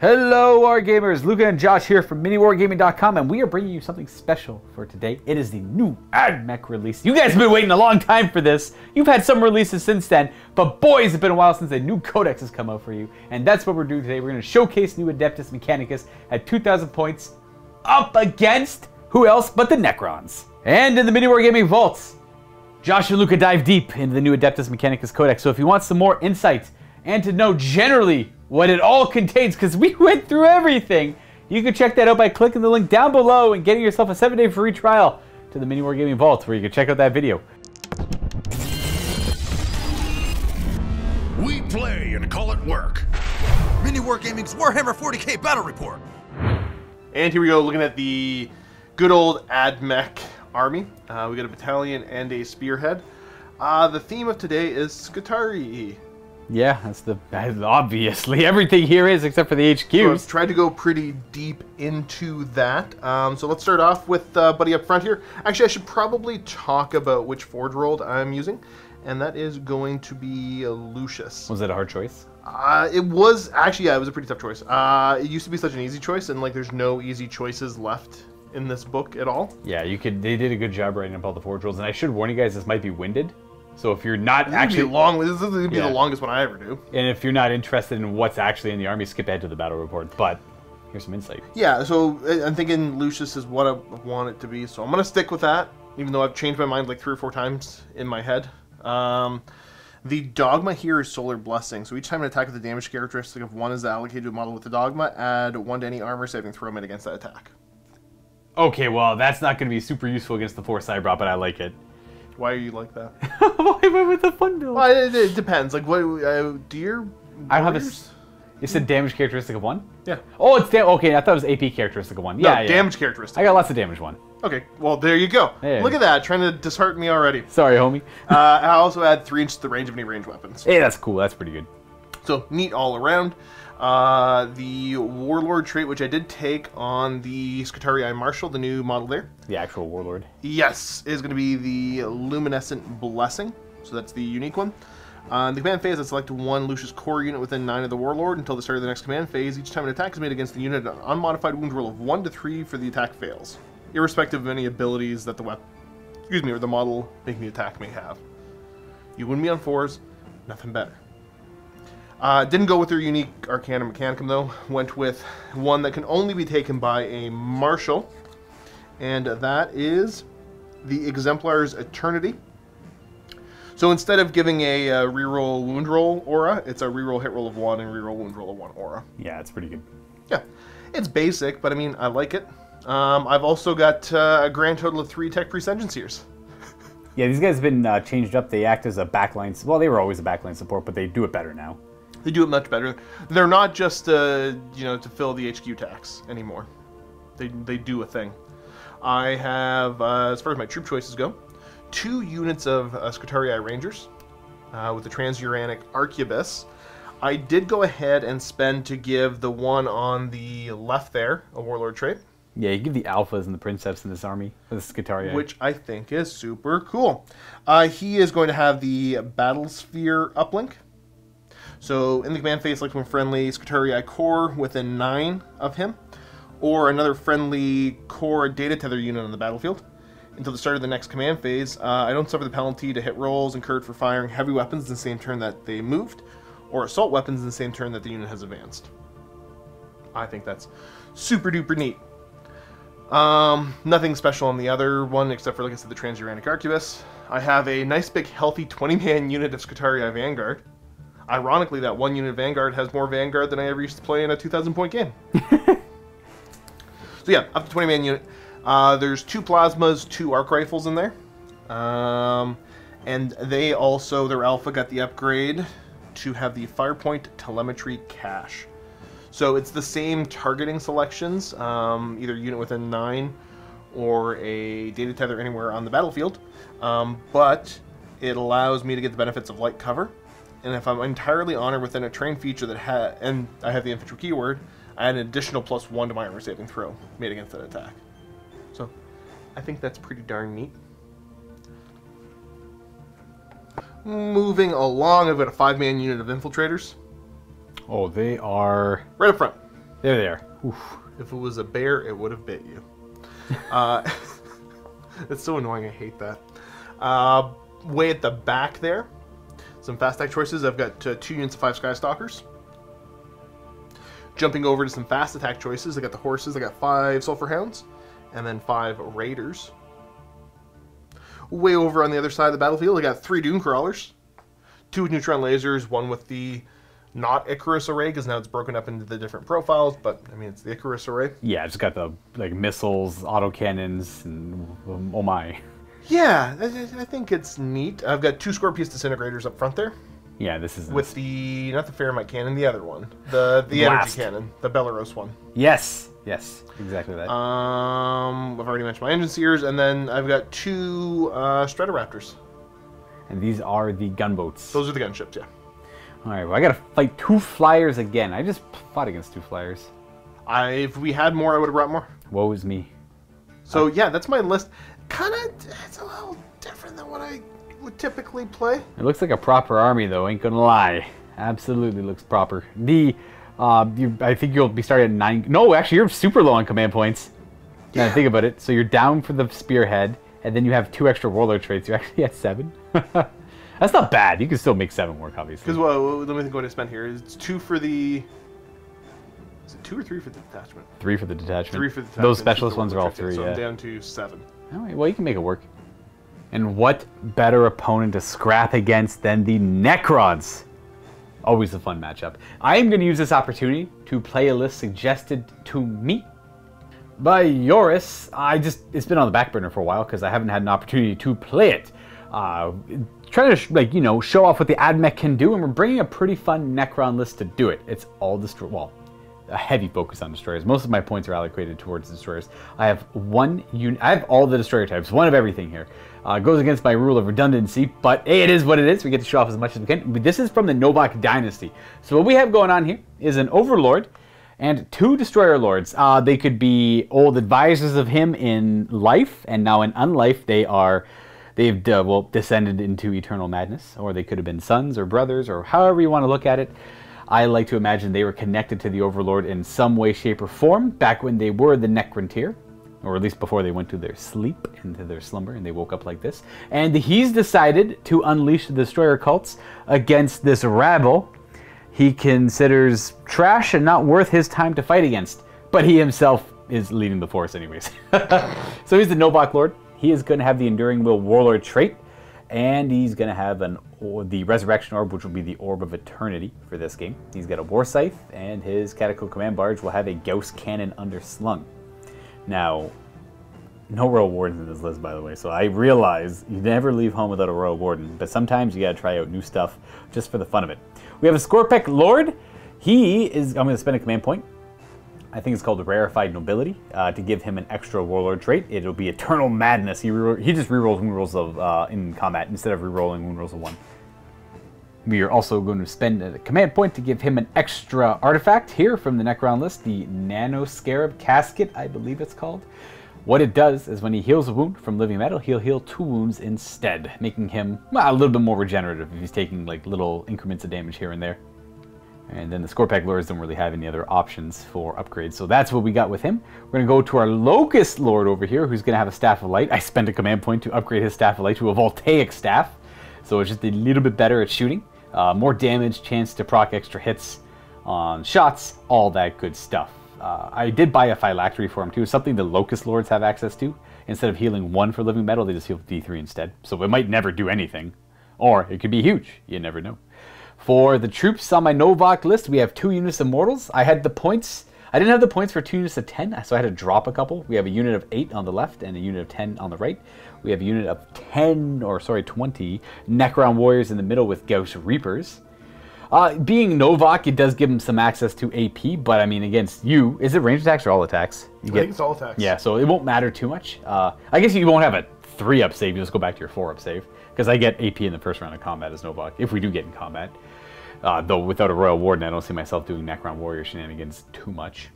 Hello, Wargamers! Luca and Josh here from MiniWarGaming.com, and we are bringing you something special for today. It is the new AdMech release. You guys have been waiting a long time for this. You've had some releases since then, but boy, has it been a while since a new Codex has come out for you. And that's what we're doing today. We're going to showcase new Adeptus Mechanicus at 2,000 points up against who else but the Necrons. And in the MiniWarGaming vaults, Josh and Luca dive deep into the new Adeptus Mechanicus Codex. So if you want some more insight and to know generally what it all contains, because we went through everything, you can check that out by clicking the link down below and getting yourself a 7-day free trial to the MiniWarGaming Vault, where you can check out that video. We play and call it work. MiniWarGaming's Warhammer 40k Battle Report. And here we go, looking at the good old AdMech army. We got a battalion and a spearhead. The theme of today is Skitarii. Yeah, that's obviously everything here is except for the HQs. So I've tried to go pretty deep into that. So let's start off with Buddy up front here. Actually, I should probably talk about which Forge World I'm using, and that is going to be Lucius. Was it a hard choice? It was actually, yeah, it was a pretty tough choice. It used to be such an easy choice, and like there's no easy choices left in this book at all. Yeah, they did a good job writing up all the Forge Worlds, and I should warn you guys, this might be winded. So if you're not this is going to be the longest one I ever do. And if you're not interested in what's actually in the army, skip ahead to the battle report. But here's some insight. Yeah, so I'm thinking Lucius is what I want it to be. So I'm going to stick with that, even though I've changed my mind like 3 or 4 times in my head. The dogma here is Solar Blessing. So each time an attack with a damage characteristic of 1 is allocated to a model with the dogma, add 1 to any armor saving throw made against that attack. Okay, well, that's not going to be super useful against the force I brought, but I like it. Why are you like that? Why went with the fun build? Well, it depends. Like, what deer? I don't have this. You said damage characteristic of 1? Yeah. Oh, it's okay. I thought it was AP characteristic of 1. Yeah, no, yeah. Damage characteristic. I got lots of damage 1. Okay, well there you go. Hey. Look at that, trying to dishearten me already. Sorry, homie. I also add 3 inches to the range of any ranged weapons. Hey, that's cool. That's pretty good. So neat all around. The Warlord trait, which I did take on the Skitarii Marshal, the new model there. The actual Warlord. Yes, is going to be the Luminescent Blessing. So that's the unique one. In the command phase, I select 1 Lucius core unit within 9 of the Warlord until the start of the next command phase. Each time an attack is made against the unit, an unmodified wound roll of 1 to 3 for the attack fails, irrespective of any abilities that the or the model making the attack may have. You win me on 4s, nothing better. Didn't go with their unique Arcana Mechanicum though. Went with one that can only be taken by a Marshal, and that is the Exemplars Eternity. So instead of giving a reroll wound roll aura, it's a reroll hit roll of 1 and reroll wound roll of 1 aura. Yeah, it's pretty good. Yeah, it's basic, but I mean, I like it. I've also got a grand total of 3 Tech Priest Engine Seers. Yeah, these guys have been changed up. They act as a backline. Well, they were always a backline support, but they do it better now. They do it much better. They're not just to fill the HQ tax anymore. They do a thing. I have, as far as my troop choices go, 2 units of Skitarii Rangers with the Transuranic Arquebus. I did go ahead and spend to give the one on the left there a Warlord trait. Yeah, you give the Alphas and the Princeps in this army, for the Skitarii. Which I think is super cool. He is going to have the Battle Sphere uplink. So in the command phase, select one friendly Skitarii core within 9 of him, or another friendly core data tether unit on the battlefield. Until the start of the next command phase, I don't suffer the penalty to hit rolls incurred for firing heavy weapons in the same turn that they moved, or assault weapons in the same turn that the unit has advanced. I think that's super duper neat. Nothing special on the other one, except for, like I said, the Transuranic Arquebus. I have a nice big healthy 20-man unit of Skitarii Vanguard. Ironically, that 1 unit of Vanguard has more Vanguard than I ever used to play in a 2,000-point game. So yeah, up to 20-man unit. There's 2 plasmas, 2 arc rifles in there. And they also, their alpha got the upgrade to have the Firepoint Telemetry Cache. So it's the same targeting selections, either unit within 9 or a data tether anywhere on the battlefield. But it allows me to get the benefits of light cover. And if I'm entirely honored within a terrain feature that and I have the infantry keyword, I add an additional +1 to my armor saving throw made against that attack. So I think that's pretty darn neat. Moving along, I've got a 5-man unit of infiltrators. Oh, they are... Right up front. There they are. Oof. If it was a bear, it would have bit you. It's so annoying. I hate that. Way at the back there, some fast attack choices. I've got 2 units of 5 Skystalkers. Jumping over to some fast attack choices, I got the horses. I got 5 Sulphur Hounds, and then 5 Raiders. Way over on the other side of the battlefield, I got 3 Dune Crawlers, 2 with neutron lasers, 1 with the not Icarus array, because now it's broken up into the different profiles, but I mean it's the Icarus array. Yeah, it's got the like missiles, autocannons, and oh my. Yeah, I think it's neat. I've got 2 Scorpius Disintegrators up front there. Yeah, this is with the not the Faramite cannon, the other one, the energy cannon, the Belarus one. Yes, exactly that. I've already mentioned my engine seers, and then I've got 2 Stratoraptors. And these are the gunboats. Those are the gunships, yeah. All right, well, I gotta fight 2 flyers again. I just fought against 2 flyers. If we had more, I would have brought more. Woe is me. So yeah, that's my list. Kind of, it's a little different than what I would typically play. It looks like a proper army, though. Ain't gonna lie. Absolutely looks proper. I think you'll be starting at 9. No, actually, you're super low on command points. Now I think about it. So you're down for the spearhead, and then you have 2 extra warlord traits. You're actually at 7. That's not bad. You can still make 7 work, obviously. Because well, let me think what I spent here. It's 2 for the. Is it 2 or 3 for the detachment? 3 for the detachment. 3 for the detachment. Those specialist ones are all 3. So yeah. I'm down to 7. All right. Well, you can make it work. And what better opponent to scrap against than the Necrons? Always a fun matchup. I am going to use this opportunity to play a list suggested to me by Joris. It's been on the back burner for a while because I haven't had an opportunity to play it. Trying to show off what the AdMech can do, and we're bringing a pretty fun Necron list to do it. It's all a heavy focus on destroyers. Most of my points are allocated towards destroyers. I have I have all the destroyer types, 1 of everything here. Goes against my rule of redundancy, but hey, it is what it is. We get to show off as much as we can. This is from the Novak Dynasty. So what we have going on here is an Overlord and 2 Destroyer Lords. They could be old advisors of him in life, and now in unlife they've descended into eternal madness, or they could have been sons or brothers, or however you want to look at it. I like to imagine they were connected to the Overlord in some way, shape, or form back when they were the Necron tier, or at least before they went to their sleep, into their slumber, and they woke up like this. And he's decided to unleash the Destroyer cults against this rabble he considers trash and not worth his time to fight against. But he himself is leading the force anyways. So he's the Novak Lord. He is going to have the Enduring Will Warlord trait, and he's going to have the Resurrection Orb, which will be the Orb of Eternity for this game. He's got a War Scythe, and his Catacomb Command Barge will have a Gauss Cannon underslung. Now, no Royal Wardens in this list, by the way, so I realize you never leave home without a Royal Warden, but sometimes you got to try out new stuff just for the fun of it. We have a Skorpek Lord. I'm going to spend a command point. I think it's called Rarefied Nobility, to give him an extra Warlord trait. It'll be Eternal Madness. He just rerolls wound rolls in combat instead of rerolling wound rolls of 1. We are also going to spend a command point to give him an extra artifact here from the Necron list, the Nano Scarab Casket, I believe it's called. What it does is when he heals a wound from living metal, he'll heal 2 wounds instead, making him a little bit more regenerative if he's taking like little increments of damage here and there. And then the Skorpek Lords don't really have any other options for upgrades, so that's what we got with him. We're going to go to our Locust Lord over here, who's going to have a Staff of Light. I spent a command point to upgrade his Staff of Light to a Voltaic Staff, so it's just a little bit better at shooting. More damage, chance to proc extra hits on shots, all that good stuff. I did buy a Phylactery for him too, something the Locust Lords have access to. Instead of healing 1 for living metal, they just heal D3 instead. So it might never do anything, or it could be huge, you never know. For the troops on my Novak list, we have 2 units of Immortals. I had the points. I didn't have the points for 2 units of 10, so I had to drop a couple. We have a unit of 8 on the left and a unit of 10 on the right. We have a unit of 20 Necron Warriors in the middle with Gauss Reapers. Being Novak, it does give him some access to AP, but I mean, against you, is it ranged attacks or all attacks? I think it's all attacks. Yeah, so it won't matter too much. I guess you won't have a 3-up save, you just go back to your 4-up save, because I get AP in the first round of combat as Novak, if we do get in combat. Though without a Royal Warden, I don't see myself doing Necron Warrior shenanigans too much.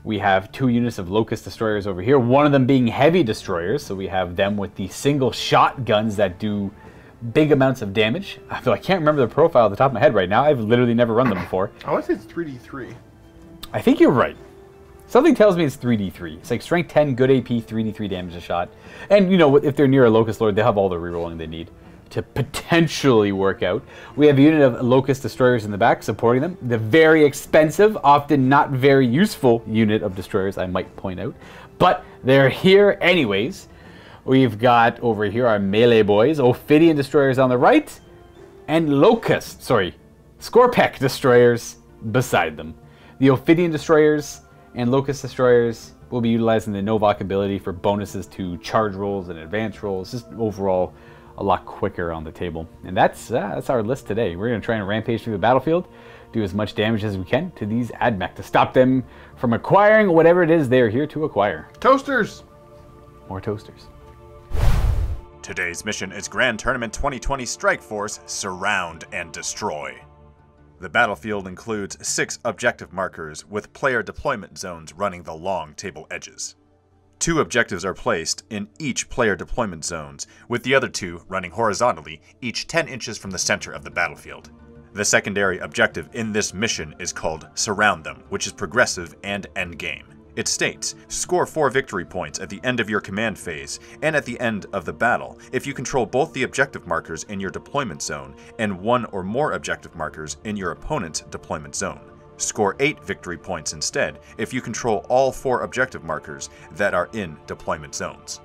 We have 2 units of Locust Destroyers over here, one of them being Heavy Destroyers, so we have them with the single shotguns that do big amounts of damage. Though I can't remember the profile at the top of my head right now. I've literally never run them before. I want to say it's 3d3. I think you're right. Something tells me it's 3d3. It's like strength 10, good AP, 3d3 damage a shot. And, you know, if they're near a Locust Lord, they'll have all the rerolling they need to potentially work out. We have a unit of Locust Destroyers in the back supporting them. The very expensive, often not very useful unit of Destroyers, I might point out. But they're here anyways. We've got over here our melee boys, Ophidian Destroyers on the right, and Scorpek Destroyers beside them. The Ophidian Destroyers and Locust Destroyers will be utilizing the Novak ability for bonuses to charge rolls and advance rolls, just overall a lot quicker on the table. And that's our list today. We're going to try and rampage through the battlefield, do as much damage as we can to these AdMech to stop them from acquiring whatever it is they're here to acquire. Toasters! More toasters. Today's mission is Grand Tournament 2020 Strike Force Surround and Destroy. The battlefield includes 6 objective markers with player deployment zones running the long table edges. 2 objectives are placed in each player deployment zones, with the other 2 running horizontally, each 10 inches from the center of the battlefield. The secondary objective in this mission is called Surround Them, which is progressive and endgame. It states, score 4 victory points at the end of your command phase and at the end of the battle if you control both the objective markers in your deployment zone and 1 or more objective markers in your opponent's deployment zone. Score 8 victory points instead if you control all 4 objective markers that are in deployment zones.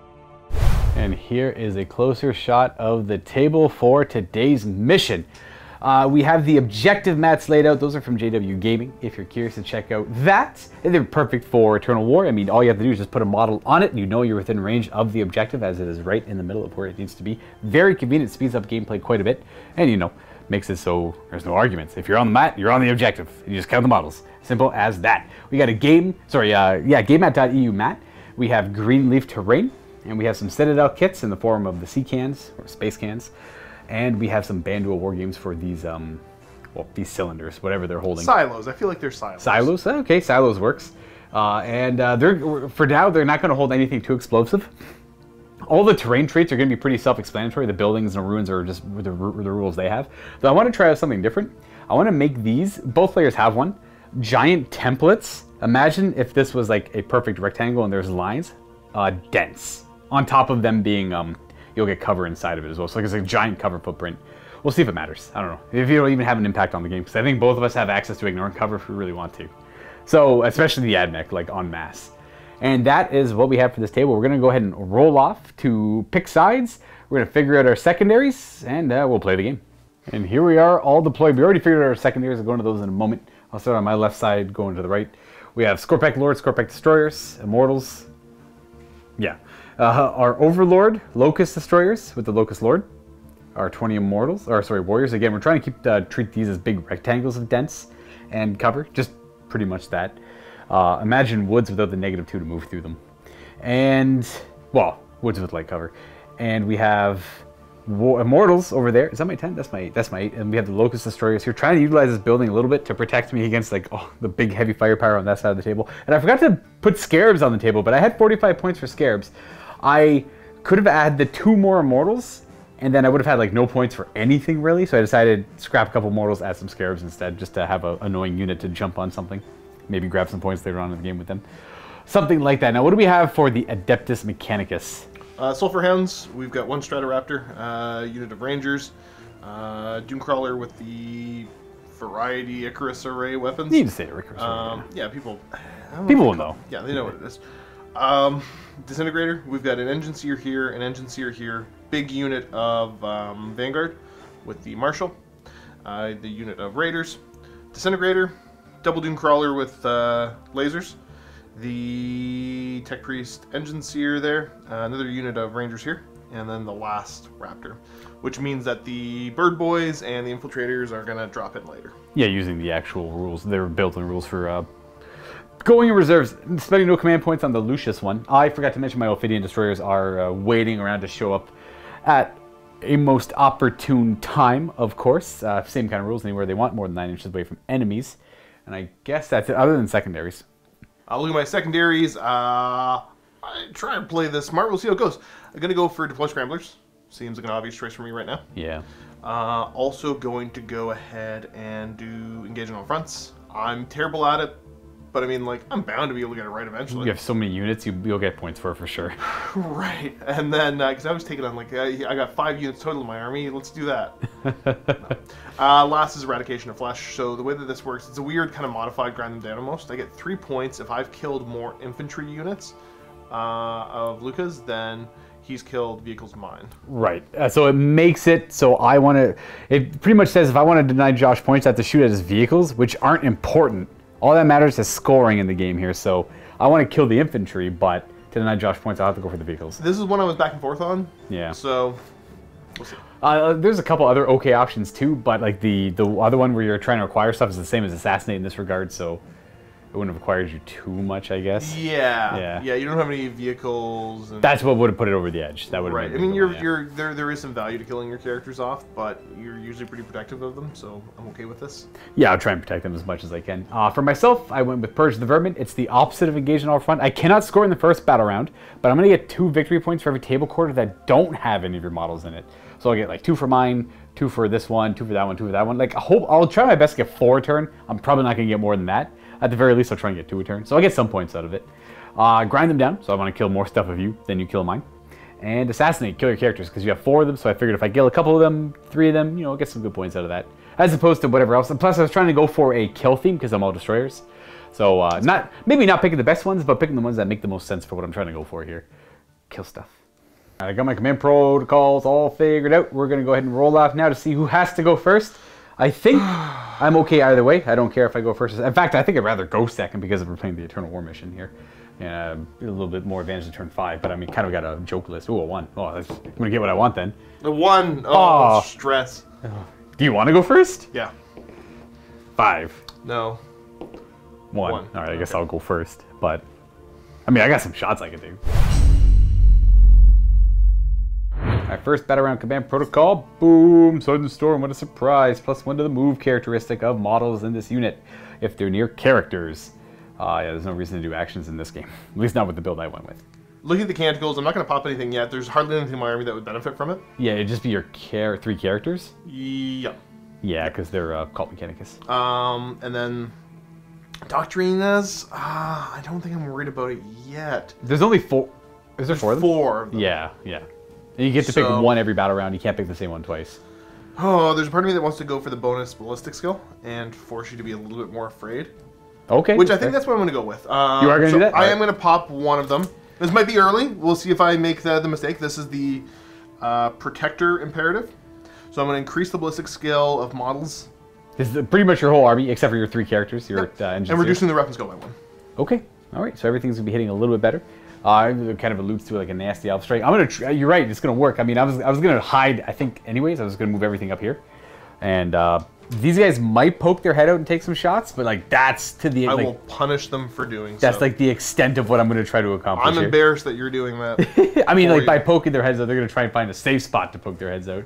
And here is a closer shot of the table for today's mission. We have the objective mats laid out. Those are from JW Gaming, if you're curious to check out that. And they're perfect for Eternal War. I mean, all you have to do is just put a model on it, and you know you're within range of the objective, as it is right in the middle of where it needs to be. Very convenient, speeds up gameplay quite a bit, and, you know, makes it so there's no arguments. If you're on the mat, you're on the objective. You just count the models. Simple as that. We got a GameMat.eu mat. We have green leaf terrain, and we have some Citadel kits in the form of the sea cans, or space cans. And we have some Bandual war games for these, these cylinders, whatever they're holding. Silos. I feel like they're silos. Silos? Okay, silos works. They're for now, they're not going to hold anything too explosive. All the terrain traits are going to be pretty self-explanatory. The buildings and ruins are just the rules they have. But I want to try out something different. I want to make these, both players have one, giant templates. Imagine if this was like a perfect rectangle and there's lines, dense. On top of them being... you'll get cover inside of it as well. So it's a giant cover footprint. We'll see if it matters. I don't know. If you don't even have an impact on the game. Because I think both of us have access to ignoring cover if we really want to. So, especially the AdMech, like en masse. And that is what we have for this table. We're going to go ahead and roll off to pick sides. We're going to figure out our secondaries. And we'll play the game. And here we are, all deployed. We already figured out our secondaries. I'll go into those in a moment. I'll start on my left side, going to the right. We have Scorpek Lords, Scorpek Destroyers, Immortals. Yeah. Our Overlord, Locust Destroyers with the Locust Lord. Our 20 Immortals, Warriors. Again, we're trying to treat these as big rectangles of dense and cover. Just pretty much that. Imagine woods without the -2 to move through them. And, well, woods with light cover. And we have Immortals over there. Is that my 10? That's my 8. And we have the Locust Destroyers here, trying to utilize this building a little bit to protect me against, like, the big heavy firepower on that side of the table. And I forgot to put Scarabs on the table, but I had 45 points for Scarabs. I could have added the 2 more Immortals, and then I would have had like no points for anything really, so I decided to scrap a couple Immortals, add some Scarabs instead, just to have an annoying unit to jump on something. Maybe grab some points later on in the game with them. Something like that. Now, what do we have for the Adeptus Mechanicus? Sulfur Hounds, we've got 1 Stratoraptor, unit of Rangers, Doomcrawler with the Variety Icarus Array weapons. You need to say Icarus Array. Yeah, people will know. Yeah, they know what it is. Disintegrator, we've got an Engine Seer here, an Engine Seer here, big unit of Vanguard with the Marshal, the unit of Raiders, Disintegrator, Double Doom Crawler with lasers, the Tech Priest Engine Seer there, another unit of Rangers here, and then the last Raptor, which means that the Bird Boys and the Infiltrators are going to drop in later. Yeah, using the actual rules. They were built-in rules for going in reserves, spending no command points on the Lucius one. I forgot to mention my Ophidian Destroyers are waiting around to show up at a most opportune time, of course. Same kind of rules, anywhere they want, more than 9 inches away from enemies. And I guess that's it, other than secondaries. I'll look at my secondaries. I try and play this smart. We'll see how it goes. I'm going to go for Deploy Scramblers. Seems like an obvious choice for me right now. Yeah. Also going to go ahead and do Engaging on Fronts. I'm terrible at it. but I mean, like, I'm bound to be able to get it right eventually. You have so many units, you'll get points for sure. Right, and then, because I was taking on, like, I got 5 units total in my army, let's do that. Last is Eradication of Flesh. So the way that this works, it's a weird kind of modified grind them down almost. I get 3 points if I've killed more infantry units of Luca's than he's killed vehicles of mine. Right. So it makes it so I want to... It pretty much says if I want to deny Josh points, I have to shoot at his vehicles, which aren't important. All that matters is scoring in the game here. So I want to kill the infantry, but to deny Josh points, I'll have to go for the vehicles. This is one I was back and forth on. Yeah. So we'll see. There's a couple other okay options too, but like the other one where you're trying to acquire stuff is the same as Assassinate in this regard, so it wouldn't have acquired you too much, I guess. Yeah. You don't have any vehicles. And... That's what would have put it over the edge. That would right. I mean, there is some value to killing your characters off, but you're usually pretty protective of them, so I'm okay with this. Yeah, I'll try and protect them as much as I can. For myself, I went with Purge the Vermin. It's the opposite of Engage in all front. I cannot score in the first battle round, but I'm going to get 2 victory points for every table quarter that don't have any of your models in it. So I'll get like 2 for mine, 2 for this one, 2 for that one, 2 for that one. Like, I'll try my best to get 4 a turn. I'm probably not going to get more than that. At the very least, I'll try and get 2 a turn. So I'll get some points out of it. Grind them down, so I want to kill more stuff of you than you kill mine. And Assassinate, kill your characters, because you have 4 of them, so I figured if I kill a couple of them, 3 of them, I'll get some good points out of that. As opposed to whatever else. And plus, I was trying to go for a kill theme, because I'm all destroyers. So, maybe not picking the best ones, but picking the ones that make the most sense for what I'm trying to go for here. Kill stuff. I got my command protocols all figured out. We're going to go ahead and roll off now to see who has to go first. I think I'm okay either way. I don't care if I go first. In fact, I think I'd rather go second because we're playing the Eternal War mission here. A little bit more advantage to turn 5, but I mean, kind of got a joke list. Ooh, a 1. Oh, I'm going to get what I want then. The 1. Oh, stress. Do you want to go first? Yeah. 5. No. 1. All right, I guess I'll go first. But, I mean, I got some shots I can do. All right, first battle round command protocol. Boom, Sudden Storm, what a surprise. +1 to the move characteristic of models in this unit if they're near characters. Yeah, there's no reason to do actions in this game. At least not with the build I went with. Looking at the canticles, I'm not going to pop anything yet. There's hardly anything in my army that would benefit from it. Yeah, it'd just be your 3 characters. Yeah. Yeah, because they're Cult Mechanicus. And then Doctrinas, I don't think I'm worried about it yet. There's only 4. Is there 4 of them? 4 of them. Yeah. And you get to pick 1 every battle round. You can't pick the same one twice. Oh, there's a part of me that wants to go for the bonus ballistic skill and force you to be a little bit more afraid. Okay. Which I think that's what I'm going to go with. You are going to do that? I am going to pop 1 of them. This might be early. We'll see if I make the mistake. This is the Protector Imperative. So I'm going to increase the ballistic skill of models. This is pretty much your whole army, except for your 3 characters. Your engines and reducing the weapon skill by 1. Okay. All right. So everything's going to be hitting a little bit better. It kind of alludes to like a nasty elf strike. I'm gonna. You're right. It's gonna work. I mean, I was gonna hide. I think, anyways. I was gonna move everything up here, and these guys might poke their head out and take some shots, but like that's to the. I will punish them for doing. That's like the extent of what I'm gonna try to accomplish. I'm embarrassed that you're doing that. I mean, like by poking their heads out, they're gonna try and find a safe spot to poke their heads out.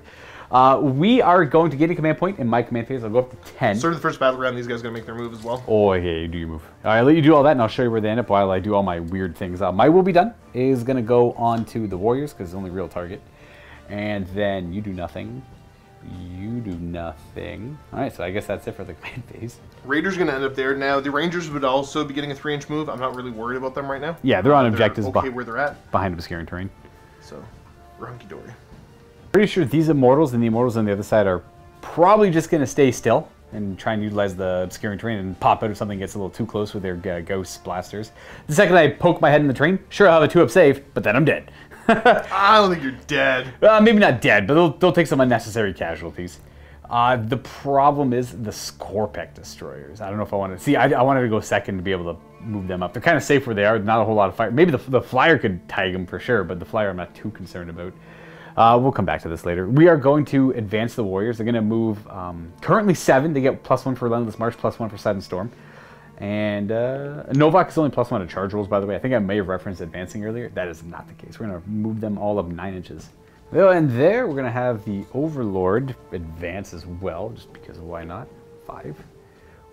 We are going to get a command point in my command phase. I'll go up to 10. Start of the first battle round, these guys are going to make their move as well. Oh, okay, you do your move. All right, I'll let you do all that, and I'll show you where they end up while I do all my weird things. My will be done is going to go on to the warriors, because it's the only real target. And then you do nothing. You do nothing. All right, so I guess that's it for the command phase. Raiders going to end up there. Now, the Rangers would also be getting a 3-inch move. I'm not really worried about them right now. Yeah, they're on objectives. Okay, where they're at. Behind obscuring terrain. So, we're hunky-dory. Pretty sure these Immortals and the Immortals on the other side are probably just going to stay still and try and utilize the obscuring terrain and pop out if something gets a little too close with their ghost blasters. The second I poke my head in the terrain, sure, I'll have a 2-up save, but then I'm dead. I don't think you're dead. Maybe not dead, but they'll take some unnecessary casualties. The problem is the Scorpec destroyers. I don't know if I want to... See, I wanted to go second to be able to move them up. They're kind of safe where they are. Not a whole lot of fire. Maybe the flyer could tag them for sure, but the flyer I'm not too concerned about. We'll come back to this later. We are going to advance the warriors. They're going to move currently 7. They get +1 for Relentless March, +1 for Sudden Storm. And Novak is only +1 to charge rolls, by the way. I think I may have referenced advancing earlier. That is not the case. We're going to move them all up 9 inches. And there, we're going to have the Overlord advance as well, just because of why not. 5.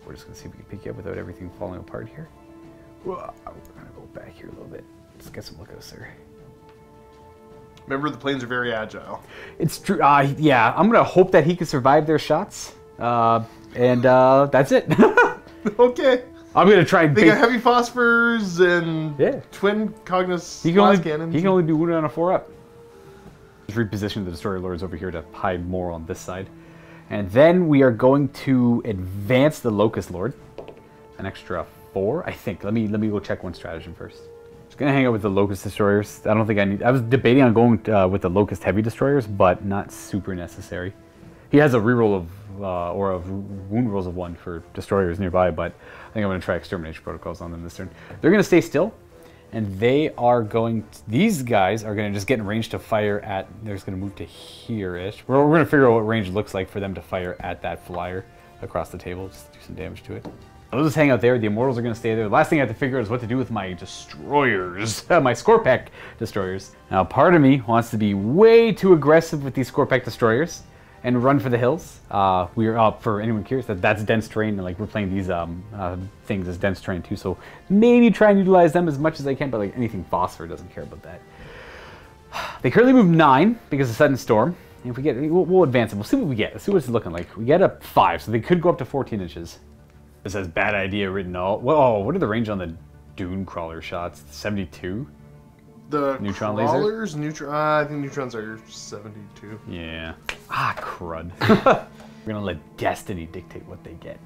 We're just going to see if we can pick you up without everything falling apart here. We're going to go back here a little bit. Let's get some look at us there. Remember, the planes are very agile. It's true. Yeah, I'm going to hope that he can survive their shots. And that's it. Okay. I'm gonna try and They got heavy phosphors and twin Cognos blast cannons. He can only be wounded on a 4-up. Just reposition the Destroyer Lords over here to hide more on this side. And then we are going to advance the Locust Lord. An extra 4, I think. Let me go check one stratagem first. Just gonna hang out with the Locust Destroyers. I don't think I need... I was debating on going with the Locust Heavy Destroyers, but not super necessary. He has a reroll of, or of wound rolls of 1 for Destroyers nearby, but I think I'm gonna try Extermination Protocols on them this turn. They're gonna stay still, and they are going to, these guys are gonna just get in range to fire at, they're just gonna move to here-ish. We're gonna figure out what range looks like for them to fire at that flyer across the table, just do some damage to it. I'll just hang out there. The Immortals are going to stay there. The last thing I have to figure out is what to do with my destroyers, my Scorpec destroyers. Now, part of me wants to be way too aggressive with these Scorpec destroyers and run for the hills. We're up, for anyone curious, that's dense terrain, and like we're playing these things as dense terrain too. So maybe try and utilize them as much as I can, but like anything Phosphor doesn't care about that. They currently move 9 because of Sudden Storm. And if we get, we'll advance it. We'll see what we get. Let's see what it's looking like. We get a 5, so they could go up to 14 inches. This has bad idea written all. Whoa, what are the range on the Dune Crawler shots? 72? The neutron crawlers, laser? I think neutrons are 72. Yeah. Ah, crud. We're gonna let destiny dictate what they get.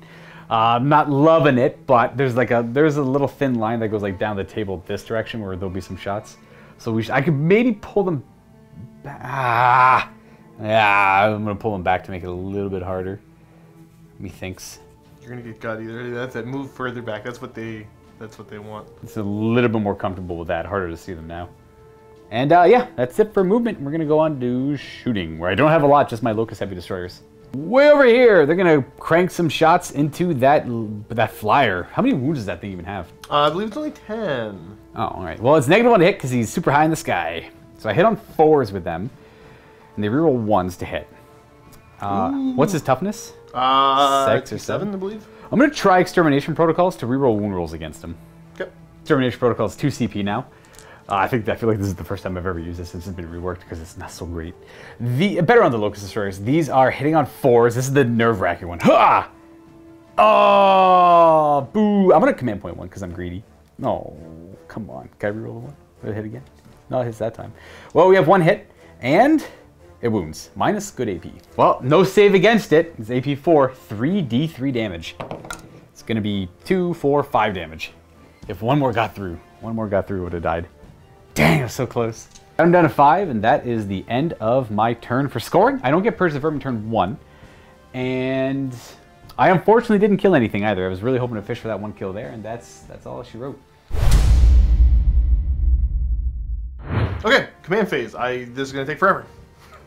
I'm not loving it, but there's a little thin line that goes like down the table this direction where there'll be some shots. So I could maybe pull them back. Yeah, I'm gonna pull them back to make it a little bit harder. Methinks. You're gonna get got either. That's it. Move further back. That's what they want. It's a little bit more comfortable with that. Harder to see them now. And yeah, that's it for movement. We're gonna go on to shooting, where I don't have a lot, just my Locust Heavy Destroyers. Way over here, they're gonna crank some shots into that flyer. How many wounds does that thing even have? I believe it's only 10. Oh, all right. Well, it's -1 to hit because he's super high in the sky. So I hit on 4s with them, and they reroll 1s to hit. What's his toughness? 6 or 7, I believe. I'm going to try Extermination Protocols to reroll wound rolls against him. Okay. Extermination Protocols 2 CP now. I feel like this is the first time I've ever used this since it's been reworked because it's not so great. Better on the Locust Destroyers. These are hitting on 4s. This is the nerve-wracking one. Ha! Oh, boo! I'm going to command point 1 because I'm greedy. No, come on. Can I reroll the 1? Did it hit again? No, it hits that time. Well, we have 1 hit, and it wounds. Minus good AP. Well, no save against it. It's AP 4, 3d3 damage. It's going to be 2, 4, 5 damage. If one more got through, it would have died. Dang, I was so close. I'm down to 5, and that is the end of my turn for scoring. I don't get Purge the Vermin turn 1, and I unfortunately didn't kill anything either. I was really hoping to fish for that 1 kill there, and that's all she wrote. Okay, command phase. This is going to take forever.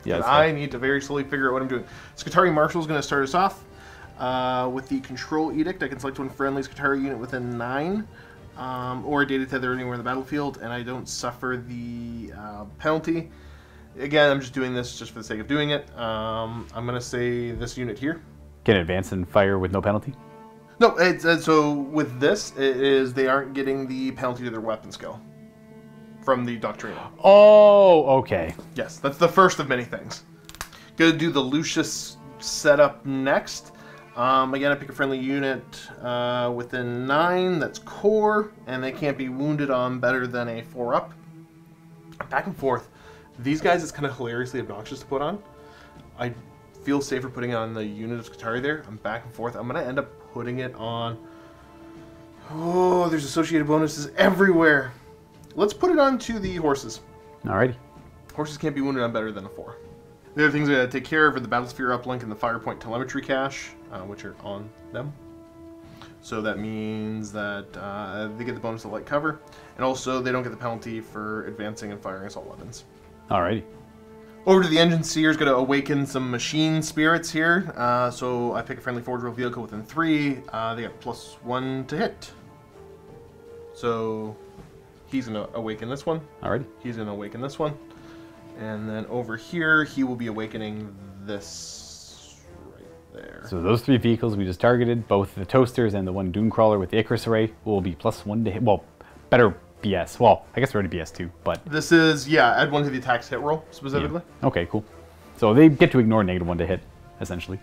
Yes, I need to very slowly figure out what I'm doing. Skitarii Marshal is going to start us off with the Control Edict. I can select one friendly Skitarii unit within 9, or a data tether anywhere in the battlefield, and I don't suffer the penalty. Again, I'm just doing this just for the sake of doing it. I'm going to say this unit here. Can advance and fire with no penalty? No, so with this, they aren't getting the penalty to their weapon skill from the Doctrina. Oh, okay. Yes, that's the first of many things. Gonna do the Lucius setup next. Again, I pick a friendly unit within 9, that's core, and they can't be wounded on better than a 4-up. Back and forth. These guys, it's kind of hilariously obnoxious to put on. I feel safer putting it on the unit of Skitarii there. I'm back and forth. I'm gonna end up putting it on... Oh, there's associated bonuses everywhere. Let's put it on to the horses. Alrighty. Horses can't be wounded on better than a 4. The other things I gotta take care of are the Battlesphere uplink and the Firepoint telemetry cache, which are on them. So that means that they get the bonus of light cover, and also they don't get the penalty for advancing and firing assault weapons. Alrighty. Over to the Engine Seer's gonna awaken some machine spirits here. So I pick a friendly forge wheel vehicle within 3. They got +1 to hit. So he's going to awaken this one. Alrighty. He's going to awaken this one. And then over here, he will be awakening this right there. So those 3 vehicles we just targeted, both the Toasters and the one Dune Crawler with the Icarus Array, will be +1 to hit. Well, better BS. Well, I guess we're already BS too, but... This is, yeah, add 1 to the attack's hit roll, specifically. Yeah. Okay, cool. So they get to ignore -1 to hit, essentially.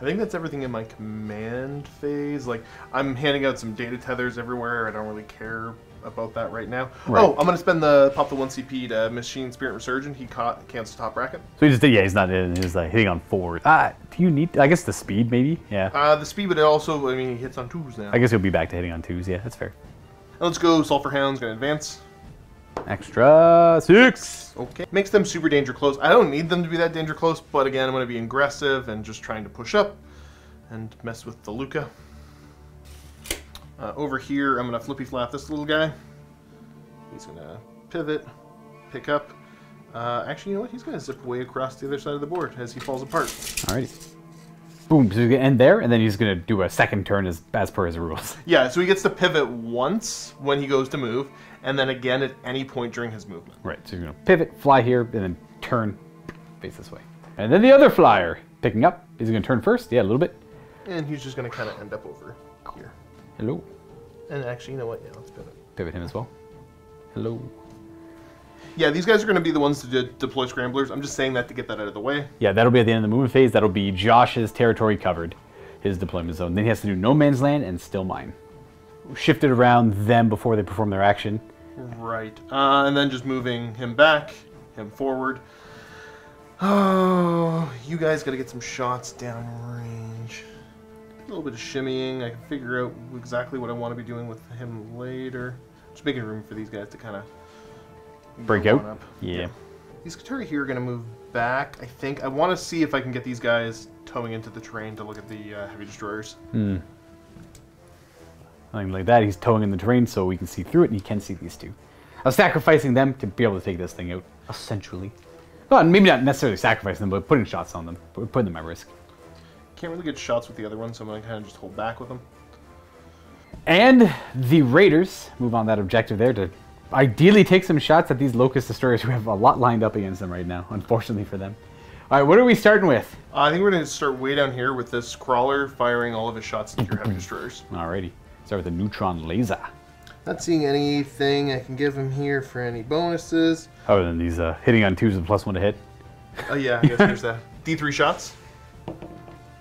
I think that's everything in my command phase. Like, I'm handing out some data tethers everywhere. I don't really care about that right now. Right. Oh, I'm going to spend pop the 1 CP to Machine Spirit Resurgent. He cancels top bracket. So he just, yeah, he's not in. He's like hitting on 4. Do you need, I guess the speed maybe? Yeah. The speed, but it also, I mean, he hits on 2s now. I guess he'll be back to hitting on 2s. Yeah, that's fair. And let's go. Sulfur Hound's going to advance. Extra 6. Okay. Makes them super danger close. I don't need them to be that danger close, but again, I'm going to be aggressive and just trying to push up and mess with the Luca. Over here, I'm going to flippy flap this little guy. He's going to pivot, pick up. Actually, you know what? He's going to zip way across the other side of the board as he falls apart. Alrighty. Boom. So he's going to end there, and then he's going to do a second turn as per his rules. Yeah, so he gets to pivot once when he goes to move, and then again at any point during his movement. Right, so you're going to pivot, fly here, and then turn, face this way. And then the other flyer, picking up. Is he going to turn first? Yeah, a little bit. And he's just going to kind of end up over here. Hello. And actually, you know what? Yeah, let's pivot. Pivot him as well. Hello. Yeah, these guys are going to be the ones to deploy Scramblers. I'm just saying that to get that out of the way. Yeah, that'll be at the end of the movement phase. That'll be Josh's territory covered, his deployment zone. Then he has to do No Man's Land and Still Mine. Shift it around them before they perform their action. Right. And then just moving him back, him forward. Oh, you guys got to get some shots down range. A little bit of shimmying. I can figure out exactly what I want to be doing with him later. Just making room for these guys to kind of break out. Up. Yeah. These Skitarii here are going to move back, I think. I want to see if I can get these guys towing into the terrain to look at the heavy destroyers. Something like that. He's towing in the terrain so we can see through it, and he can see these two. I was sacrificing them to be able to take this thing out, essentially. Well, maybe not necessarily sacrificing them, but putting shots on them, putting them at risk. Can't really get shots with the other one, so I'm going to kind of just hold back with them. And the Raiders move on that objective there to ideally take some shots at these Locust Destroyers who have a lot lined up against them right now, unfortunately for them. All right, what are we starting with? I think we're going to start way down here with this Crawler firing all of his shots into your heavy destroyers. Alrighty. Start with the Neutron Laser. Not seeing anything I can give him here for any bonuses. Other than these hitting on 2s with +1 to hit. Oh yeah, I guess there's that. D3 shots.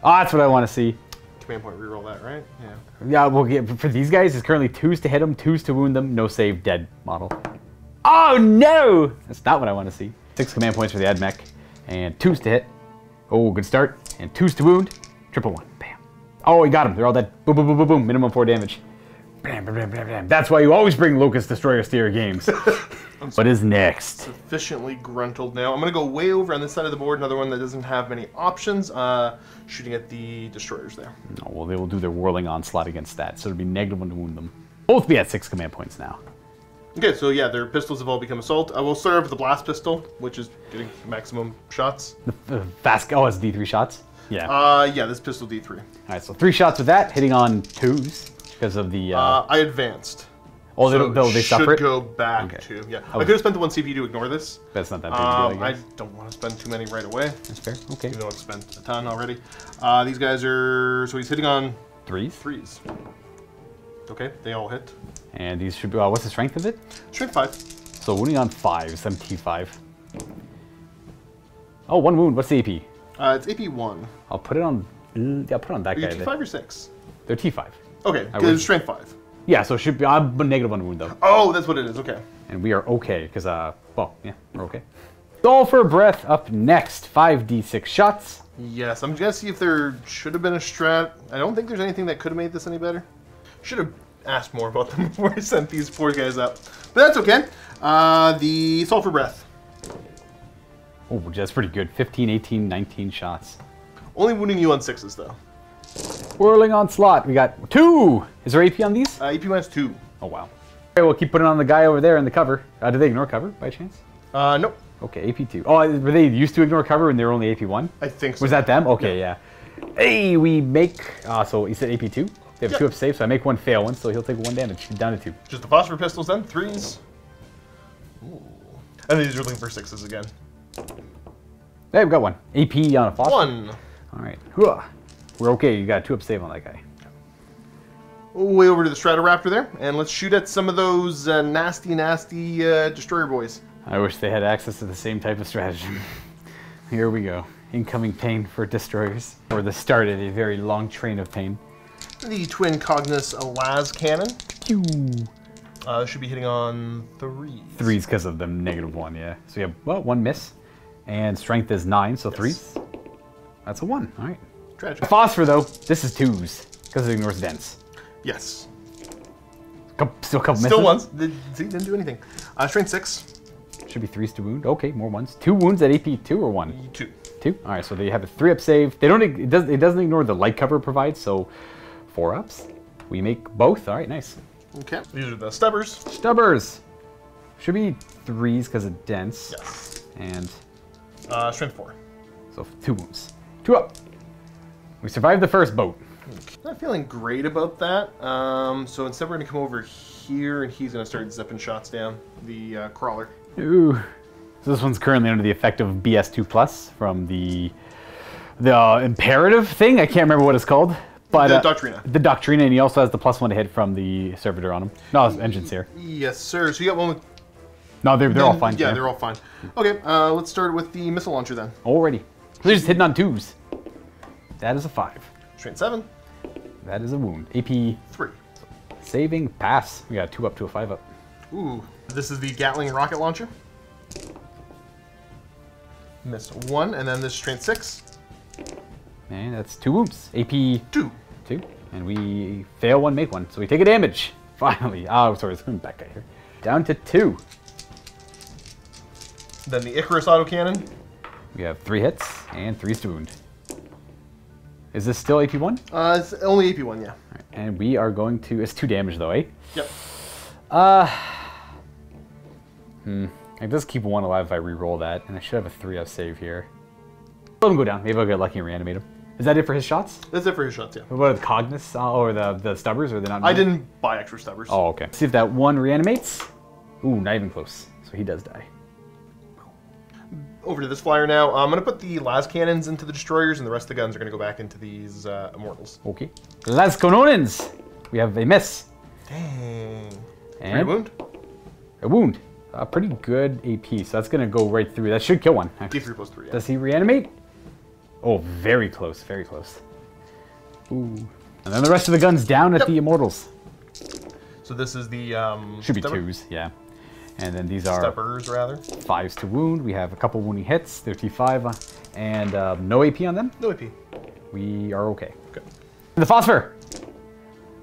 Oh, that's what I want to see. Command point reroll that, right? Yeah. Yeah, we'll get for these guys. It's currently 2s to hit them, 2s to wound them, no save, dead model. Oh no! That's not what I want to see. 6 command points for the Ad Mech, and 2s to hit. Oh, good start. And 2s to wound. 1-1. Bam. Oh, he got him. They're all dead. Boom, boom, boom, boom, boom. Minimum 4 damage. Bam, bam, bam, bam, bam. That's why you always bring Locust Destroyers to your games. What is next? Sufficiently gruntled now. I'm going to go way over on this side of the board. Another one that doesn't have many options. Shooting at the destroyers there. Oh, well, they will do their whirling onslaught against that, so it'll be -1 to wound them. Both be at 6 command points now. Okay, so yeah, their pistols have all become assault. I will start off with the blast pistol, which is getting maximum shots. The fast. Oh, it's D3 shots. Yeah. Yeah, this pistol D3. All right, so 3 shots with that, hitting on 2s because of the. I advanced. Oh, they suffer it? Should go back to, yeah. I could have spent the 1 CP to ignore this. That's not that big a deal, I don't want to spend too many right away. That's fair, okay. Even though I've spent a ton already. These guys are, so he's hitting on 3s. Okay, they all hit. And these should be, what's the strength of it? Strength 5. So wounding on 5s, I'm T5. Oh, 1 wound, what's the AP? It's AP 1. I'll put it on, yeah, I'll put it on that guy. Are you T5 or 6? They're T5. Okay, because it's strength 5. Yeah, so it should be, I'm -1 wound though. Oh, that's what it is, okay. And we are okay, because, well, yeah, we're okay. Sulfur Breath up next, 5d6 shots. Yes, I'm gonna see if there should have been a strat. I don't think there's anything that could have made this any better. Should have asked more about them before I sent these 4 guys up. But that's okay. The Sulfur Breath. Oh, that's pretty good. 15, 18, 19 shots. Only wounding you on 6s, though. Whirling Onslaught. We got 2. Is there AP on these? AP minus 2. Oh, wow. Okay, we'll keep putting on the guy over there in the cover. Did they ignore cover, by chance? Nope. Okay, AP 2. Oh, were they used to ignore cover and they were only AP 1? I think so. Was that them? Okay, yeah. Hey, we make... so you said AP 2? They have 2 up safe, so I make 1 fail one, so he'll take 1 damage. Down to 2. Just the phosphor pistols then? 3s. Ooh. And these are looking for 6s again. Hey, we've got 1. AP on a phosphor. 1. All right. We're okay. You got 2 up save on that guy. Way over to the Stratoraptor there, and let's shoot at some of those nasty destroyer boys. I wish they had access to the same type of stratagem. Here we go. incoming pain for destroyers, or the start of a very long train of pain. The Twin Cognus Las Cannon. Pew. Should be hitting on 3s. 3s because of the -1, yeah. So we have, well, 1 miss. And strength is 9, so 3s. That's a 1, all right. Tragic. Phosphor, though, this is 2s because it ignores dents. Yes. Still a couple misses. Still ones. Didn't do anything. Strength 6. Should be 3s to wound. Okay, more 1s. 2 wounds at AP 2 or 1? 2. 2. All right, so they have a 3-up save. They don't. It doesn't ignore the light cover it provides, so 4-ups. We make both. All right, nice. Okay. These are the Stubbers. Stubbers. Should be 3s because of dents. Yes. And Strength 4. so 2 wounds. 2 up. We survived the first boat. Not feeling great about that. So instead we're going to come over here and he's going to start zipping shots down the crawler. Ooh. So this one's currently under the effect of BS2+ from the imperative thing. I can't remember what it's called. But The Doctrina. The Doctrina, and he also has the +1 to hit from the servitor on him. No, it's engines here. Yes, sir. So you got one with... No, they're all fine. Yeah, they're all fine. Okay, let's start with the missile launcher then. Already. They're just hitting on 2s. That is a 5. Strength 7. That is a wound. AP 3. saving pass. We got a 2-up to a 5-up. Ooh. This is the Gatling rocket launcher. Miss 1, and then this strength 6. And that's 2 wounds. AP 2. 2. And we fail 1, make 1. So we take a damage. Finally. Oh, sorry, it's coming back guy here. Down to 2. Then the Icarus autocannon. We have 3 hits and 3s to wound. Is this still AP 1? It's only AP 1, yeah. Right. And we are going to... It's 2 damage though, eh? Yep. I just keep 1 alive if I re-roll that, and I should have a 3-up save here. Let him go down. Maybe I'll get lucky and reanimate him. Is that it for his shots? That's it for his shots, yeah. What are the Cognus or the Stubbers? Or they're not? I didn't buy extra Stubbers. Oh, okay. See if that 1 reanimates. Ooh, not even close. So he does die. Over to this flyer now. I'm going to put the las cannons into the destroyers, and the rest of the guns are going to go back into these Immortals. Okay. Las Canonins. We have a miss. Dang. And 3 wound. a wound. A pretty good AP, so that's going to go right through. That should kill 1. Actually. D3 plus 3, yeah. Does he reanimate? Oh, very close, very close. Ooh. And then the rest of the guns down at the Immortals. So this is the... Should be Stubber? 2s, yeah. And then these are Stubbers, rather. 5s to wound. We have a couple wounding hits. They're T5, and no AP on them. No AP. We are okay. Okay. The Phosphor.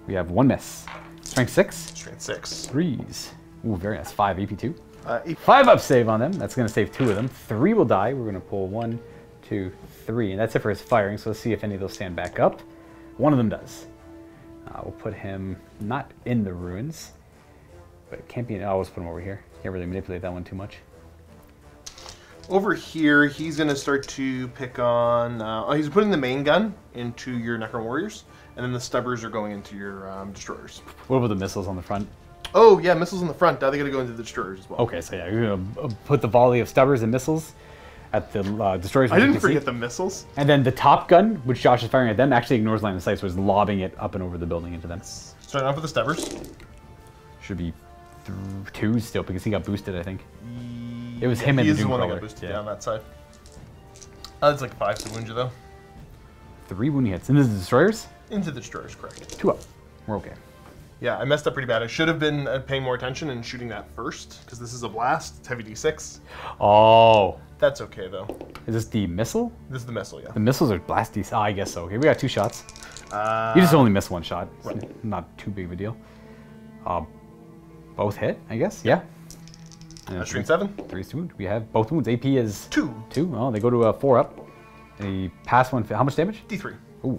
We have 1 miss. Strength 6. Strength 6. 3s. Ooh, very nice. 5 AP2. 5 5-up save on them. That's going to save 2 of them. 3 will die. We're going to pull 1, 2, 3. And that's it for his firing, so let's see if any of those stand back up. 1 of them does. We'll put him not in the ruins, but it can't be... I'll just put him over here. Can't really manipulate that one too much. Over here, he's going to start to pick on... he's putting the main gun into your Necron Warriors, and then the Stubbers are going into your Destroyers. What about the missiles on the front? Oh, yeah, missiles in the front. Now they got to go into the Destroyers as well. Okay, so yeah, you're going to put the volley of Stubbers and missiles at the Destroyers. I didn't forget the missiles. And then the top gun, which Josh is firing at them, actually ignores line of sight, so it's lobbing it up and over the building into them. Starting off with the Stubbers. Should be 2s still, because he got boosted, I think. It was him and the He is the one that Doomcrawler. got boosted down that side. That's like 5 to wound you, though. 3 wounding hits. And this is Destroyers? Into the Destroyers, correct. 2 up. We're okay. Yeah, I messed up pretty bad. I should have been paying more attention and shooting that first, because this is a blast. It's heavy D6. Oh. That's okay, though. Is this the missile? This is the missile, yeah. The missiles are blasty. I guess so. Okay, we got 2 shots. You just only missed 1 shot. It's right. Not too big of a deal. Both hit, I guess. Yeah. Strength 7. 3's to wound. We have both wounds. AP is 2. 2. Oh, they go to a 4-up. They pass 1. How much damage? D3. Ooh.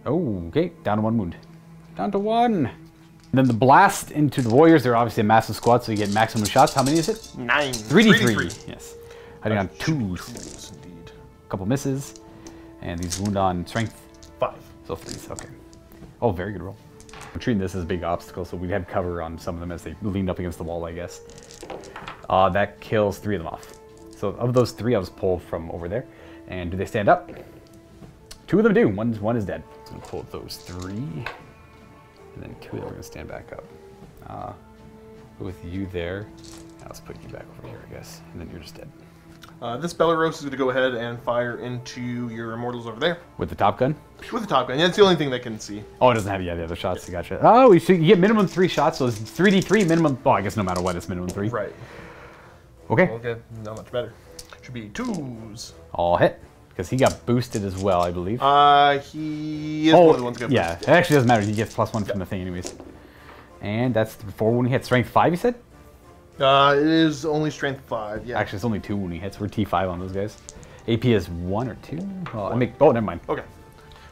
Oh, okay. Down to 1 wound. Down to 1. Then the blast into the Warriors. They're obviously a massive squad, so you get maximum shots. How many is it? 9. 3d3. Yes. Hiding on 2s. 2s, indeed. Couple misses. And these wound on strength. 5. So 3s. Okay. Oh, very good roll. I'm treating this as a big obstacle, so we had cover on some of them as they leaned up against the wall, I guess. That kills 3 of them off. So of those 3, I was pulled from over there. And do they stand up? 2 of them do. One is dead. So I'm going to pull those 3. And then 2 of them are going to stand back up. With you there. Now let's put you back over here, I guess. And then you're just dead. This Belarus is going to go ahead and fire into your Immortals over there. With the top gun? With the top gun. Yeah, it's the only thing they can see. Oh, it doesn't have, yeah, the other shots. Yeah. Gotcha. Oh, you get minimum 3 shots, so it's 3d3 minimum. Oh, I guess no matter what, it's minimum 3. Right. Okay. Okay, not much better. Should be 2s. All hit. Because he got boosted as well, I believe. He is one of the ones that got yeah, boosted. It actually doesn't matter. He gets +1 from the thing anyways. And that's 4 when he hits. Strength 5, you said? It is only strength 5, yeah. Actually, it's only 2 when he hits. We're T5 on those guys. AP is 1 or 2? Oh, never mind. Okay.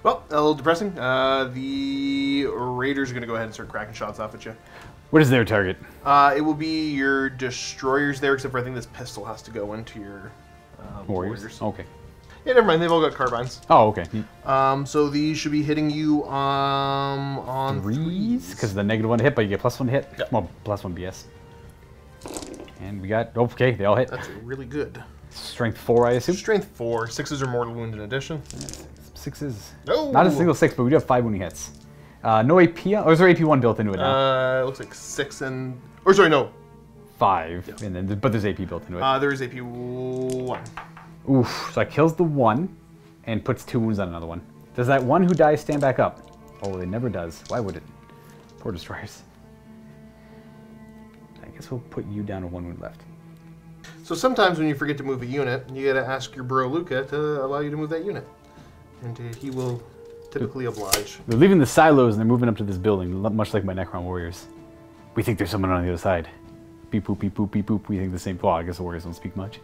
Well, a little depressing. The Raiders are going to go ahead and start cracking shots off at you. What is their target? It will be your Destroyers there, except for I think this pistol has to go into your Warriors. Okay. Yeah, never mind. They've all got carbines. Oh, okay. So these should be hitting you on 3s? Because the -1 to hit, but you get +1 to hit. Yep. Well, +1 BS. And we got, okay, they all hit. That's really good. Strength 4, I assume? Strength 4. 6s are mortal wound in addition. 6s. No! Not a single 6, but we do have 5 when he hits. No AP, or is there AP1 built into it now? It looks like 6 and... Or sorry, no. 5, Yeah. and then, but there's AP built into it. There is AP1. Oof, so that kills the 1 and puts 2 wounds on another one. Does that one who dies stand back up? Oh, it never does. Why would it? Poor Destroyers. I guess we'll put you down to 1 wound left. So sometimes when you forget to move a unit, you gotta ask your bro Luca to allow you to move that unit. And he will typically oblige. They're leaving the silos and they're moving up to this building, much like my Necron warriors. We think there's someone on the other side. Beep boop, beep boop, beep boop. We think the same. Well, I guess the warriors don't speak much.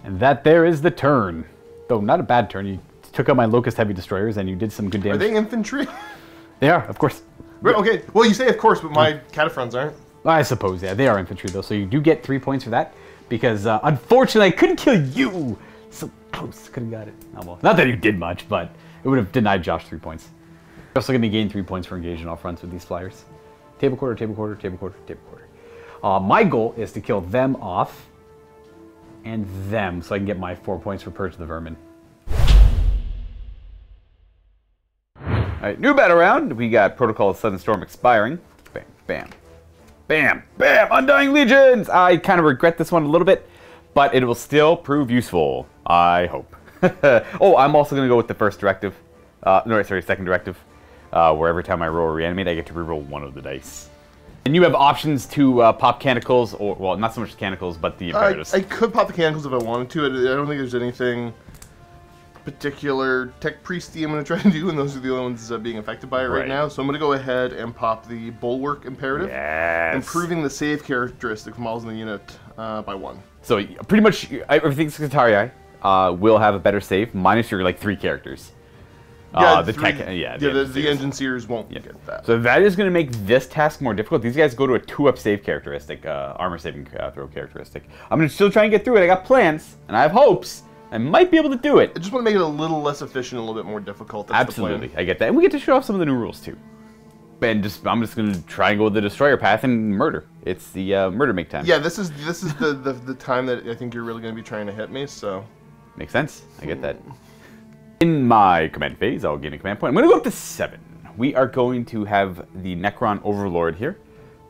And that there is the turn. Though not a bad turn. You took out my Locust Heavy Destroyers and you did some good damage. Are they infantry? They are, of course. Okay, well you say of course, but my Cataphrons aren't. I suppose, yeah. They are infantry though, so you do get 3 points for that. Because unfortunately I couldn't kill you! So close, could have got it. Oh, well. Not that you did much, but it would have denied Josh 3 points. You're also going to gain 3 points for engaging all fronts with these flyers. Table quarter, table quarter, table quarter, table quarter. My goal is to kill them off and them, so I can get my 4 points for Purge the Vermin. Alright, new battle round. We got Protocol of Sudden Storm expiring. Bam, bam, bam, bam! Undying Legions! I kind of regret this one a little bit, but it will still prove useful. I hope. Oh, I'm also going to go with the first directive. Second directive. Where every time I roll or reanimate, I get to reroll 1 of the dice. And you have options to pop Canticles, or, well, not so much Canticles, but the Imperatives. I could pop the Canticles if I wanted to. I don't think there's anything particular Tech Priesty I'm going to try to do, and those are the only ones being affected by it right now. So I'm going to go ahead and pop the Bulwark Imperative. Yes. Improving the save characteristic from models in the unit by 1. So pretty much everything Skitarii will have a better save, minus your, like, 3 characters. Yeah, the Engine Seers won't get that. So that is going to make this task more difficult. These guys go to a 2-up save characteristic, armor saving throw characteristic. I'm going to still try and get through it. I got plans, and I have hopes. I might be able to do it. I just want to make it a little less efficient, a little bit more difficult. That's absolutely, I get that. And we get to show off some of the new rules, too. And I'm just going to try and go with the Destroyer path and murder. It's the murder make time. Yeah, this is the time that I think you're really going to be trying to hit me, so... Makes sense. I get that. In my command phase, I'll gain a command point. I'm going to go up to 7. We are going to have the Necron Overlord here.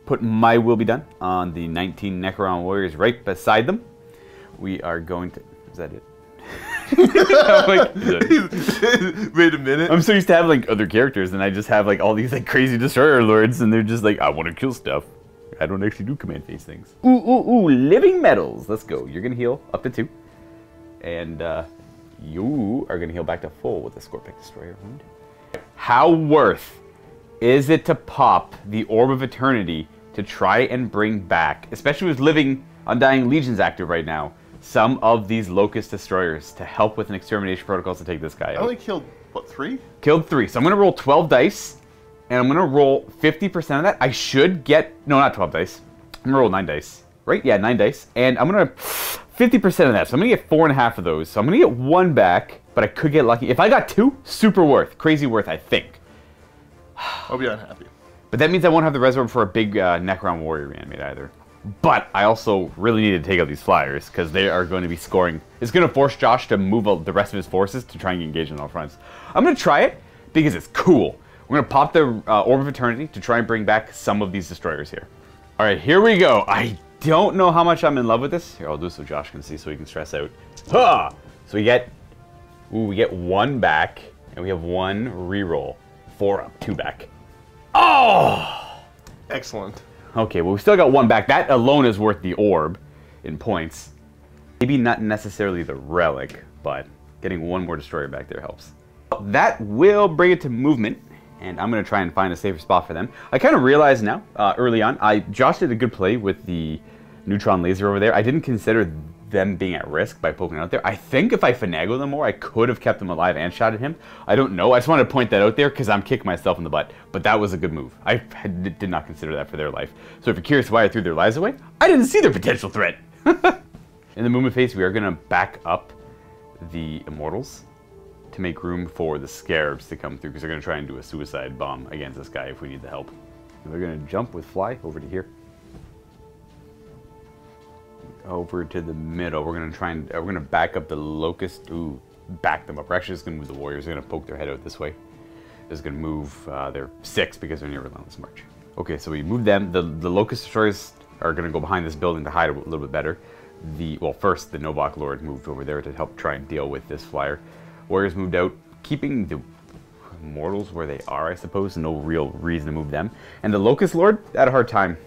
Put my will be done on the 19 Necron warriors right beside them. We are going to... Is that it? Like, wait a minute. I'm so used to having like other characters, and I just have like all these like crazy Destroyer Lords, and they're just like, I want to kill stuff. I don't actually do command phase things. Ooh, ooh, ooh, living metals. Let's go. You're going to heal up to 2. And you are going to heal back to full with the Scorpic Destroyer wound. How worth is it to pop the Orb of Eternity to try and bring back, especially with living Undying Legions active right now, some of these Locust Destroyers to help with an extermination protocols to take this guy out? I only killed, what, 3? Killed 3. So I'm going to roll 12 dice, and I'm going to roll 50% of that. I should get, no, not 12 dice. I'm going to roll 9 dice. Right? Yeah, 9 dice. And I'm going to 50% of that. So I'm going to get 4.5 of those. So I'm going to get 1 back, but I could get lucky. If I got 2, super worth. Crazy worth, I think. I'll be unhappy. But that means I won't have the reserve for a big Necron Warrior reanimate either. But I also really need to take out these flyers, because they are going to be scoring. It's going to force Josh to move the rest of his forces to try and engage on all fronts. I'm going to try it, because it's cool. We're going to pop the Orb of Eternity to try and bring back some of these Destroyers here. Alright, here we go. I don't know how much I'm in love with this. Here, I'll do it so Josh can see, so he can stress out. Huh! So we get 1 back, and we have 1 reroll. 4 up, 2 back. Oh! Excellent. Okay, well, we still got 1 back. That alone is worth the orb in points. Maybe not necessarily the relic, but getting 1 more destroyer back there helps. That will bring it to movement, and I'm going to try and find a safer spot for them. I kind of realized now, early on, Josh did a good play with the neutron laser over there. I didn't consider them being at risk by poking out there. I think if I finagled them more, I could have kept them alive and shot at him. I don't know. I just wanted to point that out there because I'm kicking myself in the butt. But that was a good move. I did not consider that for their life. So if you're curious why I threw their lives away, I didn't see their potential threat. In the movement phase, we are going to back up the Immortals to make room for the Scarabs to come through, because they're going to try and do a suicide bomb against this guy if we need the help. And they're going to jump with Fly over to here. Over to the middle. We're going to try and we're going to back up the Locust. Ooh, back them up. We're actually just going to move the Warriors. They're going to poke their head out this way. They're just going to move their 6 because they're near Relentless March. Okay, so we move them. The Locust Destroyers are going to go behind this building to hide a little bit better. Well, first the Novak Lord moved over there to help try and deal with this flyer. Warriors moved out, keeping the Immortals where they are, I suppose. No real reason to move them. And the Locust Lord had a hard time,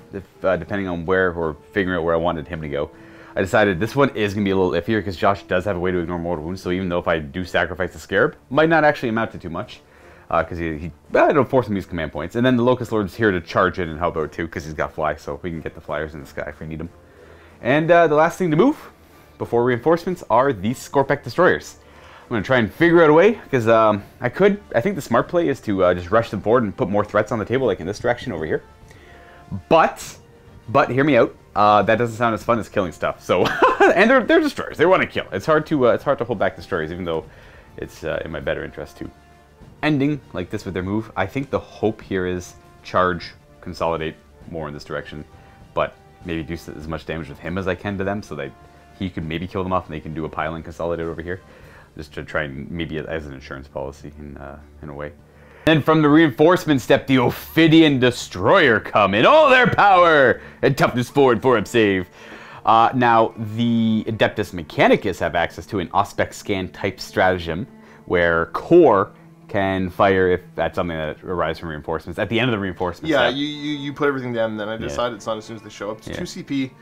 depending on where, or figuring out where I wanted him to go. I decided this one is going to be a little iffier because Josh does have a way to ignore mortal wounds. So even though if I do sacrifice the Scarab, might not actually amount to too much. Because it'll force him to use command points. And then the Locust Lord's here to charge in and help out too, because he's got Fly. So we can get the flyers in the sky if we need them. And the last thing to move before reinforcements are these Scorpec Destroyers. I'm going to try and figure out a way, because I think the smart play is to just rush them forward and put more threats on the table, like in this direction over here. But hear me out. That doesn't sound as fun as killing stuff. So, and they're destroyers. They want to kill. It's hard to hold back destroyers, even though it's in my better interest too. Ending like this with their move, I think the hope here is charge, consolidate more in this direction, but maybe do as much damage with him as I can to them, so that he could maybe kill them off and they can do a pile and consolidate over here. Just to try and maybe as an insurance policy in a way. Then from the reinforcement step, the Ophidian Destroyer come in all their power and toughness 4 and 4 up save. Now the Adeptus Mechanicus have access to an Auspex scan type stratagem where core can fire if that's something that arrives from reinforcements at the end of the reinforcement. Yeah, step. you put everything down, and then I decide it's not as soon as they show up. It's 2 CP.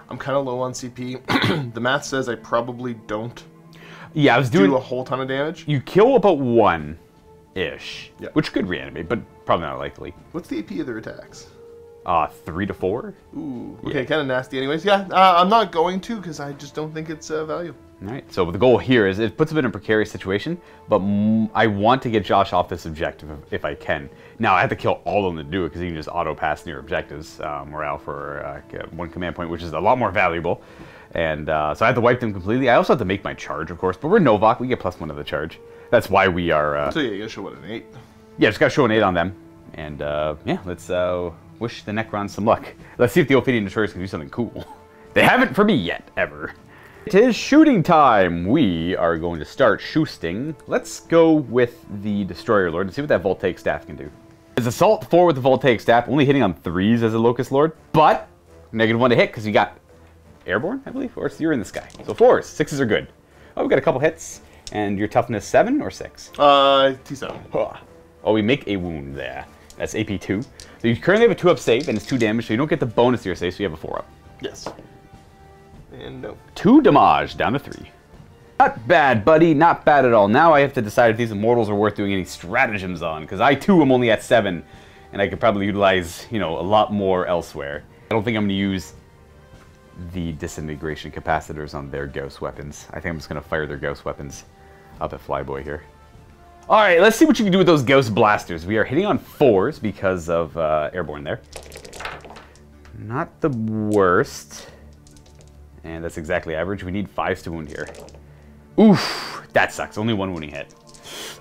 I'm kind of low on CP. The math says I probably don't. Yeah, I was doing a whole ton of damage. You kill about 1-ish, which could reanimate, but probably not likely. What's the AP of their attacks? 3 to 4. Ooh, okay, kind of nasty. Anyways, I'm not going to because I just don't think it's value. All right. So the goal here is it puts him in a precarious situation, but I want to get Josh off this objective if I can. Now I have to kill all of them to do it because you can just auto pass near objectives, morale for 1 command point, which is a lot more valuable. And so I have to wipe them completely. I also have to make my charge, of course, but we're Novak. We get +1 to the charge. That's why we are... so yeah, you gotta show what, an 8? Yeah, just gotta show an 8 on them. And yeah, let's wish the Necrons some luck. Let's see if the Ophidian Destroyers can do something cool. They haven't for me yet, ever. It is shooting time. We are going to start shooting. Let's go with the Destroyer Lord and see what that Voltaic Staff can do. It's Assault 4 with the Voltaic Staff, only hitting on 3s as a Locust Lord, but -1 to hit because you got Airborne, I believe, or you're in the sky. So 4s, 6s are good. Oh, we got a couple hits. And your toughness 7 or 6? T7. Oh, we make a wound there. That's AP 2. So you currently have a 2-up save, and it's 2 damage, so you don't get the bonus to your save, so you have a 4-up. Yes. And no. 2 damage, down to 3. Not bad, buddy. Not bad at all. Now I have to decide if these Immortals are worth doing any stratagems on, because I, too, am only at 7, and I could probably utilize, a lot more elsewhere. I don't think I'm going to use the disintegration capacitors on their Gauss weapons. I think I'm just going to fire their Gauss weapons up at Flyboy here. Alright, let's see what you can do with those Gauss blasters. We are hitting on 4s because of Airborne there. Not the worst. And that's exactly average. We need 5s to wound here. Oof, that sucks. Only 1 wounding hit.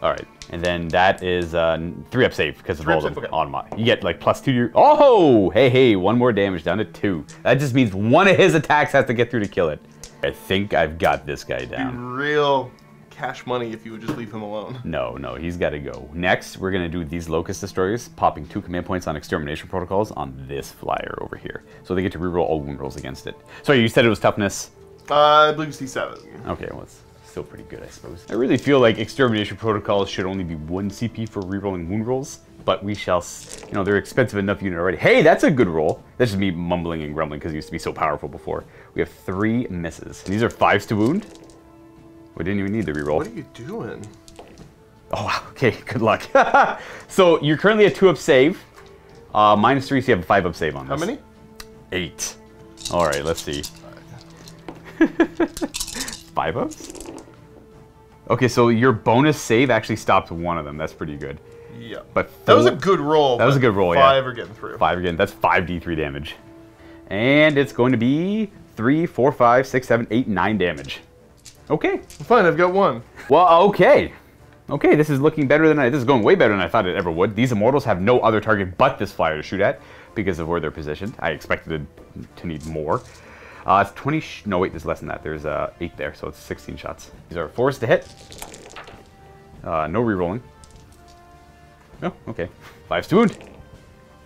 Alright, and then that is 3-up save because of all the automat. You get like +2 to your... Oh! Hey, 1 more damage down to 2. That just means 1 of his attacks has to get through to kill it. I think I've got this guy down. Be real cash money if you would just leave him alone. No, he's got to go. Next, we're going to do these Locust Destroyers, popping 2 command points on Extermination Protocols on this flyer over here. So they get to reroll all wound rolls against it. Sorry, you said it was toughness? I believe it's D7. Okay, well, it's still pretty good, I suppose. I really feel like Extermination Protocols should only be 1 CP for rerolling wound rolls, but we shall, you know, they're expensive enough unit already. Hey, that's a good roll. That's just me mumbling and grumbling because it used to be so powerful before. We have 3 misses. And these are 5s to wound. We didn't even need the reroll. What are you doing? Oh, wow. Okay, good luck. So you're currently at 2 up save. -3, so you have a 5 up save on this. How many? 8. All right, let's see. 5 ups? Okay, so your bonus save actually stopped one of them. That's pretty good. Yeah. But that was a good roll. That was a good roll, 5 are getting through. 5 again. That's 5d3 damage. And it's going to be 3, 4, 5, 6, 7, 8, 9 damage. Okay. Fine, I've got 1. Well, okay. Okay, this is looking better than this is going way better than I thought it ever would. These Immortals have no other target but this flyer to shoot at because of where they're positioned. I expected to need more. It's 20, no wait, there's less than that. There's 8 there, so it's 16 shots. These are 4s to hit. No rerolling. Oh, okay. 5s to wound.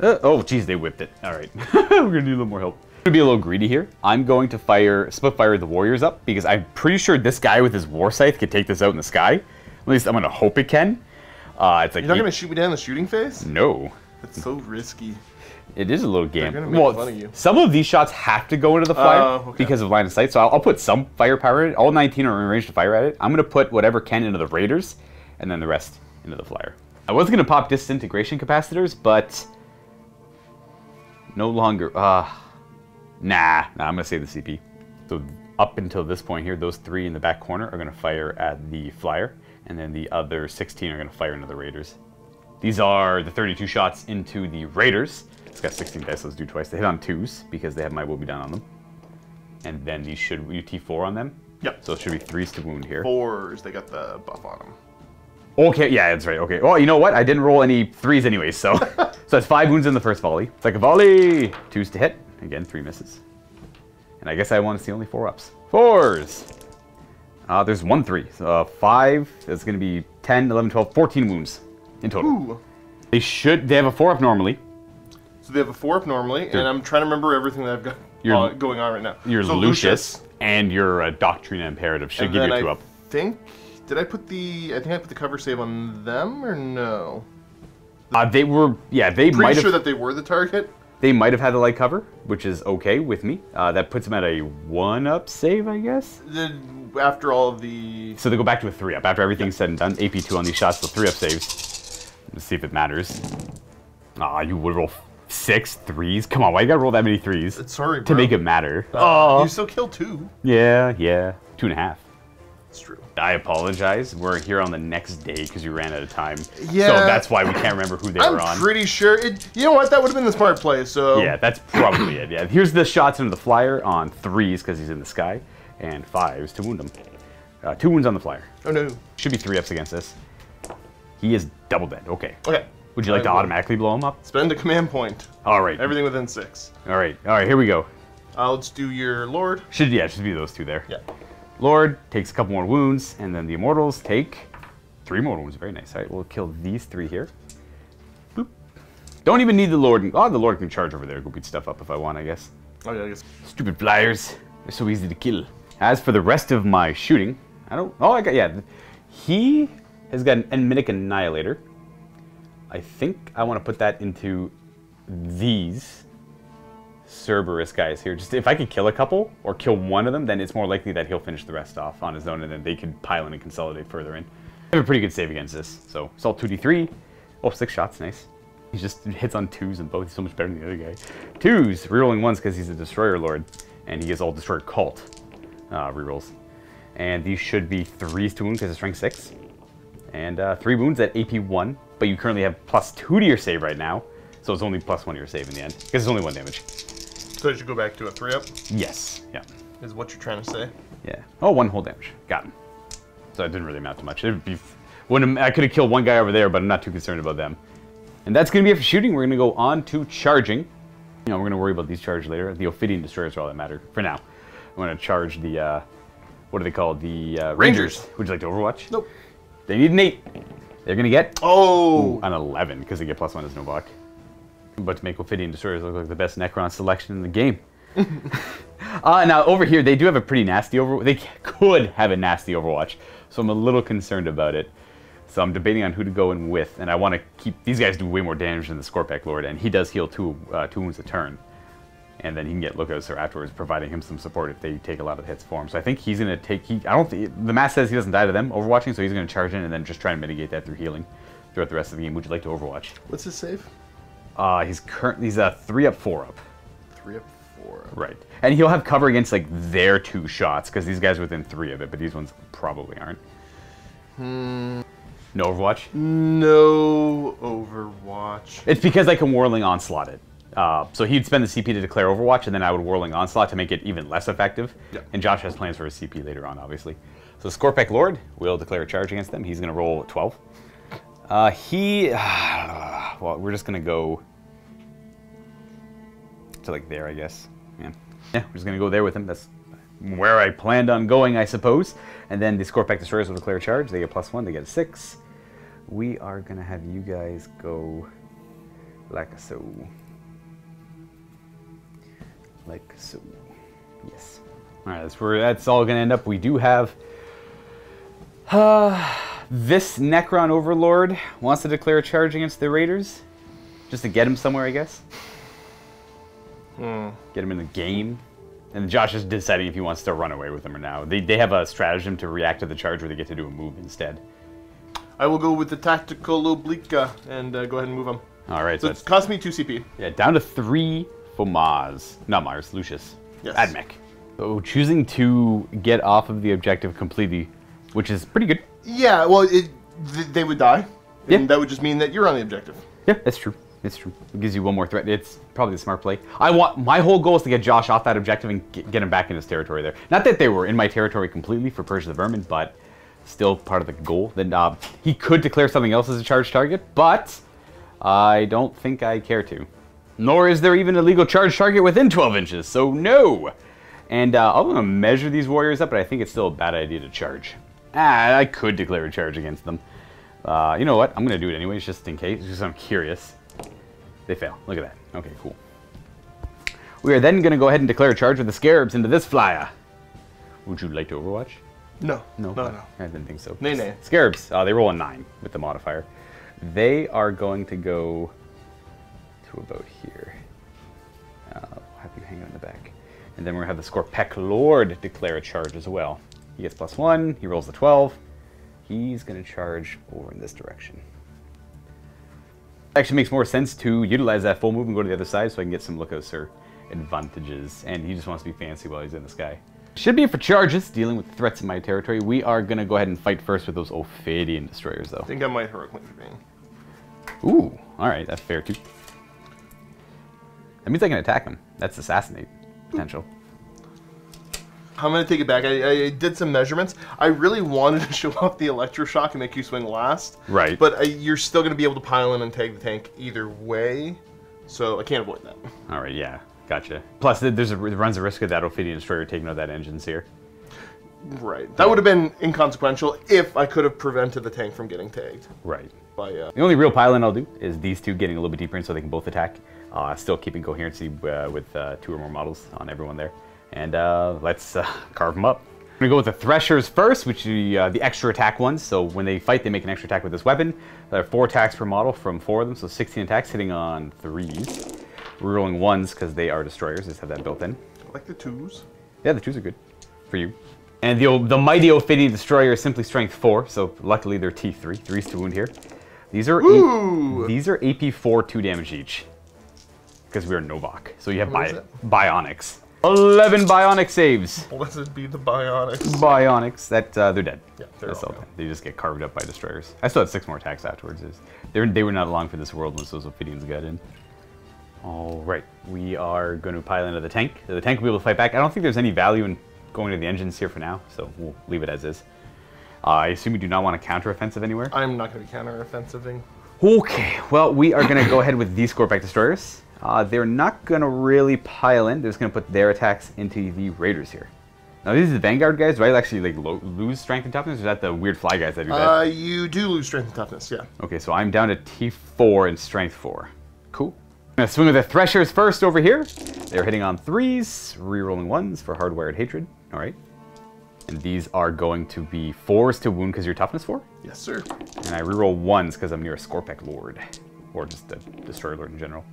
Oh, geez, they whipped it. All right, we're gonna need a little more help. I'm gonna be a little greedy here. I'm going to split fire the warriors up because I'm pretty sure this guy with his war scythe can take this out in the sky. At least I'm gonna hope it can. It's like you're not gonna shoot me down the shooting phase? No. That's so risky. It is a little game. They're gonna make fun of you. Some of these shots have to go into the flyer because of line of sight. So I'll put some firepower in it. All 19 are in range to fire at it. I'm gonna put whatever can into the raiders, and then the rest into the flyer. I was gonna pop disintegration capacitors, but no longer. Nah, I'm gonna save the CP. So up until this point here, those 3 in the back corner are gonna fire at the flyer, and then the other 16 are gonna fire into the raiders. These are the 32 shots into the raiders. It's got 16 dice, so let's do twice. They hit on 2s because they have my will be done on them. And then these should T4 on them. Yep. So it should be 3s to wound here. 4s, they got the buff on them. Okay, yeah, that's right. Okay. Oh, you know what? I didn't roll any 3s anyways, so so that's 5 wounds in the first volley. Second volley, 2s to hit. Again, 3 misses. And I guess I want to see only 4 ups. 4s. There's 1 3. So 5. That's going to be 10, 11, 12, 14 wounds in total. Ooh. They have a 4 up normally. So they have a 4 up normally, and I'm trying to remember everything that I've got going on right now. Your so Lucius and your Doctrine and Imperative should give you 2 up. I think I put the cover save on them, or no? They were, yeah, they might have... Pretty sure that they were the target. They might have had the light cover, which is okay with me. That puts them at a 1 up save, I guess? After all of the... So they go back to a 3 up. After everything's said and done, AP2 on these shots, so 3 up saves. Let's see if it matters. You would roll 6 3s? Come on, why you gotta roll that many 3s? Sorry, bro. To make it matter. You still kill 2. Yeah. 2.5. It's true. I apologize. We're here on the next day because we ran out of time. Yeah. So that's why we can't remember who they were on. I'm pretty sure. You know what? That would have been the smart play, so... Yeah, that's probably it. Yeah. Here's the shots into the flyer on 3s because he's in the sky, and 5s to wound him. 2 wounds on the flyer. Oh, no. Should be 3 ups against this. He is double dead. Okay. Okay. Would you like to automatically blow him up? Spend a command point. All right. Everything within 6. All right, here we go. Let's do your Lord. Should be those 2 there. Yeah. Lord takes a couple more wounds, and then the Immortals take 3 more wounds. Very nice. All right, we'll kill these 3 here. Boop. Don't even need the Lord. Oh, the Lord can charge over there. Go beat stuff up if I want, I guess. Oh, yeah, I guess. Stupid flyers. They're so easy to kill. As for the rest of my shooting, he has got an Enminic Annihilator. I think I want to put that into these Cerberus guys here. Just if I could kill a couple or kill one of them, then it's more likely that he'll finish the rest off on his own, and then they can pile in and consolidate further in. I have a pretty good save against this. So Assault 2d3. Oh, 6 shots, nice. He just hits on 2s and both. He's so much better than the other guy. 2s, rerolling 1s because he's a Destroyer Lord, and he gets all Destroyer Cult rerolls. And these should be 3s to wound because it's rank 6. And 3 wounds at AP 1, but you currently have +2 to your save right now, so it's only +1 to your save in the end, because it's only 1 damage. So I should go back to a 3 up? Yes, yeah. Is what you're trying to say? Yeah. Oh, 1 whole damage. Got him. So it didn't really amount to much. I could have killed one guy over there, but I'm not too concerned about them. And that's going to be it for shooting. We're going to go on to charging. We're going to worry about these charges later. The Ophidian Destroyers are all that matter for now. I'm going to charge the what are they called? The Rangers. Would you like to Overwatch? Nope. They need an 8. They're going to get an 11 because they get +1 as Novak. But to make Ophidian Destroyers look like the best Necron selection in the game. Now, over here, they do have a pretty nasty Overwatch. They could have a nasty Overwatch, so I'm a little concerned about it. So I'm debating on who to go in with, and I want to keep... These guys do way more damage than the Scorpec Lord, and he does heal 2 wounds a turn. And then he can get Lookouts afterwards, providing him some support if they take a lot of hits for him. So I think he's going to take... I don't think... The math says he doesn't die to them Overwatching, so he's going to charge in and then just try and mitigate that through healing throughout the rest of the game. Would you like to Overwatch? What's his save? He's 3 up, 4 up. 3 up, 4 up. Right. And he'll have cover against, like, their 2 shots, because these guys are within 3 of it, but these ones probably aren't. No Overwatch? No Overwatch. It's because I can Whirling Onslaught it. So he'd spend the CP to declare Overwatch, and then I would Whirling Onslaught to make it even less effective. Yeah. And Josh has plans for his CP later on, obviously. So Scorpec Lord will declare a charge against them. He's going to roll 12. Well, we're just going to go to, like, there, I guess. Yeah, we're just going to go there with him. That's where I planned on going, I suppose. And then the Scorpec Destroyers will declare a charge. They get +1. They get a 6. We are going to have you guys go like so. Like so. Yes. All right, that's where that's all going to end up. We do have... this Necron Overlord wants to declare a charge against the Raiders. Just to get him somewhere, I guess. Get him in the game. And Josh is deciding if he wants to run away with them or now. They have a stratagem to react to the charge where they get to do a move instead. I will go with the Tactical Oblique and go ahead and move him. All right. So it cost me 2 CP. Yeah, down to 3 for Maz. Not Mars, Lucius. Yes. Admech. So choosing to get off of the objective completely, which is pretty good. Yeah, well, they would die. Yeah. And that would just mean that you're on the objective. Yeah, that's true. It's true. It gives you one more threat. It's probably the smart play. My whole goal is to get Josh off that objective and get him back in his territory there. Not that they were in my territory completely for Purge the Vermin, but still part of the goal. Then he could declare something else as a charge target, but I don't think I care to. Nor is there even a legal charge target within 12 inches, so no. And I'm going to measure these warriors up, but I think it's still a bad idea to charge. I could declare a charge against them. You know what? I'm going to do it anyways, just in case, because I'm curious. They fail. Look at that. Okay, cool. We are then going to go ahead and declare a charge with the Scarabs into this flyer. Would you like to Overwatch? No. No. I didn't think so. Nay. Scarabs, they roll a 9 with the modifier. They are going to go to about here. We'll have you hang out in the back. And then we're going to have the Scorpec Lord declare a charge as well. He gets +1. He rolls the 12. He's going to charge over in this direction. Actually makes more sense to utilize that full move and go to the other side so I can get some Lookouts or advantages. And he just wants to be fancy while he's in the sky. Should be for charges, dealing with threats in my territory. We are going to go ahead and fight first with those Ophidian Destroyers, though. I think I might heroically intervene. Ooh, alright, that's fair too. That means I can attack him. That's assassinate potential. I'm going to take it back. I did some measurements. I really wanted to show off the electroshock and make you swing last. Right. But you're still going to be able to pile in and tag the tank either way. So I can't avoid that. Alright, yeah. Gotcha. Plus, it runs the risk of that Ophidian Destroyer taking out that engine's here. Right. That would have been inconsequential if I could have prevented the tank from getting tagged. Right. By, The only real pile-in I'll do is these two getting a little bit deeper in so they can both attack. Still keeping coherency with 2 or more models on everyone there. And let's carve them up. I'm going to go with the Threshers first, which are the extra attack ones. So when they fight, they make an extra attack with this weapon. There are 4 attacks per model from 4 of them, so 16 attacks hitting on 3s. We're rolling 1s because they are destroyers. Just have that built in. I like the 2s. Yeah, the 2s are good for you. And the mighty Ophidian Destroyer is simply strength 4, so luckily they're T3. 3's to wound here. These are AP 4, 2 damage each. Because we are Novak. So you have Bionics. 11 Bionic saves. Blessed be the Bionics. Bionics. They're dead. Yeah, they're all dead. They just get carved up by destroyers. I still had 6 more attacks afterwards. They were not along for this world once those Ophidians got in. Alright, we are going to pile into the tank. The tank will be able to fight back. I don't think there's any value in going to the engines here for now, so we'll leave it as is. I assume we do not want to counter-offensive anywhere? I'm not going to be counter-offensiving. Okay, well, we are going to go ahead with these Scorpec Destroyers. They're not going to really pile in. They're just going to put their attacks into the Raiders here. Now these are the Vanguard guys. Do I actually like lose strength and toughness, or is that the weird fly guys that do that? You do lose strength and toughness, yeah. Okay, so I'm down to T4 and strength 4. Cool. I'm gonna swing with the Threshers first over here. They're hitting on 3s, re-rolling 1s for Hardwired Hatred. All right. And these are going to be 4s to wound because you're toughness 4. Yes, sir. And I re-roll 1s because I'm near a Scorpec Lord, or just a Destroyer Lord in general.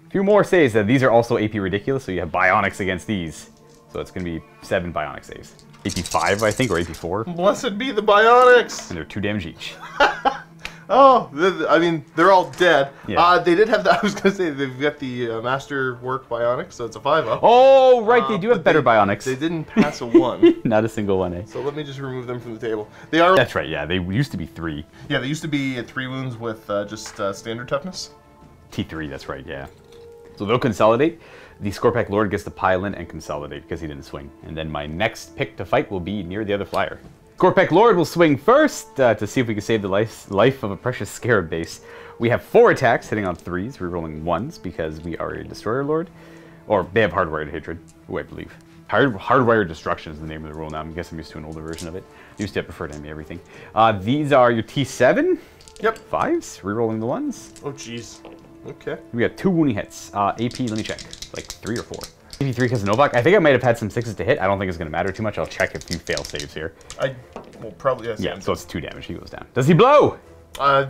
A few more saves. These are also AP ridiculous, so you have Bionics against these. So it's going to be 7 Bionic saves. AP 5, I think, or AP 4. Blessed be the Bionics! And they're 2 damage each. Oh, I mean, they're all dead. Yeah. They did have that. I was going to say, they've got the Masterwork Bionics, so it's a 5-up. Oh, right, they do have better Bionics. They didn't pass a 1. Not a single one, eh? So let me just remove them from the table. They are. That's right, yeah, they used to be 3. Yeah, they used to be at 3 wounds with just standard toughness. T3, that's right, yeah. So they'll consolidate. The Scorpec Lord gets to pile in and consolidate because he didn't swing. And then my next pick to fight will be near the other flyer. Scorpec Lord will swing first to see if we can save the life of a precious Scarab base. We have 4 attacks hitting on 3s, rerolling 1s because we are a Destroyer Lord. Or they have Hardwired Hatred, who I believe. Hardwired Destruction is the name of the rule now. I guess I'm used to an older version of it. Used to prefer to enemy everything. These are your T7. Yep. 5s, rerolling the 1s. Oh, jeez. Okay. We got 2 wounding hits. AP, let me check. Like 3 or 4. AP 3 because of Novak. I think I might have had some 6s to hit. I don't think it's going to matter too much. I'll check if you fail saves here. I will probably, yes. Yeah, so it's 2 damage. He goes down. Does he blow? I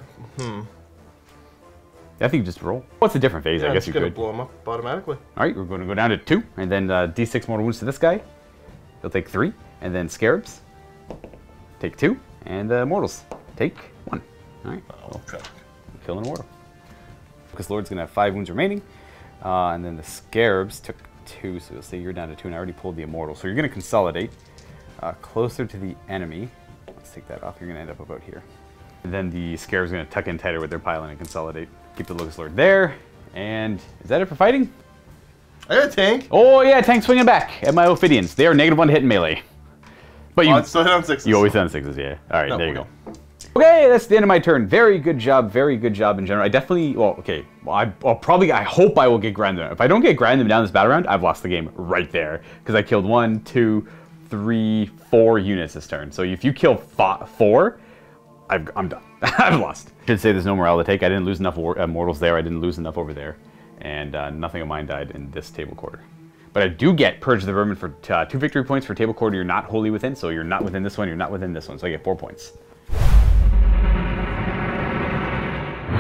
think just roll. What's a different phase? Yeah, I guess you could. I'm just going to blow him up automatically. All right, we're going to go down to 2. And then D6 more wounds to this guy. He'll take 3. And then Scarabs. Take 2. And Immortals. Take 1. All right. Oh, okay. Kill an Immortal. Because Lord's going to have 5 wounds remaining. And then the Scarabs took 2, so you'll see you're down to 2, and I already pulled the Immortal. So you're going to consolidate closer to the enemy. Let's take that off. You're going to end up about here. And then the Scarabs are going to tuck in tighter with their pylon and consolidate. Keep the Locust Lord there. And is that it for fighting? I got a tank. Oh, yeah, tank swinging back at my Ophidians. They are -1 to hit in melee. But you still hit on 6s. You always hit on 6s, yeah. All right, there you go. Okay, that's the end of my turn. Very good job in general. I definitely, well, okay, well, I hope I will get Grand Them. If I don't get Grand Them down this battle round, I've lost the game right there. Because I killed 1, 2, 3, 4 units this turn. So if you kill 4, I'm done. I've lost. I should say there's no morale to take. I didn't lose enough mortals there. I didn't lose enough over there. And nothing of mine died in this table quarter. But I do get Purge the Vermin for 2 victory points for table quarter you're not wholly within. So you're not within this one, you're not within this one. So I get 4 points.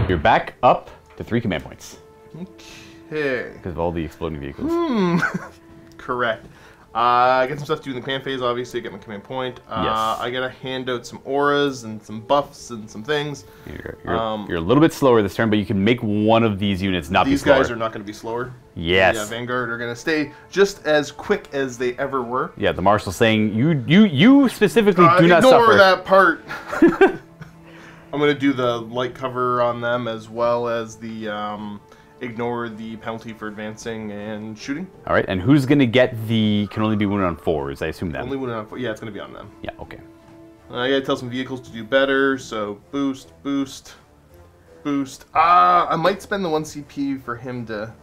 You're back up to 3 command points. Okay. Because of all the exploding vehicles. Correct. I get some stuff to do in the command phase, obviously. I get my command point. Yes. I gotta hand out some auras and some buffs and some things. You're a little bit slower this turn, but you can make one of these units not be slower. These guys are not going to be slower. Yes. Yeah, Vanguard are going to stay just as quick as they ever were. Yeah, the Marshal's saying, you specifically do not suffer. Ignore that part. I'm going to do the light cover on them as well as the ignore the penalty for advancing and shooting. All right, and who's going to get the can only be wounded on 4s? I assume them. Only wounded on 4. Yeah, it's going to be on them. Yeah, okay. I got to tell some vehicles to do better, so boost, boost, boost. I might spend the 1 CP for him to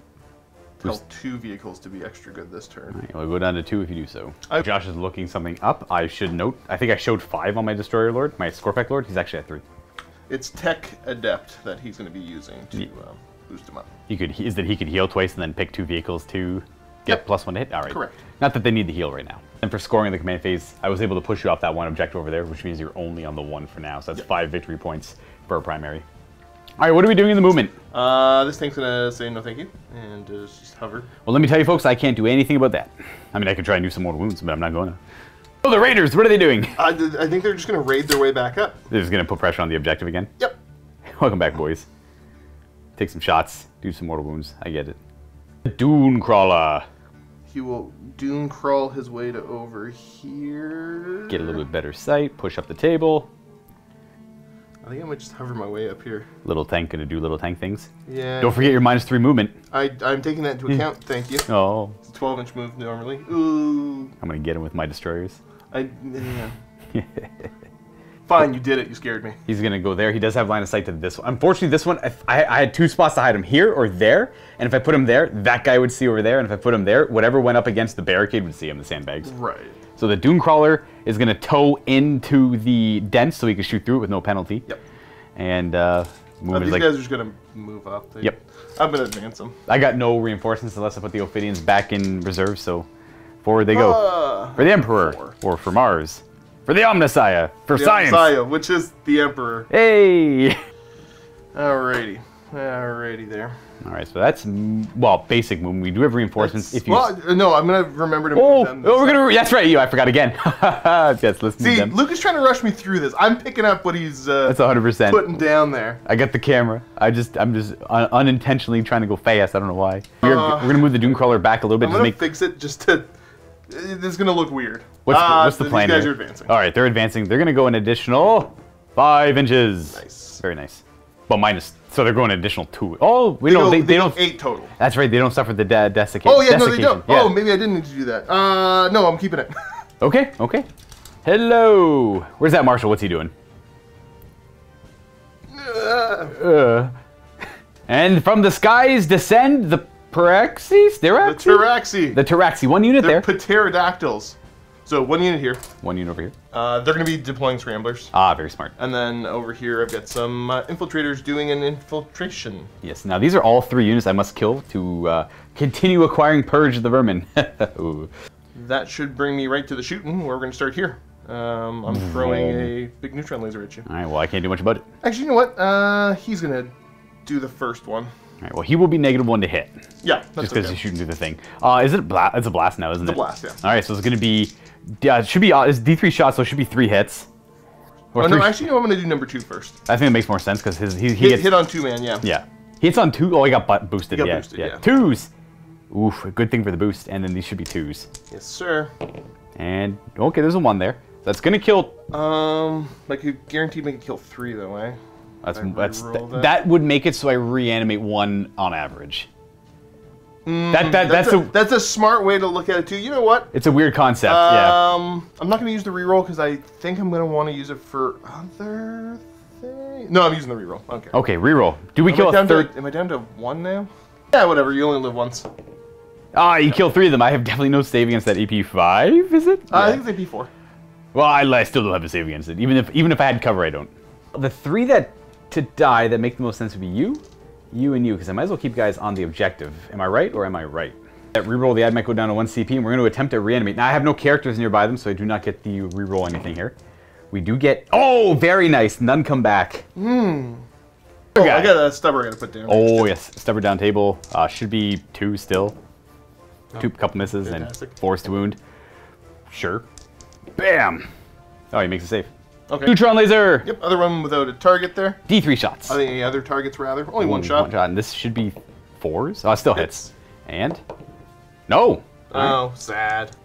tell 2 vehicles to be extra good this turn. All right, we'll go down to 2 if you do so. Josh is looking something up. I should note, I think I showed 5 on my Destroyer Lord, my Scorpec Lord. He's actually at 3. It's Tech Adept that he's going to be using to boost him up. He could heal twice and then pick 2 vehicles to get +1 to hit? All right. Correct. Not that they need the heal right now. And for scoring the command phase, I was able to push you off that 1 objective over there, which means you're only on the 1 for now. So that's 5 victory points for a primary. All right, what are we doing in the movement? This thing's going to say no thank you and just hover. Well, let me tell you, folks, I can't do anything about that. I mean, I could try and do some more wounds, but I'm not going to. Oh, the Raiders, what are they doing? I think they're just going to raid their way back up. They're just going to put pressure on the objective again? Yep. Welcome back, boys. Take some shots, do some mortal wounds. I get it. Dune Crawler. He will dune crawl his way to over here. Get a little bit better sight, push up the table. I think I might just hover my way up here. Little tank gonna do little tank things. Yeah. Don't forget your -3 movement. I'm taking that into account, thank you. Oh. It's a 12-inch move normally. Ooh. I'm gonna get him with my destroyers. Yeah. Fine, you did it. You scared me. He's going to go there. He does have line of sight to this one. Unfortunately, this one, I had 2 spots to hide him, here or there. And if I put him there, that guy would see over there. And if I put him there, whatever went up against the barricade would see him, the sandbags. Right. So the Dune Crawler is going to tow into the dent so he can shoot through it with no penalty. Yep. And these guys are just going to move up. Yep. I'm going to advance them. I got no reinforcements unless I put the Ophidians back in reserve, so forward they go. For the Emperor, or for Mars. For the Omnissiah, for science. Omnissiah, which is the Emperor. Hey! Alrighty. Alrighty there. Alright, so that's, well, basic movement. We do have reinforcements if you... Well, no, I'm going to remember to move them. Oh, we're going to... That's right, I forgot again. Yes, let's move them. See, Luke is trying to rush me through this. I'm picking up what he's that's 100%. putting down there. I got the camera. I'm just unintentionally trying to go fast. I don't know why. We're going to move the Dune Crawler back a little bit. I'm going to fix it just to... This is going to look weird. What's the plan These guys here? are advancing. All right, they're advancing. They're going to go an additional 5 inches. Nice. Very nice. Well, minus... So they're going an additional 2. Oh, we don't... They don't... 8 total. That's right, they don't suffer the desiccation. Oh, yeah, no, they don't. Yeah. Oh, maybe I didn't need to do that. No, I'm keeping it. Okay, okay. Hello. Where's that Marshal? What's he doing? And from the skies descend the Peraxis? The Taraxi. The Taraxi. 1 unit They're there. pterodactyls. So 1 unit here. 1 unit over here. They're going to be deploying scramblers. Ah, very smart. And then over here I've got some infiltrators doing an infiltration. Yes, now these are all 3 units I must kill to continue acquiring Purge the Vermin. Ooh. That should bring me right to the shooting, where we're going to start here. I'm throwing a big neutron laser at you. All right, well, I can't do much about it. Actually, you know what? He's going to do the first one. All right, well, he will be -1 to hit. Yeah, that's just because okay. he's shooting through the thing. Is it it's a blast now, isn't it? It's a blast, yeah. All right, so it's going to be, it should be, it's D3 shots, so it should be 3 hits. Or oh, no, actually, no, I'm going to do number 2 first. I think it makes more sense because he Hit, gets... hit on 2-man, yeah. Yeah. He hits on 2. Oh, he got boosted. He got Yeah, boosted, yeah. 2s. Oof, a good thing for the boost. And then these should be 2s. Yes, sir. And, okay, there's a 1 there. That's going to kill... Like, you guaranteed make it kill 3, though, eh? That would make it so I reanimate 1 on average. That's a smart way to look at it too. You know what? It's a weird concept. Yeah. I'm not going to use the reroll because I think I'm going to want to use it for other things. No, I'm using the reroll. Okay. Okay, reroll. Do we kill a third? Am I down to 1 now? Yeah, whatever. You only live once. Ah, you kill 3 of them. I have definitely no save against that AP5. Is it? I think it's AP4. Well, I still don't have a save against it. Even if I had cover, I don't. The 3 to die that make the most sense would be you, and you, because I might as well keep guys on the objective. Am I right, or am I right? That reroll the Admech go down to 1 CP, and we're going to attempt to reanimate. Now, I have no characters nearby them, so I do not get the reroll anything here. We do get... Oh, very nice. None come back. Oh, I got a stubber I got to put down. Oh, yes. Stubber down table. Should be 2 still. Oh, 2, couple misses, fantastic. And forced wound. Sure. Bam! Oh, he makes a save. Okay. Neutron laser! Yep, other one without a target there. D3 shots. Are there any other targets, rather? Only 1 shot. 1 shot, and this should be 4s. Oh, it still hits. And? No! Oh, sad.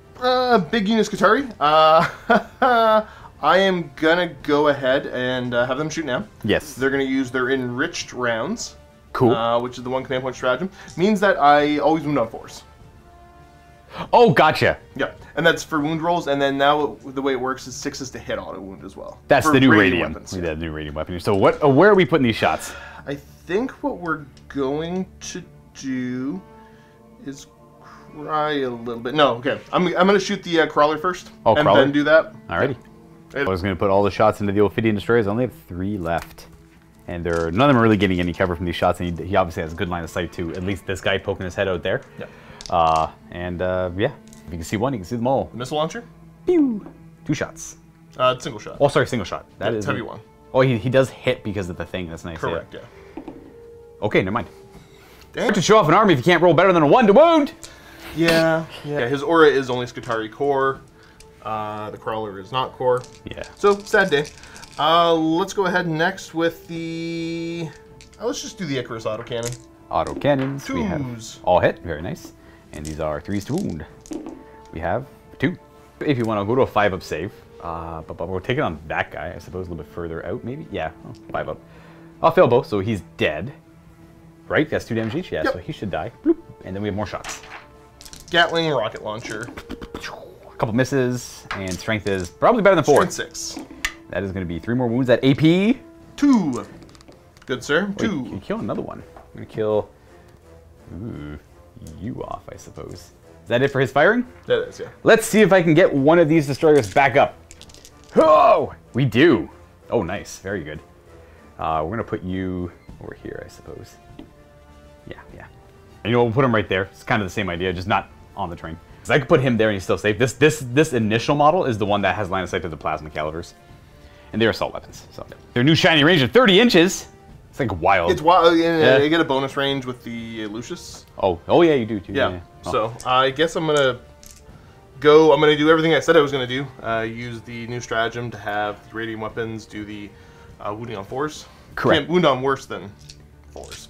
Big unit Skitarii. I am gonna go ahead and have them shoot now. Yes. They're gonna use their enriched rounds. Cool. Which is the 1 command point stratagem. Means that I always wound on 4s. Oh, gotcha. Yeah, and that's for wound rolls, and then now the way it works is 6s to hit auto wound as well. That's for the new radium. Weapons. Yeah, the new radium weapon. So what? Where are we putting these shots? I think what we're going to do is cry a little bit. No, okay. I'm gonna shoot the crawler first, and crawler? Then do that. Alrighty. I was gonna put all the shots into the Ophidian destroyers. I only have 3 left, and none of them are really getting any cover from these shots. And he obviously has a good line of sight too. At least this guy poking his head out there. Yeah. Yeah. If you can see 1, you can see them all. The missile launcher? Pew! 2 shots. Single shot. Oh, sorry, single shot. That is heavy 1. Oh, he does hit because of the thing. That's nice. Correct, yeah. Okay, never mind. Damn. To show off an army if you can't roll better than a 1 to wound. Yeah. His aura is only Skitarii core. The crawler is not core. Yeah. So, sad day. Let's go ahead next with the... let's just do the Icarus autocannon. Autocannons. 2s. We have all hit. Very nice. And these are 3s to wound. We have 2. If you want to go to a 5-up save, but we're taking on that guy, I suppose, a little bit further out, maybe? Yeah, 5-up. I'll fail both, so he's dead. Right? That's 2 damage each? Yeah, yep. So he should die. Bloop. And then we have more shots. Gatling rocket launcher. A couple misses, and strength is probably better than 4. Strength 6. That is going to be 3 more wounds at AP. 2. Good, sir. Wait, 2. you kill another one. I'm going to kill you off, I suppose. Is that it for his firing? That is, yeah. Let's see if I can get one of these destroyers back up. Oh, we do. Oh, nice. Very good. We're going to put you over here, I suppose. Yeah. And, you know, we'll put him right there. It's kind of the same idea, just not on the train. Because I could put him there and he's still safe. This initial model is the one that has line of sight to the plasma calibers. And they're assault weapons. So their new shiny range of 30 inches. It's like wild. It's wild. Yeah. You get a bonus range with the Lucius. Oh yeah, you do too. Yeah. Oh. So I guess I'm gonna go. I'm gonna do everything I said I was gonna do. Use the new stratagem to have the radium weapons do the wounding on 4s. Correct. Can't wound on worse than 4s.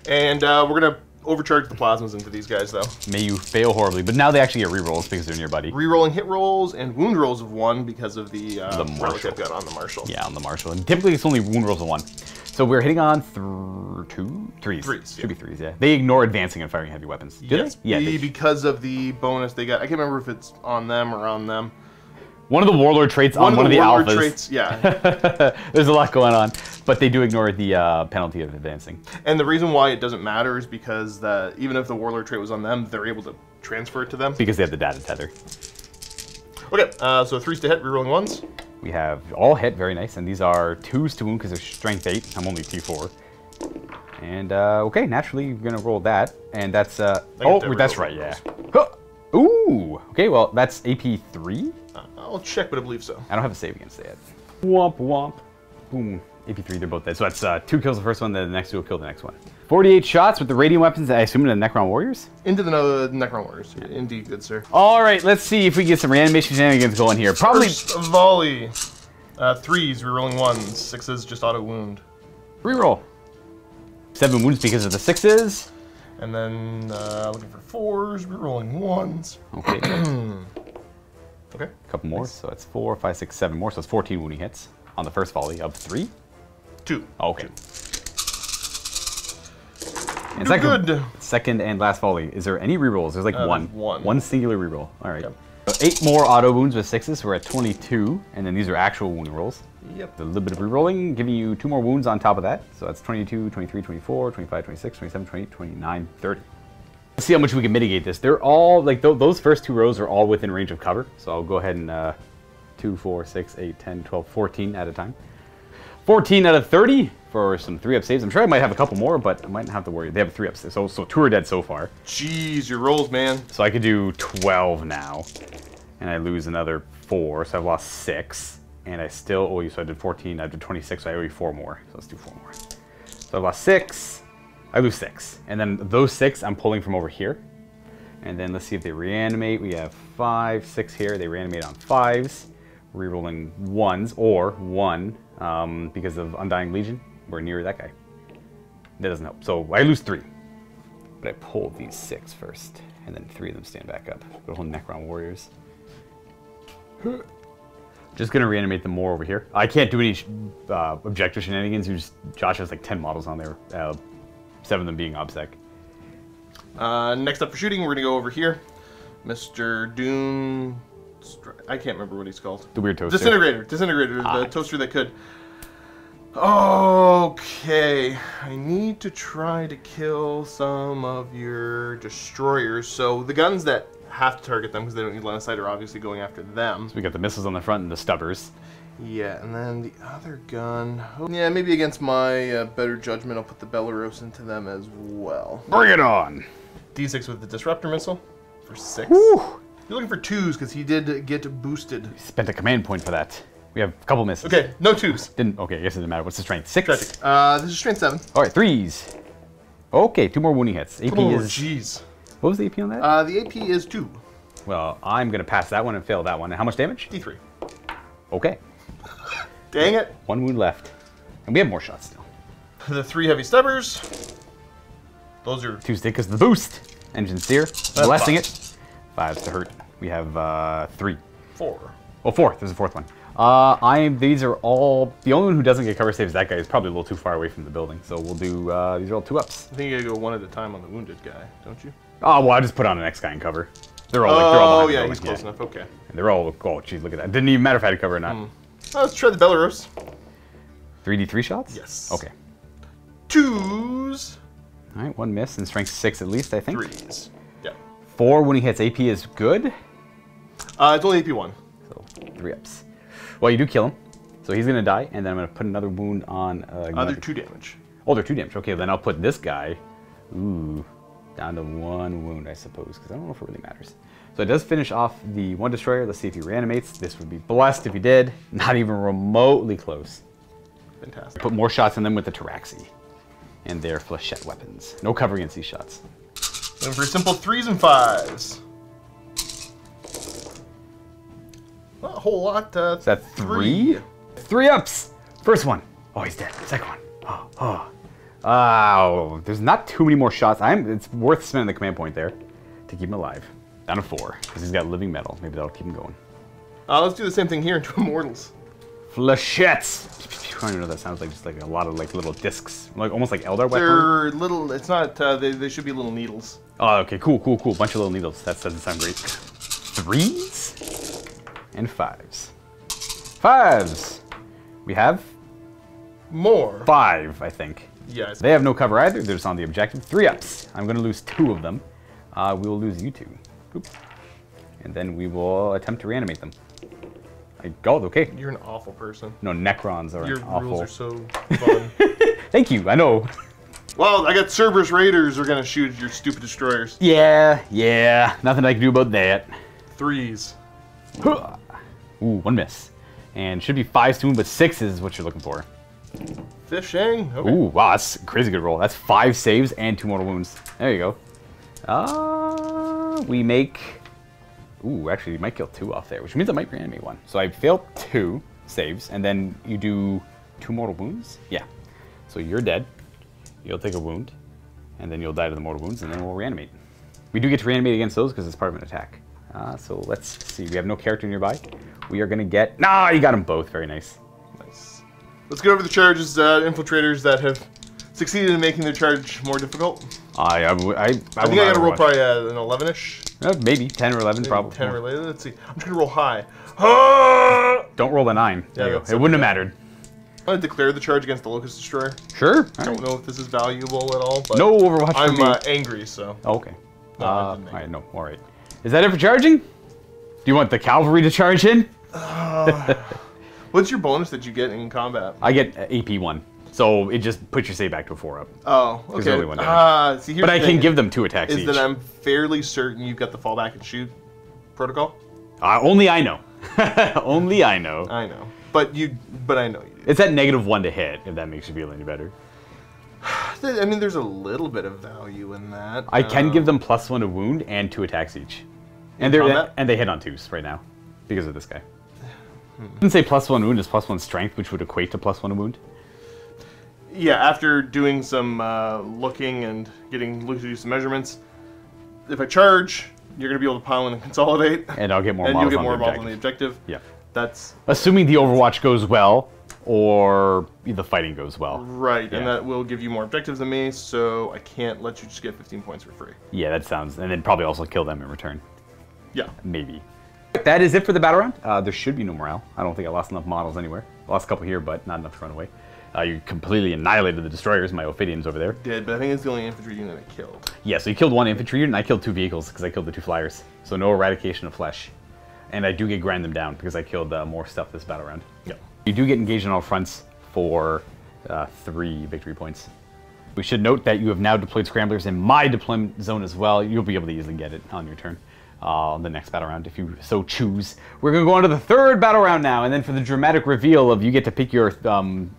And we're gonna overcharge the plasmas into these guys though. May you fail horribly, but now they actually get rerolls because they're near buddy. Rerolling hit rolls and wound rolls of 1 because of the relic Marshal. I've got on the Marshal. Yeah, on the Marshal. And typically it's only wound rolls of 1. So we're hitting on 3s. Threes, Should be 3s, yeah. They ignore advancing and firing heavy weapons. Do Yes, they? Yeah. because of the bonus they got. I can't remember if it's on them or on them. One of the Warlord traits on one of the Warlord alphas. traits, yeah. There's a lot going on, but they do ignore the penalty of advancing. And the reason why it doesn't matter is because even if the Warlord trait was on them, they're able to transfer it to them. Because they have the data tether. Okay, so 3s to hit, rerolling 1s. We have all hit, very nice, and these are 2s to wound because they're strength 8. I'm only T4. And okay, naturally we're gonna roll that, and that's oh, that's right, yeah. Huh. Ooh, okay, well that's AP 3. I'll check, but I believe so. I don't have a save against it yet. Womp womp. Boom. AP 3, they're both dead. So that's 2 kills the first one, then the next 2 will kill the next one. 48 shots with the radiant weapons, I assume, in the Necron Warriors? Into the Necron Warriors. Indeed, good sir. All right, let's see if we get some reanimation shenanigans going here. Probably. First volley. 3s, rerolling 1s. 6s, just auto wound. Reroll. 7 wounds because of the 6s. And then looking for 4s, rerolling 1s. Okay. Okay. A couple more, so that's 4, 5, 6, 7 more, so it's 14 wounding hits on the first volley of 3. 2. Okay. And Good. second and last volley. Is there any rerolls? There's like one. One singular reroll. All right. Yep. So 8 more auto wounds with 6s. We're at 22, and then these are actual wound rolls. Yep. A little bit of rerolling, giving you 2 more wounds on top of that. So that's 22, 23, 24, 25, 26, 27, 28, 29, 30. Let's see how much we can mitigate this. They're all, like, those first 2 rows are all within range of cover. So I'll go ahead and 2, 4, 6, 8, 10, 12, 14 at a time. 14 out of 30 for some 3-up saves. I'm sure I might have a couple more, but I might not have to worry. They have 3-ups, so 2 are dead so far. Jeez, your rolls, man. So I could do 12 now, and I lose another 4, so I've lost 6. And I still owe you, so I did 14, I did 26, so I owe you 4 more. So let's do 4 more. So I've lost 6, I lose 6. And then those 6 I'm pulling from over here. And then let's see if they reanimate. We have 5, 6 here. They reanimate on 5s. Rerolling 1s, or 1, because of Undying Legion. We're near that guy. That doesn't help. So I lose 3. But I pull these 6 first, and then 3 of them stand back up. Good old Necron Warriors. Just gonna reanimate them more over here. I can't do any objective shenanigans. Josh has like 10 models on there, 7 of them being OBSEC. Next up for shooting, we're gonna go over here. Mr. Doom... I can't remember what he's called. The weird toaster. Disintegrator, the toaster that could. Okay, I need to try to kill some of your destroyers. So the guns that have to target them because they don't need line of sight are obviously going after them. So we got the missiles on the front and the stubbers. Yeah, and then the other gun. Yeah, maybe against my better judgment, I'll put the Belarus into them as well. Bring it on! D6 with the disruptor missile for 6. Woo! You're looking for 2s because he did get boosted. Spent a command point for that. We have a couple misses. Okay, no 2s. Okay, I guess it didn't matter. What's the strength? 6? Tragic. This is strength 7. All right, 3s. Okay, 2 more wounding hits. AP oh, is... jeez. What was the AP on that? The AP is 2. Well, I'm going to pass that one and fail that one. And how much damage? D3. Okay. Dang it. 1 wound left. And we have more shots still. The 3 heavy stubbers. Those are... 2 stick because of the boost. Engine sear. Blessing it. 5s to hurt. We have 3. 4. Oh, 4. There's a 4th one. These are all... The only one who doesn't get cover save is that guy. Is probably a little too far away from the building. So we'll do... these are all 2-ups. I think you gotta go 1 at a time on the wounded guy, don't you? Oh, well, I just put on the next guy in cover. They're all like... They're all behind the yeah, building. he's close enough. Okay. And they're all... Oh, geez, look at that. Didn't even matter if I had cover or not. Let's try the Belarus. 3d3 shots? Yes. Okay. 2s. All right, 1 miss and strength 6 at least, I think. 3s. Yeah. 4 when he hits AP is good. It's only AP1. So 3 ups. Well, you do kill him. So he's going to die, and then I'm going to put another wound on... they're 2 damage. Oh, they're 2 damage. Okay, then I'll put this guy, down to 1 wound, I suppose, because I don't know if it really matters. So it does finish off the 1 destroyer. Let's see if he reanimates. This would be blessed if he did. Not even remotely close. Fantastic. Put more shots on them with the Taraxi and their flechette weapons. No cover against these shots. Looking for simple 3s and 5s. Not a whole lot. Is that 3? 3 ups. First one. Oh, he's dead. Second one. Oh, there's not too many more shots. It's worth spending the command point there to keep him alive. Down to 4, because he's got living metal. Maybe that'll keep him going. Let's do the same thing here into Immortals. Flechettes. I don't even know what that sounds like. Just like a lot of like little discs, like almost like Eldar weapon. They're little. It's not. They should be little needles. Oh, okay, cool. Bunch of little needles. That doesn't sound great. 3s and 5s. 5s. We have more. 5, I think. Yes. They have no cover either. They're just on the objective. 3 ups. I'm going to lose 2 of them. We will lose you 2. Oop. And then we will attempt to reanimate them. Okay. You're an awful person. No, Necrons are Your awful. rules are so fun. Thank you. I know. Well, I got Cerberus Raiders are gonna shoot your stupid destroyers. Yeah. Nothing I can do about that. 3s. Ooh, 1 miss. And should be 5 soon, but 6 is what you're looking for. Fishing. Okay. Ooh, wow, that's a crazy good roll. That's 5 saves and 2 mortal wounds. There you go. We make... Ooh, actually, you might kill 2 off there, which means I might reanimate 1. So I failed 2 saves, and then you do 2 mortal wounds? Yeah. So you're dead. You'll take a wound, and then you'll die to the mortal wounds, and then we'll reanimate. We do get to reanimate against those because it's part of an attack. So let's see. We have no character nearby. We are going to get... Nah, you got them both. Very nice. Nice. Let's go over the charges, infiltrators that have succeeded in making their charge more difficult. I think I got to roll probably an 11-ish. Maybe 10 or 11, maybe probably. 10 or 11. Let's see. I'm just going to roll high. Don't roll the 9. There you go. It wouldn't have mattered. I'm going to declare the charge against the Locust Destroyer. Sure. I don't know if this is valuable at all, but no Overwatch I'm for me. Angry, so. Oh, okay. No, Alright, no. Alright. Is that it for charging? Do you want the cavalry to charge in? What's your bonus that you get in combat? I get AP 1. So it just puts your save back to a 4 up. Oh, okay. There's only 1 damage. See, but I can give them 2 attacks each. each. Is that I'm fairly certain you've got the fallback and shoot protocol? Only I know. Only I know. I know. But I know you do. It's at -1 to hit, if that makes you feel any better. I mean, there's a little bit of value in that. I can give them +1 to wound and 2 attacks each. And they hit on 2s right now because of this guy. I didn't say +1 wound is +1 strength, which would equate to +1 wound. Yeah, after doing some looking and getting Luke to do some measurements, if I charge, you're going to be able to pile in and consolidate. And I'll get more models. And you'll get more models on the objective. Yeah. That's assuming the Overwatch goes well, or the fighting goes well. Right, yeah. And that will give you more objectives than me, so I can't let you just get 15 points for free. Yeah, that sounds... And then probably also kill them in return. Yeah. Maybe. That is it for the battle round. There should be no morale. I don't think I lost enough models anywhere. I lost a couple here, but not enough to run away. You completely annihilated the destroyers, my Ophidians over there. Did, but I think it's the only infantry unit I killed. Yeah, so you killed 1 infantry unit, and I killed 2 vehicles because I killed the 2 flyers. So no Eradication of Flesh. And I do get grind them down because I killed more stuff this battle round. Yeah. You do get engaged on all fronts for 3 victory points. We should note that you have now deployed scramblers in my deployment zone as well. You'll be able to easily get it on your turn. On the next battle round, if you so choose. We're going to go on to the 3rd battle round now, and then for the dramatic reveal of you get to pick your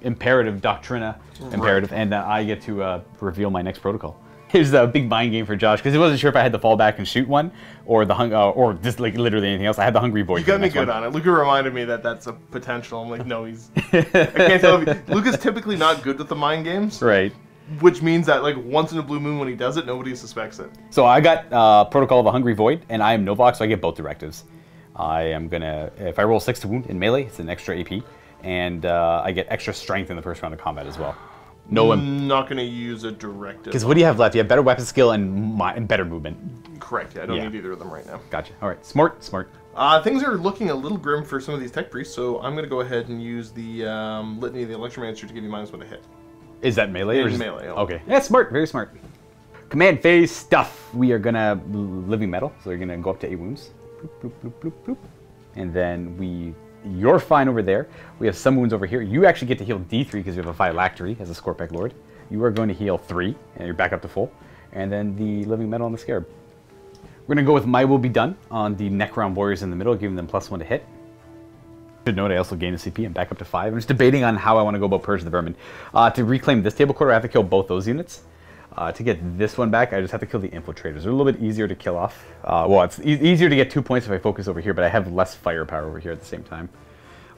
imperative Doctrina imperative, and I get to reveal my next protocol. Here's a big mind game for Josh, because he wasn't sure if I had to fall back and shoot one, or the or just like literally anything else. I had the Hungry Void. You got me good on it. Luca reminded me that that's a potential. I'm like, no, he's... I can't tell if Luca's typically not good with the mind games. Right. Which means that, like, once in a blue moon when he does it, nobody suspects it. So I got Protocol of the Hungry Void, and I am Novak, so I get both directives. I am gonna, if I roll 6 to wound in melee, it's an extra AP, and I get extra strength in the first round of combat as well. No, I'm not gonna use a directive. Because what do you have left? You have better weapon skill and better movement. Correct. Yeah, I don't need either of them right now. Gotcha. All right, smart. Things are looking a little grim for some of these tech priests, so I'm going to go ahead and use the Litany of the Electromancer to give you -1 to hit. Is that melee? It or is just... melee. Okay. That's smart. Very smart. Command phase stuff. We are going to living metal, so you're going to go up to 8 wounds. Bloop, bloop, bloop, bloop, bloop. And then you're fine over there. We have some wounds over here. You actually get to heal D3 because you have a phylactery as a Scorpec Lord. You are going to heal 3, and you're back up to full. And then the living metal on the Scarab. We're going to go with My Will Be Done on the Necron Warriors in the middle, giving them +1 to hit. Should note I also gained a CP. I'm back up to 5. I'm just debating on how I want to go about Purge the Vermin. To reclaim this table quarter, I have to kill both those units. To get this one back, I just have to kill the Infiltrators. They're a little bit easier to kill off. Well, it's easier to get 2 points if I focus over here, but I have less firepower over here at the same time,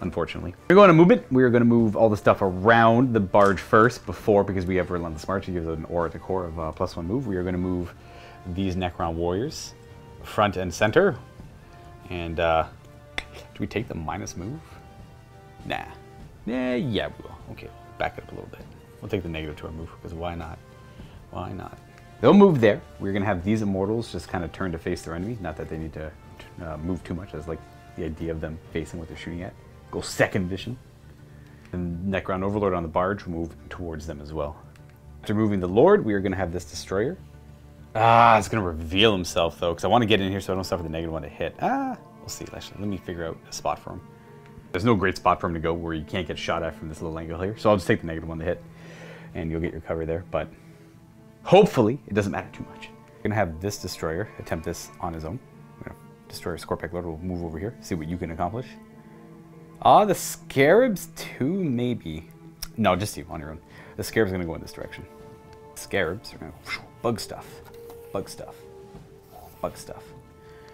unfortunately. We're going to movement. We're going to move all the stuff around the barge first because we have Relentless March. It gives it an aura to core of +1 move. We are going to move these Necron Warriors front and center. And do we take the minus move? Nah. Yeah, we will. Okay, back it up a little bit. We'll take the negative to our move, because why not? Why not? They'll move there. We're going to have these Immortals just kind of turn to face their enemy. Not that they need to move too much. That's like the idea of them facing what they're shooting at. Go 2nd edition. And Necron Overlord on the barge will move towards them as well. After moving the Lord, we are going to have this Destroyer. It's going to reveal himself, though, because I want to get in here so I don't suffer the -1 to hit. We'll see. Actually, let me figure out a spot for him. There's no great spot for him to go where you can't get shot at from this little angle here. So I'll just take the -1 to hit, and you'll get your cover there. But hopefully, it doesn't matter too much. We're going to have this Destroyer attempt this on his own. Destroyer Scorpec Lord will move over here, see what you can accomplish. The Scarabs too, maybe. No, just you on your own. The Scarab's going to go in this direction. Scarabs are going to bug stuff. Bug stuff. Bug stuff.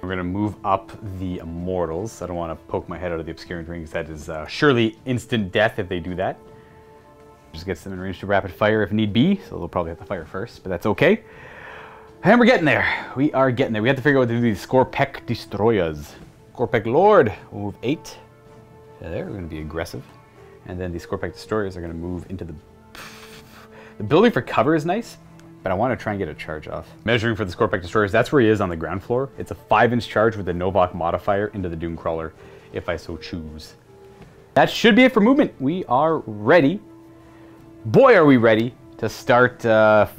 We're going to move up the Immortals. I don't want to poke my head out of the Obscuring Ring, because that is surely instant death if they do that. Just gets them in range to rapid fire if need be, so they'll probably have to fire first, but that's okay. And we're getting there. We are getting there. We have to figure out what to do with these Scorpec Destroyers. Scorpec Lord will move 8. There, we're going to be aggressive. And then the Scorpec Destroyers are going to move into the... The building for cover is nice, but I want to try and get a charge off. Measuring for the Scorpec Destroyers, that's where he is on the ground floor. It's a 5-inch charge with a Novak modifier into the Doomcrawler, if I so choose. That should be it for movement. We are ready. Boy, are we ready to start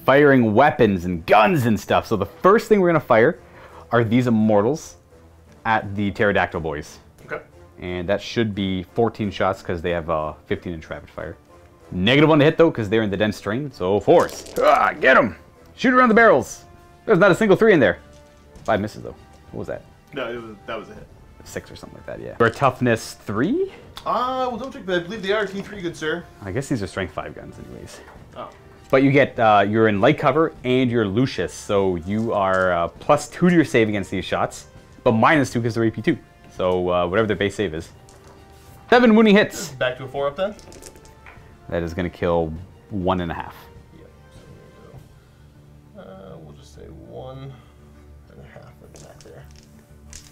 firing weapons and guns and stuff. So the first thing we're going to fire are these Immortals at the Pterodactyl boys. Okay. And that should be 14 shots because they have a 15-inch rapid fire. -1 to hit, though, because they're in the dense terrain, so force. Get them! Shoot around the barrels. There's not a single 3 in there. 5 misses, though. What was that? No, that was a hit. 6 or something like that, yeah. For a toughness 3? Well, don't check that. I believe they are T3, good sir. I guess these are strength 5 guns, anyways. Oh. But you get, you're in light cover, and you're Lucius, so you are +2 to your save against these shots, but -2 because they're AP2. So whatever their base save is. 7 wounding hits. Back to a 4 up then? That is going to kill 1.5. Yep. So we'll just say 1.5 back there.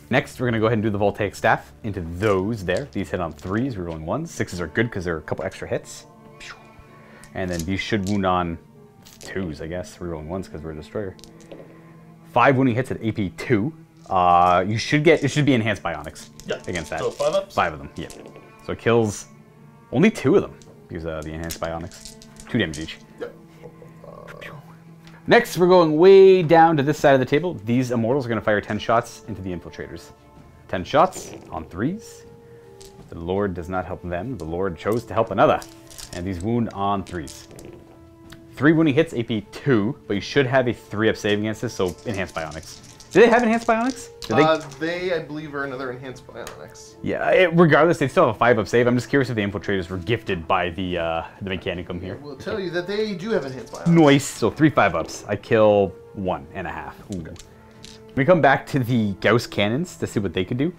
Next, we're going to go ahead and do the Voltaic Staff into those there. These hit on 3s, we're rolling 1s. 6s are good because they're a couple extra hits. And then these should wound on 2s, I guess. We're rolling 1s because we're a Destroyer. 5 wounding hits at AP2. It should be enhanced bionics against that. So 5 ups? 5 of them, yeah. So it kills only 2 of them. Use the enhanced bionics. 2 damage each. Yep. Next, we're going way down to this side of the table. These Immortals are going to fire 10 shots into the Infiltrators. 10 shots on 3s. The Lord does not help them. The Lord chose to help another. And these wound on 3s. 3 wounding hits, AP2, but you should have a 3-up save against this, so enhanced bionics. Do they have enhanced bionics? They, I believe, are another enhanced bionics. Yeah, regardless, they still have a 5-up save. I'm just curious if the Infiltrators were gifted by the Mechanicum here. We'll tell you that they do have enhanced bionics. Nice. So 3 5-ups. I kill 1.5. Ooh. We come back to the Gauss cannons to see what they could do.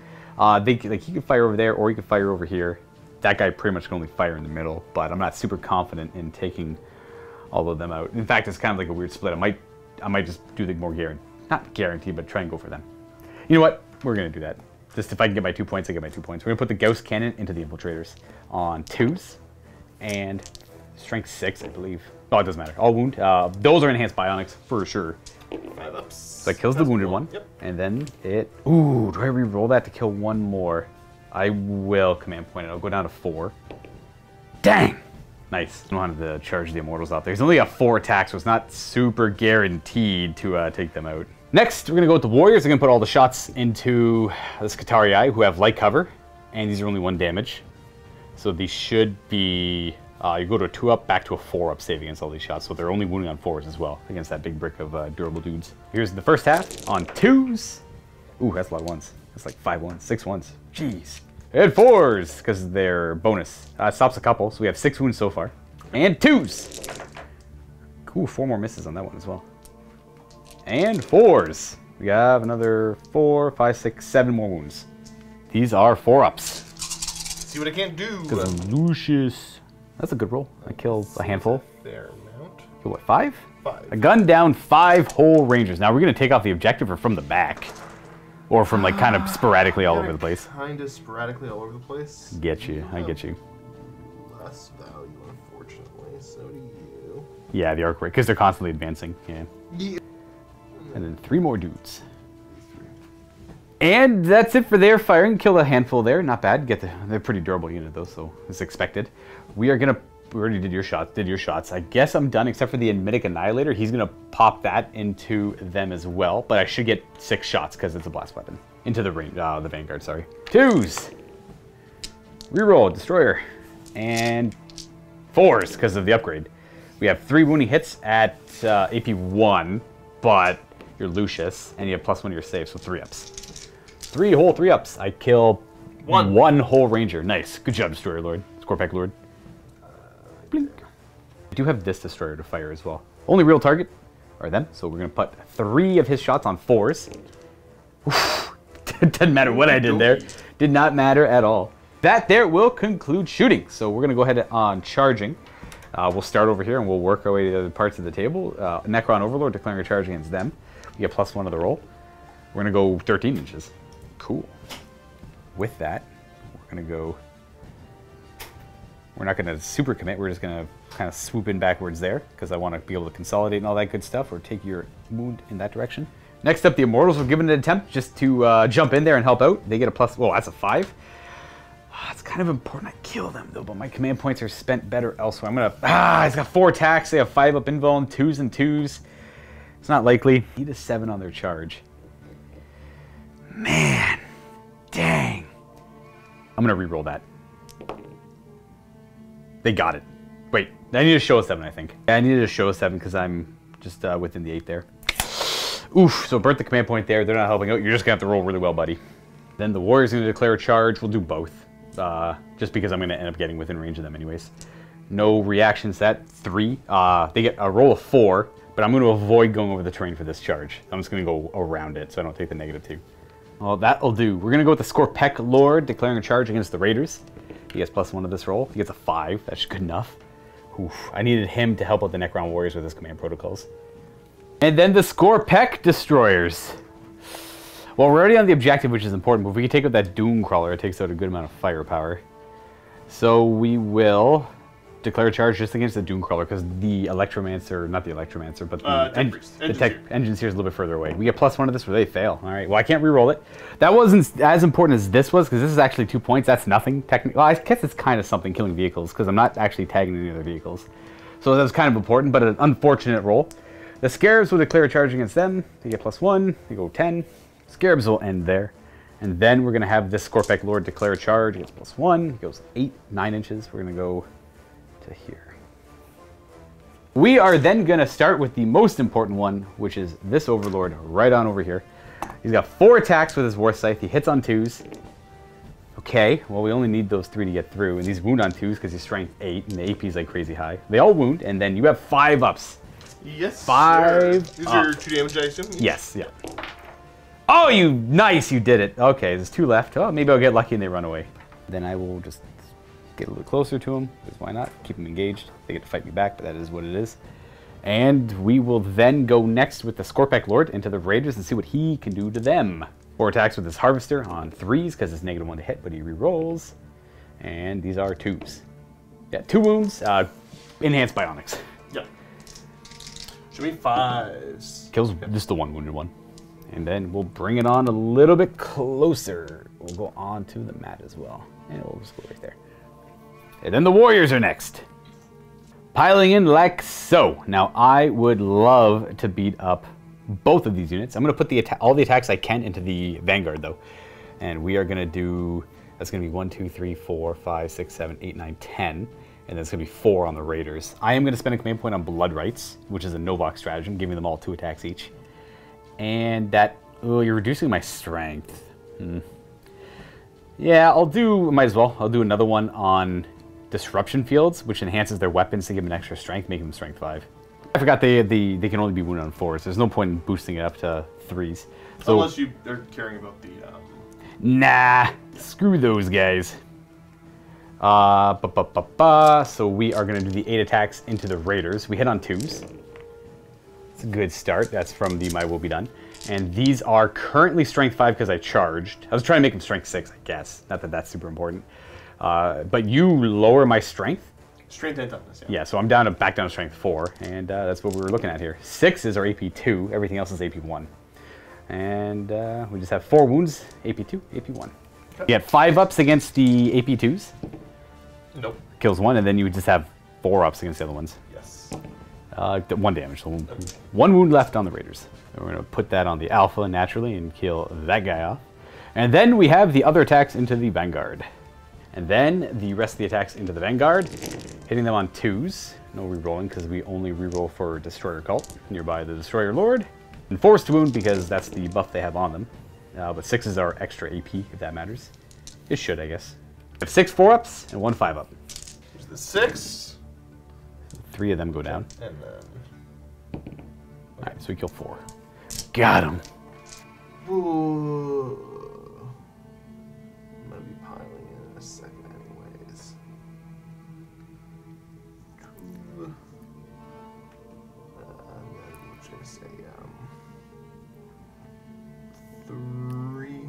He could fire over there, or he could fire over here. That guy pretty much can only fire in the middle, but I'm not super confident in taking all of them out. In fact, it's kind of like a weird split. I might just do the more not guarantee, but try and go for them. You know what? We're going to do that. Just if I can get my 2 points, I get my 2 points. We're going to put the Gauss Cannon into the Infiltrators on 2s and strength 6, I believe. Oh, it doesn't matter. All wound. Those are enhanced bionics for sure. 5 ups. So that kills the wounded one. Yep. And then it... Ooh, do I re-roll that to kill one more? I will command point it. I'll go down to 4. Dang! Nice. I don't have to charge the Immortals out there. He's only got 4 attacks, so it's not super guaranteed to take them out. Next, we're going to go with the Warriors. They're going to put all the shots into the Skitarii, who have light cover. And these are only 1 damage. So these should be... you go to a 2-up, back to a 4-up save against all these shots. So they're only wounding on 4s as well, against that big brick of durable dudes. Here's the first half on 2s. Ooh, that's a lot of 1s. That's like 5 1s, 6 1s. Jeez. And 4s, because they're bonus. It stops a couple, so we have 6 wounds so far. And 2s. Ooh, 4 more misses on that one as well. And 4s. We have another 4, 5, 6, 7 more wounds. These are 4-ups. See what I can't do. Because Lucius. That's a good roll. I killed a handful. Fair amount. Kill what, 5? 5. I gunned down 5 whole Rangers. Now we're going to take off the objective or from the back. Or from like kind of sporadically all over the place. Kind of sporadically all over the place. Get you. I get you. Less value, unfortunately. So do you. Yeah, the arc rate, because they're constantly advancing. Yeah. And then 3 more dudes. And that's it for their firing. Kill a handful there. Not bad. They're pretty durable unit though, so it's expected. We already did your shots. I guess I'm done except for the Enmitic Annihilator. He's gonna pop that into them as well, but I should get 6 shots because it's a blast weapon. Into the range, the Vanguard, sorry. 2s. Reroll, Destroyer. And 4s because of the upgrade. We have 3 wounding hits at AP 1, but you're Lucius, and you have +1 to your save, so 3-ups. 3 whole 3-ups. I kill 1 whole Ranger. Nice. Good job, Destroyer Lord. Scorpack Lord. Blink. I do have this Destroyer to fire as well. Only real target are them, so we're going to put 3 of his shots on 4s. Oof. Didn't matter what I did there. Did not matter at all. That there will conclude shooting. So we're going to go ahead on charging. We'll start over here and we'll work our way to the other parts of the table. Necron Overlord declaring a charge against them. We get +1 to the roll. We're going to go 13 inches. Cool. With that, we're going to go... We're not going to super commit. We're just going to kind of swoop in backwards there because I want to be able to consolidate and all that good stuff or take your wound in that direction. Next up, the Immortals were given an attempt just to jump in there and help out. They get a +... Whoa, that's a 5. It's kind of important I kill them though, but my command points are spent better elsewhere. I'm going to... he's got 4 attacks. They have 5 up invuln, 2s and 2s. It's not likely. Need a 7 on their charge. Man. Dang. I'm going to re-roll that. They got it. Wait, I need to show a 7, I think. Yeah, I needed to show a 7 because I'm just within the 8 there. Oof, so burnt the command point there. They're not helping out. You're just going to have to roll really well, buddy. Then the Warrior's going to declare a charge. We'll do both. Just because I'm going to end up getting within range of them anyways. No reaction set. 3. They get a roll of 4, but I'm going to avoid going over the terrain for this charge. I'm just going to go around it so I don't take the -2. Well, that'll do. We're going to go with the Scorpec Lord declaring a charge against the Raiders. He gets +1 to this roll. He gets a 5. That's good enough. Oof. I needed him to help out the Necron Warriors with his command protocols. And then the Scorpec Destroyers. Well, we're already on the objective, which is important, but if we can take out that Doom Crawler, it takes out a good amount of firepower. So we will declare a charge just against the Doom Crawler, because the Electromancer, not the Electromancer, but the tech engines here is a little bit further away. We get +1 to this, or they fail. All right, well, I can't re-roll it. That wasn't as important as this was, because this is actually 2 points. That's nothing, technically. Well, I guess it's kind of something, killing vehicles, because I'm not actually tagging any other vehicles. So that was kind of important, but an unfortunate roll. The Scarabs will declare a charge against them. They get +1. They go 10. Scarabs will end there. And then we're going to have this Scorpec Lord declare a charge. He gets +1. He goes 8, 9 inches. We're going to go to here. We are then going to start with the most important one, which is this Overlord right on over here. He's got 4 attacks with his War Scythe. He hits on 2s. Okay, well, we only need those 3 to get through. And these wound on 2s because he's strength 8 and the AP is like crazy high. They all wound, and then you have 5 ups. Yes, 5 These are 2 damage, I assume? Yes, yeah. Oh, nice, you did it. Okay, there's 2 left. Oh, maybe I'll get lucky and they run away. Then I will just get a little closer to them, because why not? Keep them engaged. They get to fight me back, but that is what it is. And we will then go next with the Scorpec Lord into the Raiders and see what he can do to them. 4 attacks with his Harvester on 3s, because it's -1 to hit, but he re-rolls. And these are 2s. Yeah, 2 wounds, enhanced bionics. Yep. Should be 5s. Kills just the one wounded one. And then we'll bring it on a little bit closer. We'll go on to the mat as well. And we'll just go right there. And then the warriors are next. Piling in like so. Now, I would love to beat up both of these units. I'm going to put all the attacks I can into the Vanguard, though. And we are going to do... That's going to be 1, 2, 3, 4, 5, 6, 7, 8, 9, 10. And that's going to be 4 on the Raiders. I am going to spend a command point on Blood Rights, which is a Novok stratagem, giving them all 2 attacks each. And that... Oh, you're reducing my strength. Yeah, might as well. I'll do another one on Disruption Fields, which enhances their weapons to give them an extra strength, making them strength 5. I forgot they can only be wounded on 4s. There's no point in boosting it up to 3s. So, unless they're caring about the... Nah, screw those guys. So we are going to do the 8 attacks into the Raiders. We hit on 2s. It's a good start. That's from the My Will Be Done. And these are currently strength 5 because I charged. I was trying to make them strength 6, I guess. Not that that's super important. But you lower my strength. Strength and toughness, Yeah, so I'm back down to strength 4. And that's what we were looking at here. 6s are AP 2. Everything else is AP 1. And we just have 4 wounds, AP 2, AP 1. Okay. You get 5 ups against the AP 2s. Nope. Kills 1, and then you would just have 4 ups against the other ones. Yes. 1 damage, so 1 wound left on the Raiders. So we're going to put that on the Alpha naturally and kill that guy off. And then we have the other attacks into the Vanguard. And then the rest of the attacks into the Vanguard, hitting them on 2s. No rerolling because we only reroll for Destroyer Cult, nearby the Destroyer Lord. And 4s to wound because that's the buff they have on them. But 6s are extra AP, if that matters. It should, I guess. We have 6 4-ups and 1 5-up. Here's the 6. 3 of them go down. And then... Alright, so we kill 4. Got him. Ooh. I'm going to be piling in a second anyways. 2. And then what should I say? 3.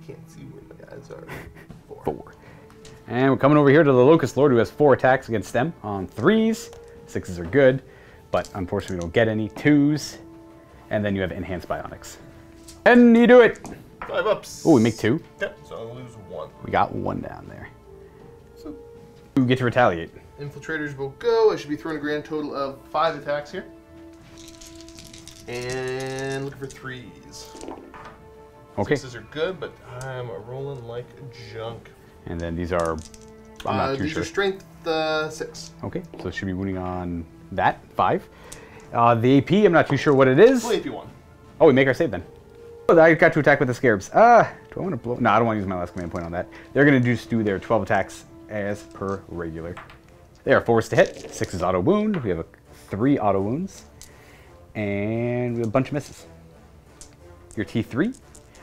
Can't see where the guys are. 4. And we're coming over here to the Locust Lord, who has 4 attacks against them on 3s. 6s are good, but unfortunately we don't get any. 2s. And then you have Enhanced Bionics. And you do it! 5 ups. Oh, we make 2. Yep, so I'll lose 1. We got 1 down there. So we get to retaliate. Infiltrators will go. I should be throwing a grand total of 5 attacks here. And looking for 3s. Okay. 6s are good, but I'm rolling like junk. And then these are, I'm not too these sure. are strength 6. Okay, so it should be wounding on that, 5. The AP, I'm not too sure what it is. Only AP 1. Oh, we make our save then. Oh, I got to attack with the Scarabs. Do I want to blow? No, I don't want to use my last command point on that. They're going to just do their 12 attacks as per regular. They are 4s to hit. 6 is auto wound. We have 3 auto wounds. And we have a bunch of misses. Your T3.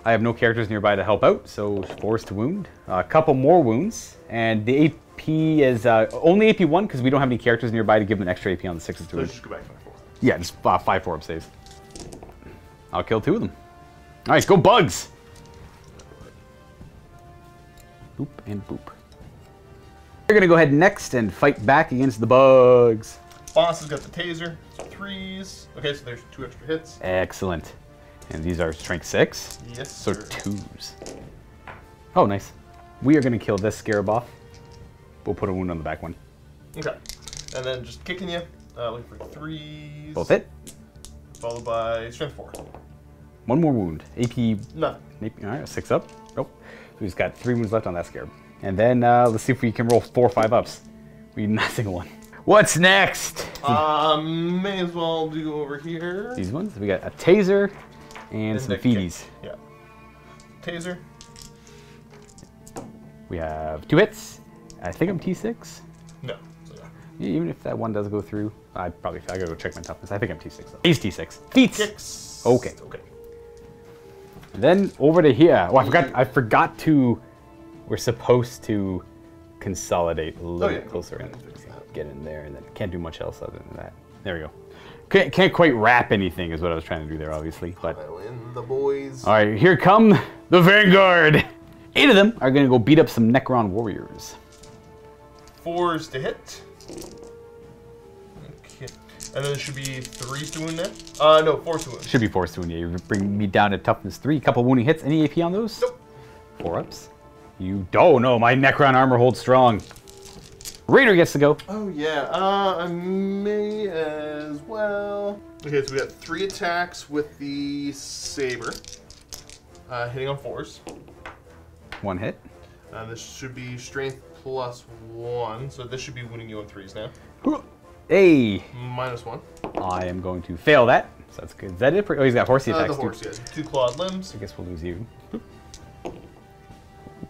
I have no characters nearby to help out, so 4s to wound. A couple more wounds. And the AP is only AP 1 because we don't have any characters nearby to give them an extra AP on the 6s to So wound. just go back to my 4. Yeah, just 5 4-up saves. I'll kill 2 of them. Nice, go Bugs! Boop and boop. We're gonna go ahead next and fight back against the Bugs. Boss has got the taser, so 3s. Okay, so there's 2 extra hits. Excellent. And these are strength 6. Yes, So sir. 2s. Oh, nice. We are gonna kill this Scarab off. We'll put a wound on the back one. Okay. And then just kicking you, looking for 3s. Both hit. Followed by strength 4. 1 more wound. AP. Nothing. All right, 6 up. Nope. So we've got 3 wounds left on that Scarab. And then let's see if we can roll 4 5-ups. We need not a single one. What's next? May as well do over here. These ones. We got a taser and some feeties. Yeah. Taser. We have 2 hits. I think I'm T6. No. So yeah. Even if that one does go through, I gotta go check my toughness. I think I'm T6 though. He's T6. Feats. Kicks. Okay. Okay. Then over to here. Oh, I forgot to. We're supposed to consolidate a little bit closer in. Get in there, and then can't do much else other than that. There we go. Can't quite wrap anything is what I was trying to do there, obviously. But I win the boys. all right, here come the Vanguard. 8 of them are gonna go beat up some Necron warriors. 4s to hit. Okay. And then it should be 3 to wound now? No, 4 to wound. Should be 4 to wound, yeah. You bring me down to toughness 3. Couple wounding hits. Any AP on those? Nope. 4 ups. You don't know. My Necron armor holds strong. Raider gets to go. Oh, yeah. I may as well. Okay, so we got 3 attacks with the Saber. Hitting on 4s. 1 hit. This should be strength +1, so this should be wounding you on 3s now. Hey! -1. I am going to fail that. So that's good. Is that it? Oh, he's got horsey attacks The horse, too. yeah. 2 clawed limbs. I guess we'll lose you.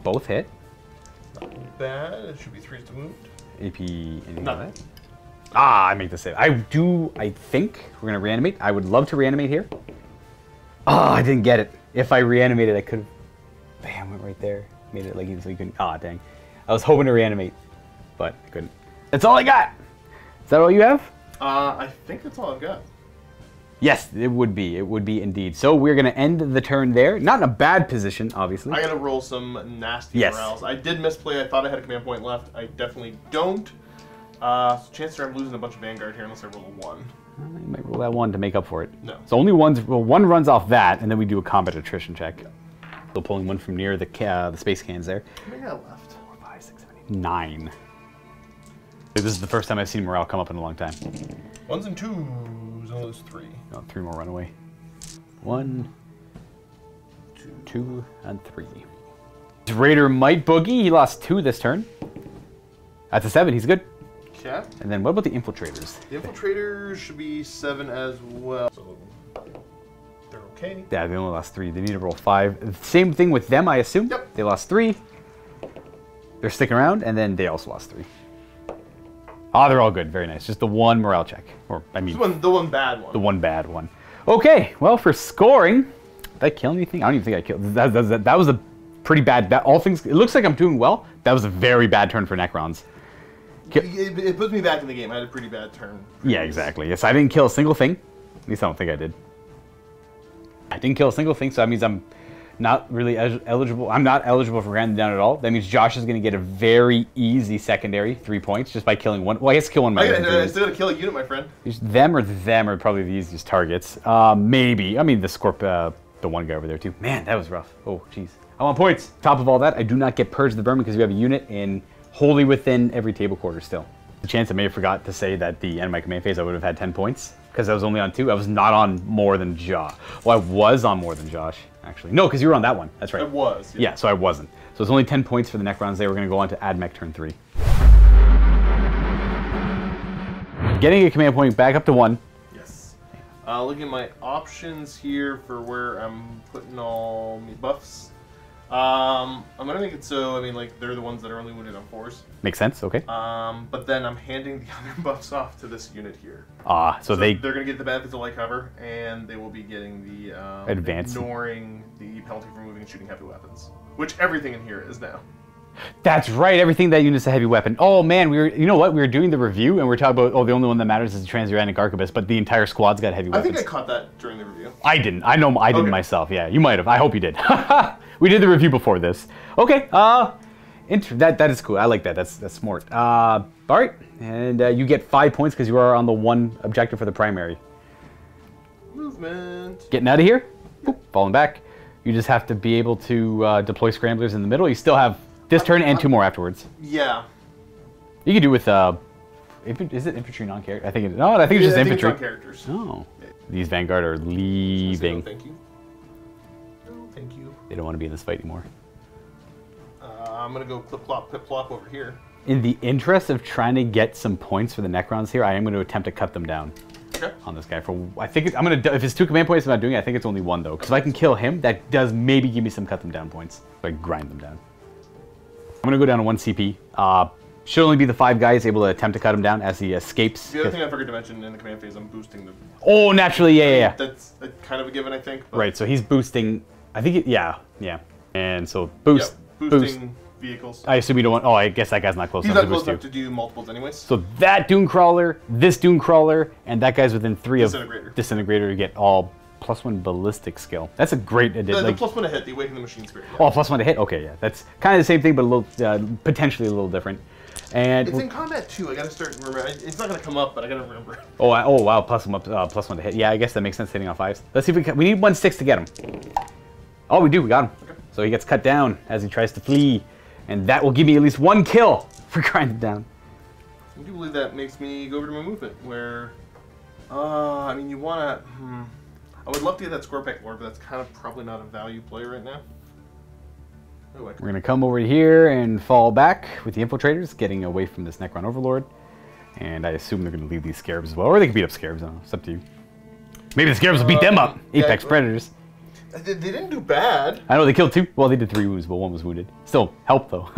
Both hit. Not bad. It should be 3s to wound. AP, anything None. like that? Ah, I make the save. I think we're going to reanimate. I would love to reanimate here. Ah, I didn't get it. If I reanimated, I could have... Bam, went right there. Made it like even so you couldn't... Ah, dang. I was hoping to reanimate, but I couldn't. That's all I got! Is that all you have? I think that's all I've got. Yes, it would be. It would be indeed. So we're going to end the turn there. Not in a bad position, obviously. I gotta roll some nasty Yes. morales. I did misplay. I thought I had a command point left. I definitely don't. So chances are I'm losing a bunch of Vanguard here unless I roll a 1. You might roll that 1 to make up for it. No. So only one's... Well, 1 runs off that, and then we do a combat attrition check. So pulling 1 from near the space cans there. How many I got left? 4, 5, 6, 7, 8, 9. This is the first time I've seen morale come up in a long time. 1s and 2s. I'll lose 3. Oh, 3 more run away. 1, 2, and 3. Raider might boogie. He lost 2 this turn. That's a 7. He's good. Okay. And then what about the infiltrators? The infiltrators should be 7 as well. So they're okay. Yeah, they only lost 3. They need to roll 5. Same thing with them, I assume. Yep. They lost 3. They're sticking around, and then they also lost 3. Ah, they're all good. Very nice. Just the 1 morale check. Or, I mean... The one bad one. The 1 bad one. Okay, well, for scoring... Did I kill anything? I don't even think I killed... That was a pretty bad... All things... It looks like I'm doing well. That was a very bad turn for Necrons. It puts me back in the game. I had a pretty bad turn. Yeah, exactly. Yes, I didn't kill a single thing. At least I don't think I did. I didn't kill a single thing, so that means I'm not really eligible. I'm not eligible for Grand Down at all. That means Josh is going to get a very easy secondary 3 points just by killing 1. Well, I guess kill 1. I still got to kill a unit, my friend. Them are probably the easiest targets. Maybe. I mean, the 1 guy over there, too. Man, that was rough. Oh, jeez. I want points. Top of all that, I do not get Purge the Vermin because we have a unit in wholly within every table quarter still. The chance I may have forgot to say that the end of my command phase I would have had 10 points because I was only on 2. I was not on more than Josh. Well, I was on more than Josh, actually. No, because you were on that one. That's right. I was. Yeah, so I wasn't. So it's only 10 points for the Necrons there. We're going to go on to Admech turn 3. Getting a command point back up to 1. Yes. Looking at my options here for where I'm putting all my buffs. I'm gonna make it so, I mean, like, they're the ones that are only wounded on 4s. Makes sense, okay. But then I'm handing the other buffs off to this unit here. So they're gonna get the benefits of light cover, and they will be getting the advance, ignoring the penalty for moving and shooting heavy weapons, which everything in here is now. That's right, everything that unit's a heavy weapon. Oh man, you know what? We were doing the review and we're talking about, the only one that matters is the Transuranic Arquebus, but the entire squad's got heavy weapons. I think I caught that during the review. I didn't. I know I didn't myself. Yeah, you might have. I hope you did. We did the review before this. Okay. That is cool. I like that. That's smart. All right, and you get 5 points because you are on the 1 objective for the primary. Movement. Getting out of here. Boop, falling back. You just have to be able to deploy scramblers in the middle. You still have this turn and 2 more afterwards. Yeah. You can do with is it infantry non-character? I think it. No, I think it's just infantry. It's non-characters. Oh. These Vanguard are leaving. No, thank you. No, thank you. They don't want to be in this fight anymore. I'm gonna go clip-clop, pip-plop over here. In the interest of trying to get some points for the Necrons here, I am going to attempt to cut them down. Okay. On this guy. I think I'm gonna. If it's 2 command points, I'm not doing it. I think it's only 1 though, because if I can kill him, that does maybe give me some cut them down points. If I grind them down. I'm gonna go down to 1 CP. Should only be the 5 guys able to attempt to cut him down as he escapes. The other thing I forgot to mention in the command phase, I'm boosting the. Oh, naturally, yeah. That's kind of a given, I think. But... Right. So he's boosting. I think. Yeah. And so boost. Yep, boosting vehicles. I assume you don't want. Oh, I guess that guy's not close He's enough not to boost close enough you. to do multiples, anyways. So that Dune Crawler, this Dune Crawler, and that guy's within 3 of Disintegrator to get all +1 ballistic skill. That's a great addition. The +1 to hit, the Awaken the Machine Spirit. Yeah. Oh, +1 to hit? Okay, yeah. That's kind of the same thing, but a little, potentially a little different. And it's in combat too. I gotta start remembering. It's not gonna come up, but I gotta remember. oh wow, +1 to hit. Yeah, I guess that makes sense hitting on 5s. Let's see if we need 1/6 to get him. Oh, we do. We got him. Okay. So he gets cut down as he tries to flee, and that will give me at least 1 kill for grinding down. I do believe that makes me go over to my movement, where, I mean, you wanna. I would love to get that square pack more, but that's kind of probably not a value play right now. Oh, we're gonna come over here and fall back with the infiltrators, getting away from this Necron Overlord. And I assume they're gonna leave these scarabs as well, or they can beat up scarabs. I don't know. It's up to you. Maybe the scarabs will beat them up. Apex Predators. They didn't do bad. I know they killed 2. Well, they did 3 wounds, but 1 was wounded. Still help though.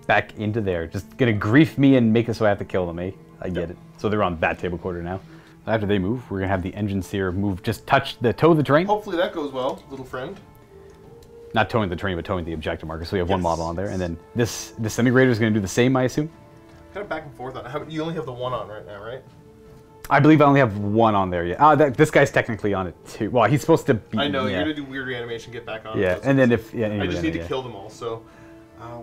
Back into there, just gonna grief me and make it so I have to kill them, eh? I get it. So they're on that table quarter now. After they move, we're gonna have the Engine Seer move, just toe the terrain. Hopefully that goes well, little friend. Not towing the terrain, but towing the objective marker. So we have 1 model on there, and then this disintegrator is gonna do the same, I assume. Kind of back and forth on it. You only have the 1 on right now, right? I believe I only have 1 on there. Yeah. This guy's technically on it too. Well, he's supposed to be. I know yeah. you're gonna do weird reanimation, get back on. Yeah, and then if I just need to kill them all. So,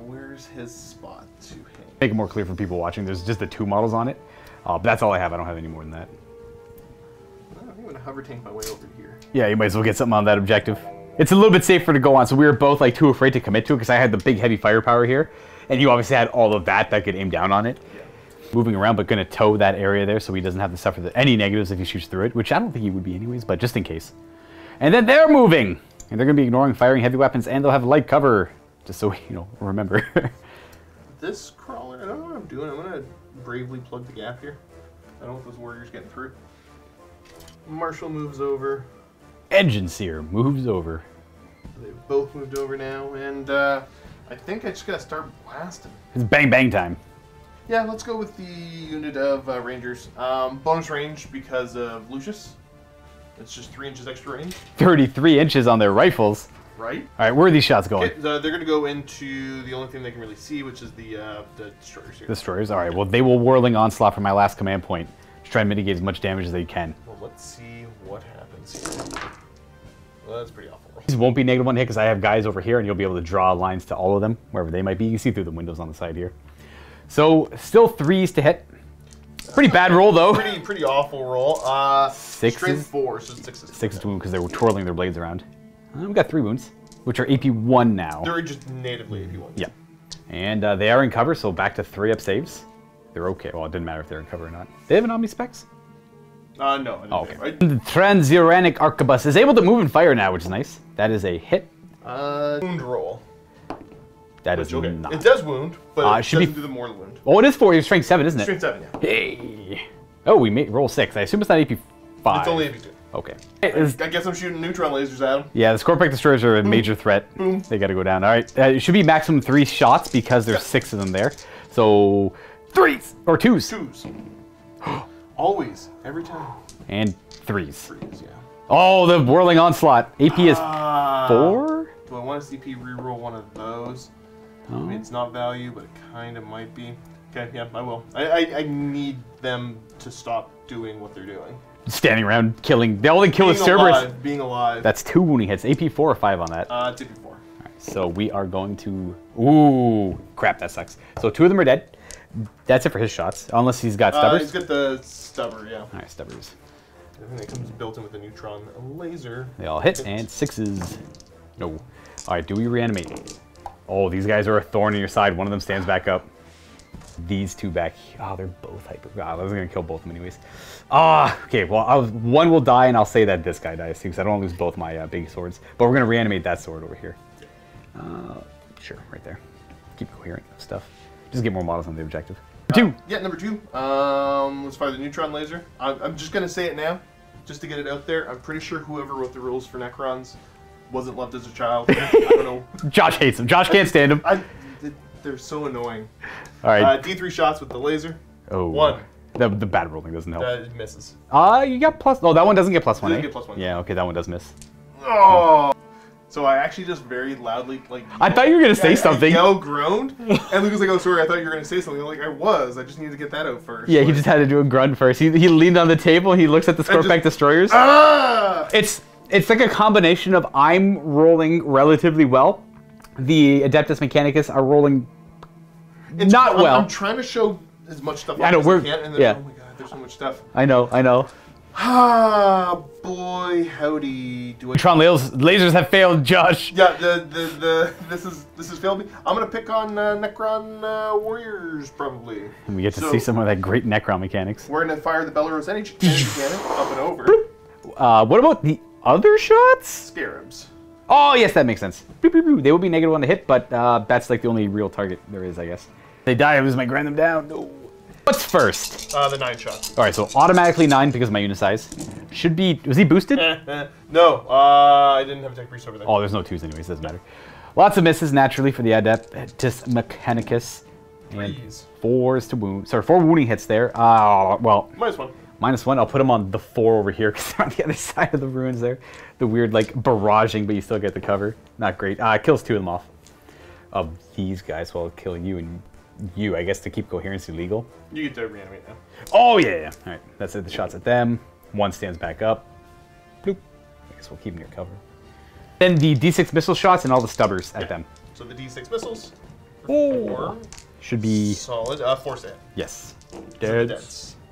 where's his spot to hang? Make it more clear for people watching. There's just the 2 models on it. But that's all I have. I don't have any more than that. I'm gonna hover tank my way over here. Yeah, you might as well get something on that objective. It's a little bit safer to go on. So we were both like too afraid to commit to it because I had the big heavy firepower here, and you obviously had all of that could aim down on it. Yeah. Moving around, but going to tow that area there so he doesn't have to suffer any negatives if he shoots through it, which I don't think he would be anyways, but just in case. And then they're moving, and they're going to be ignoring firing heavy weapons, and they'll have light cover, just so remember. This crawler, I don't know what I'm doing. I'm going to bravely plug the gap here. I don't want those warriors getting through. Marshal moves over. Engine Seer moves over. They've both moved over now, and I think I just got to start blasting. It's bang bang time. Yeah, let's go with the unit of Rangers. Bonus range because of Lucius. It's just 3 inches extra range. 33 inches on their rifles. Right. All right, where are these shots going? Okay, they're going to go into the only thing they can really see, which is the destroyers here. Destroyers. All right. Well, they will whirling onslaught from my last command point to try and mitigate as much damage as they can. Well, let's see what happens here. Well, that's pretty awful. These won't be -1 hit because I have guys over here, and you'll be able to draw lines to all of them wherever they might be. You can see through the windows on the side here. So still 3s to hit. Pretty bad roll though. Pretty awful roll. 6 strength 4, so 6 is 6 to wound because they were twirling their blades around. We got 3 wounds, which are AP 1 now. They're just natively AP 1. Yeah, and they are in cover, so back to 3 up saves. They're okay. Well, it didn't matter if they're in cover or not. They have an Omni Specs? No. Oh, okay. The Transuranic Arquebus is able to move and fire now, which is nice. That is a hit. Wound roll. That is okay. not. It does wound, but it doesn't do the mortal wound. Oh, it is 4. It's strength 7, isn't it? Strength 7, yeah. Hey. Oh, we made roll 6. I assume it's not AP 5. It's only AP 2. Okay. I guess I'm shooting neutron lasers at them. Yeah, the Scorpion Destroyers are a major threat. Boom. They got to go down. All right. It should be maximum 3 shots because there's 6 of them there. So 3s or 2s. 2s. Always. Every time. And 3s. 3s, yeah. Oh, the whirling onslaught. AP is 4? Do I want to CP reroll one of those? I mean, it's not value, but it kind of might be. Okay, yeah, I will. I need them to stop doing what they're doing. Standing around killing. They only kill with Cerberus. Being alive. That's 2 wounding hits. AP 4 or 5 on that? It's AP 4. All right, so we are going to. Ooh, crap, that sucks. So 2 of them are dead. That's it for his shots, unless he's got stubbers. He's got the stubber, yeah. All right, stubbers. I think it comes built in with a neutron laser. They all hit, and 6s. No. All right, do we reanimate? Oh, these guys are a thorn in your side. One of them stands back up. These 2 back. Oh, they're both hyper. God, I was going to kill both of them anyways. Okay, well, one will die, and I'll say that this guy dies too, because I don't want to lose both my big swords. But we're going to reanimate that sword over here. Sure, right there. Keep coherent stuff. Just get more models on the objective. Number 2. Yeah, number 2. Let's fire the neutron laser. I'm just going to say it now, just to get it out there. I'm pretty sure whoever wrote the rules for Necrons wasn't loved as a child. I don't know. Josh hates them. Josh can't stand them. They're so annoying. All right. D3 shots with the laser. Oh. 1. The bad rolling doesn't help. That misses. You got plus. Oh, that one doesn't get +1. Doesn't get +1. Yeah, okay, that one does miss. Oh. So I actually just very loudly I thought you were gonna say something. I groaned, and Luke was like, "Oh, sorry, I thought you were gonna say something." I'm like, "I was. I just needed to get that out first." Yeah, he just had to do a grunt first. He leaned on the table. He looks at the Scorpack Destroyers. It's like a combination of I'm rolling relatively well. The Adeptus Mechanicus are rolling not well. I'm trying to show as much stuff I know, as I can, and then, oh my god, there's so much stuff. I know. Ah, boy, howdy. Do I... Tron lasers have failed, Josh. Yeah, this has failed me. I'm gonna pick on Necron warriors probably. And we get to see some of that great Necron mechanics. We're gonna fire the Belarus energy cannon up and over. What about the other shots? Scarabs. Oh yes, that makes sense. Boop, boop, boop. They will be -1 to hit, but that's like the only real target there is, I guess. If they die, I lose my grind them down. No. What's first? The 9 shots. All right, so automatically 9 because of my unit size. Should be. Was he boosted? No, I didn't have a tech priest over there. Oh, there's no 2s anyways. Doesn't matter. Lots of misses naturally for the Adeptus Mechanicus. And 4s to wound. Sorry, 4 wounding hits there. Well. -1. -1. I'll put him on the 4 over here because they're on the other side of the ruins there. The weird like barraging, but you still get the cover. Not great. It kills 2 of them off. Of these guys, well, kill you and you, I guess, to keep coherency legal. You get to reanimate now. Oh yeah. All right, that's it. The shots at them. 1 stands back up. Bloop. I guess we'll keep them near cover. Then the D6 missile shots and all the stubbers at them. So the D6 missiles. Oh. Should be solid. 4 stand. Yes. Dead.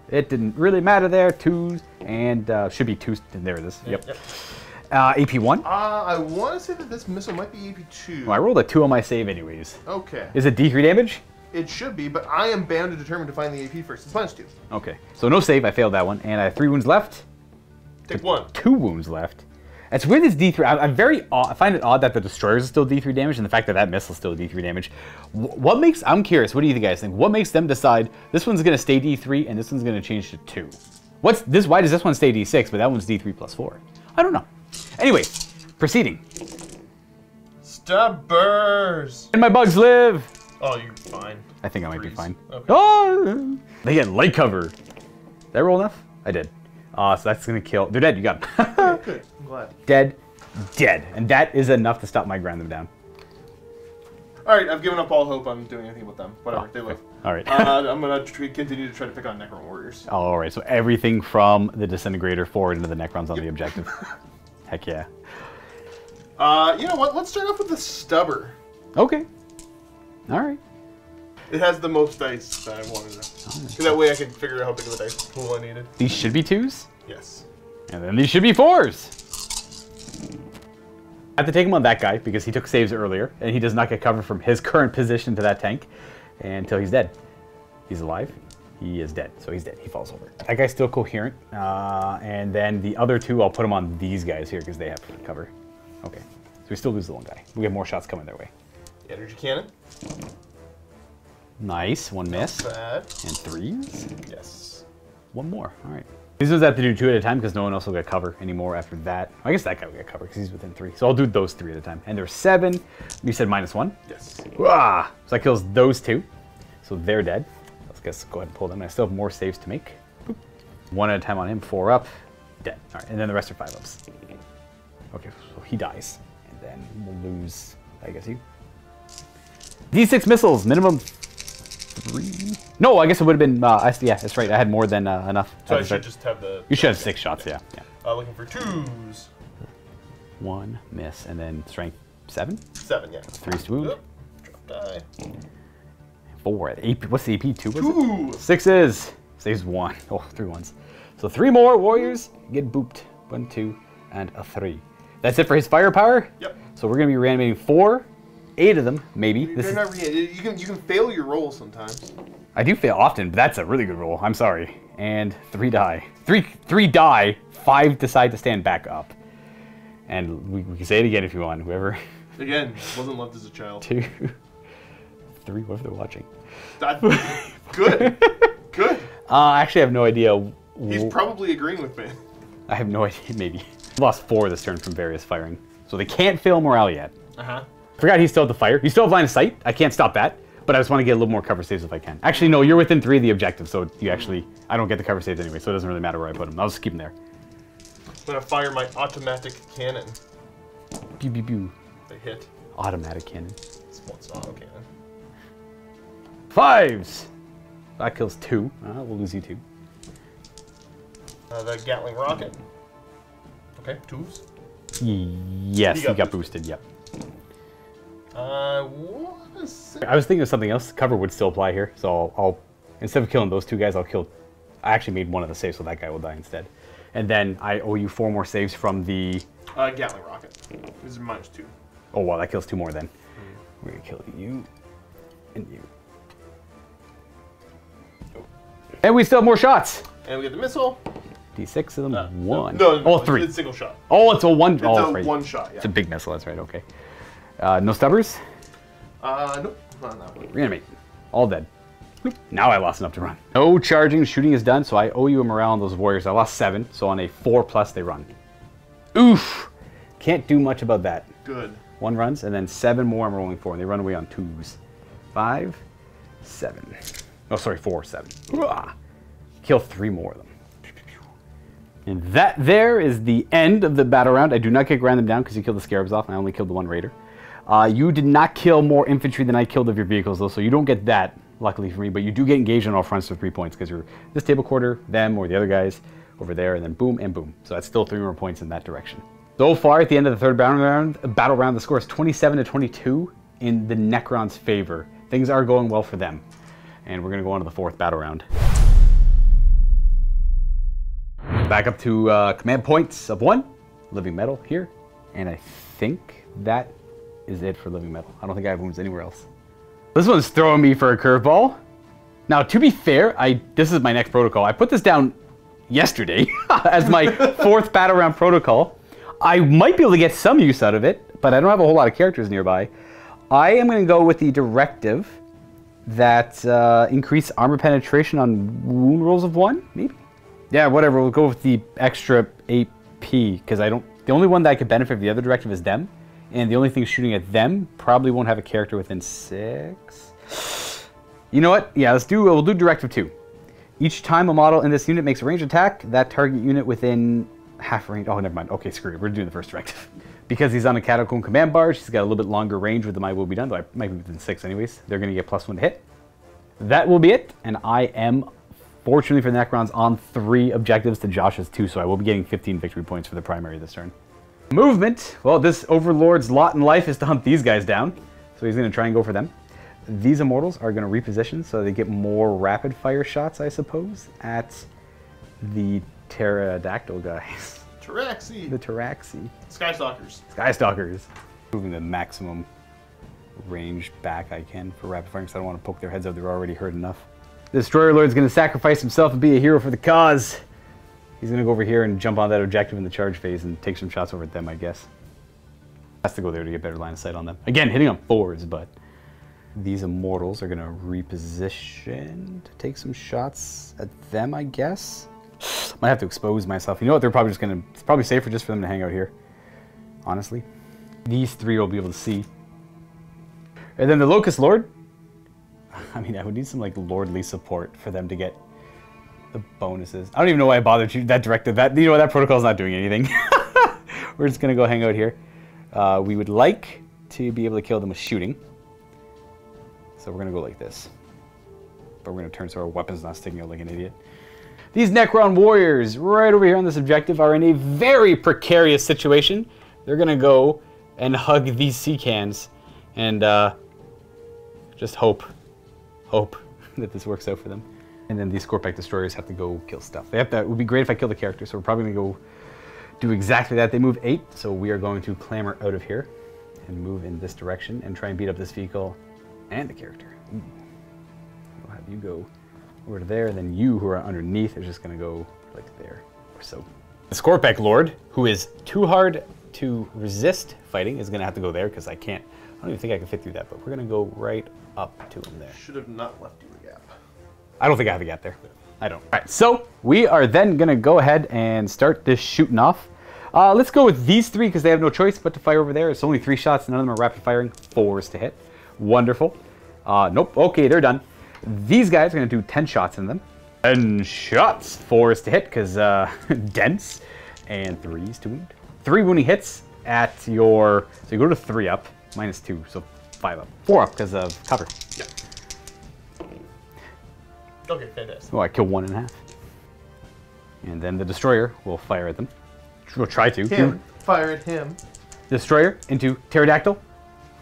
It didn't really matter there. 2s and should be 2s. There it is. Yep. AP1. I want to say that this missile might be AP2. Well, I rolled a 2 on my save anyways. Okay. Is it D3 damage? It should be, but I am bound to determine to find the AP first. It's -2. Okay. So no save. I failed that one, and I have 3 wounds left. Take 1. 2 wounds left. It's weird. This D3. I'm very. I find it odd that the destroyers are still D3 damage, and the fact that that missile is still D3 damage. What makes? I'm curious. What do you guys think? What makes them decide this one's going to stay D3 and this one's going to change to 2? What's this? Why does this one stay D6, but that one's D3 plus 4? I don't know. Anyway, proceeding. Stubbers. And my bugs live. Oh, you're fine. I think I might be fine. Okay. Oh, they get light cover. Did I roll enough? I did. So that's gonna kill. They're dead. You got them. Okay, good. I'm glad. Dead, and that is enough to stop my grind them down. All right, I've given up all hope on doing anything with them. Whatever, they live. All right. I'm gonna continue to try to pick on Necron warriors. All right. So everything from the disintegrator forward into the Necrons on the objective. Heck yeah. You know what? Let's start off with the stubber. Okay. All right. It has the most dice that I wanted to. So that way I can figure out how big of a dice pool I needed. These should be 2s. Yes. And then these should be 4s. I have to take him on that guy because he took saves earlier, and he does not get cover from his current position to that tank until he's dead. He's alive. He is dead, so he's dead. He falls over. That guy's still coherent. And then the other 2, I'll put them on these guys here because they have cover. Okay. So we still lose the one guy. We have more shots coming their way. Energy cannon. Nice. 1 miss. Bad. And 3s. Yes. 1 more. All right. These ones have to do 2 at a time because no one else will get cover anymore after that. I guess that guy will get cover because he's within 3. So I'll do those 3 at a time. And there's 7. You said -1? Yes. Ah! So that kills those 2. So they're dead. Let's go ahead and pull them. I still have more saves to make. Boop. 1 at a time on him. 4 up. Dead. All right. And then the rest are 5 ups. Okay. So he dies. And then we'll lose, I guess, you. D6 missiles. Minimum 3. No, I guess it would have been. Yeah, that's right. I had more than enough. So I should just have the. You should have 6 shots. Yeah. Looking for 2s. 1 miss, and then strength 7. 7, yeah. 3s to wound. Oop. Drop die. 4 at AP. What's the AP? 2 was 2. it? 6s. Saves 1. Oh, 3 1s. So 3 more warriors get booped. 1, 2, and a 3. That's it for his firepower. Yep. So we're gonna be reanimating 4. 8 of them, maybe. They're not you can fail your roll sometimes. I do fail often, but that's a really good roll. I'm sorry. And 3 die. 3 die. 5 decide to stand back up. And we can say it again if you want. Whoever. Again, wasn't loved as a child. 2, 3. What if they're watching? Good. Good. Actually, I have no idea. He's probably agreeing with me. I have no idea. Maybe. Lost 4 this turn from various firing, so they can't fail morale yet. Forgot he still have the fire. You still have line of sight. I can't stop that, but I just want to get a little more cover saves if I can. Actually, no, you're within 3 of the objective, so you actually, I don't get the cover saves anyway, so it doesn't really matter where I put them. I'll just keep them there. I'm gonna fire my automatic cannon. Pew, pew, pew. They hit. Automatic cannon. It's auto cannon. 5s. That kills 2. We'll lose you 2. The Gatling rocket. Okay, 2s. Yes, he got boosted. Yep. What I was thinking of something else. Cover would still apply here, so I'll instead of killing those two guys, I'll kill. I actually made one of the saves, so that guy will die instead. And then I owe you 4 more saves from the Gatling rocket. This is -2. Oh wow, that kills 2 more then. We're gonna kill you and you. Oh. And we still have more shots. And we get the missile. D6 of them. 1. No, oh, 3. It's a single shot. Oh, it's a 1. It's oh, a right. 1 shot. Yeah. It's a big missile. That's right. Okay. No stubbers. Nope. Not on that one. Reanimate. All dead. Now I lost enough to run. No charging. Shooting is done, so I owe you a morale on those warriors. I lost 7, so on a 4+ they run. Oof. Can't do much about that. Good. 1 runs, and then 7 more I'm rolling for, and they run away on 2s. 5, 7. Oh, sorry, 4, 7. Kill 3 more of them. And that there is the end of the battle round. I do not get random down because you killed the scarabs off, and I only killed the 1 raider. You did not kill more infantry than I killed of your vehicles, though, so you don't get that, luckily for me, but you do get engaged on all fronts for 3 points, because you're this table quarter, them, or the other guys over there, and then boom, and boom. So that's still 3 more points in that direction. So far, at the end of the 3rd battle round, the score is 27-22 in the Necrons' favor. Things are going well for them. And we're going to go on to the 4th battle round. Back up to command points of 1. Living metal here. And I think that is it for living metal. I don't think I have wounds anywhere else. This one's throwing me for a curveball. Now, to be fair, this is my next protocol. I put this down yesterday as my 4th battle round protocol. I might be able to get some use out of it, but I don't have a whole lot of characters nearby. I am going to go with the directive that increase armor penetration on wound rolls of 1, maybe? Yeah, whatever. We'll go with the extra AP, because the only one that I could benefit from the other directive is them, and the only thing shooting at them probably won't have a character within 6. You know what? Yeah, we'll do directive 2. Each time a model in this unit makes a ranged attack, that target unit within half range. Oh, never mind. Okay, screw it. We're doing the first directive. Because he's on a catacomb command barge, he's got a little bit longer range with the My Will Be Done, though I might be within 6 anyways. They're going to get +1 to hit. That will be it, and I am, fortunately for the Necrons, on 3 objectives to Josh's 2, so I will be getting 15 victory points for the primary this turn. Movement. Well, this Overlord's lot in life is to hunt these guys down, so he's going to try and go for them. These Immortals are going to reposition, so they get more rapid fire shots, I suppose, at the pterodactyl guys. Taraxi. The Taraxi. Skystalkers. Skystalkers. Moving the maximum range back I can for rapid fire, because I don't want to poke their heads out. They're already hurt enough. The Destroyer Lord's going to sacrifice himself and be a hero for the cause. He's going to go over here and jump on that objective in the charge phase and take some shots over at them, I guess. Has to go there to get better line of sight on them. Again, hitting on 4s, but these Immortals are going to reposition to take some shots at them, I guess. Might have to expose myself. You know what? They're probably just going to... It's probably safer just for them to hang out here, honestly. These 3 will be able to see. And then the Locust Lord. I mean, I would need some like lordly support for them to get the bonuses. I don't even know why I bothered you that directive. That, you know, that protocol's not doing anything. We're just going to go hang out here. We would like to be able to kill them with shooting. So we're going to go like this. But we're going to turn so our weapon's not sticking out like an idiot. These Necron warriors right over here on this objective are in a very precarious situation. They're going to go and hug these sea cans and just hope that this works out for them. And then these Scorpack destroyers have to go kill stuff. They have to, it would be great if I killed the character, so we're probably going to go do exactly that. They move 8, so we are going to clamber out of here and move in this direction and try and beat up this vehicle and the character. Ooh. We'll have you go over to there, and then you who are underneath are just going to go like there or so. The Scorpack Lord, who is too hard to resist fighting, is going to have to go there because I don't even think I can fit through that, but we're going to go right up to him there. Should have not left you a gap. I don't think I have a gap there. I don't. All right, so we are then going to go ahead and start this shooting off. Let's go with these 3 because they have no choice but to fire over there. It's only 3 shots. None of them are rapid firing. 4s to hit. Wonderful. Nope. Okay, they're done. These guys are going to do 10 shots in them. 10 shots. 4s to hit because dense. And 3s to wound. 3 wounding hits at your... So you go to 3 up. -2. So 5 up. 4 up because of cover. Yeah. Okay, fantastic. Oh, I kill 1.5. And then the Destroyer will fire at them. We'll try to. Him. Fire at him. Destroyer into Pterodactyl.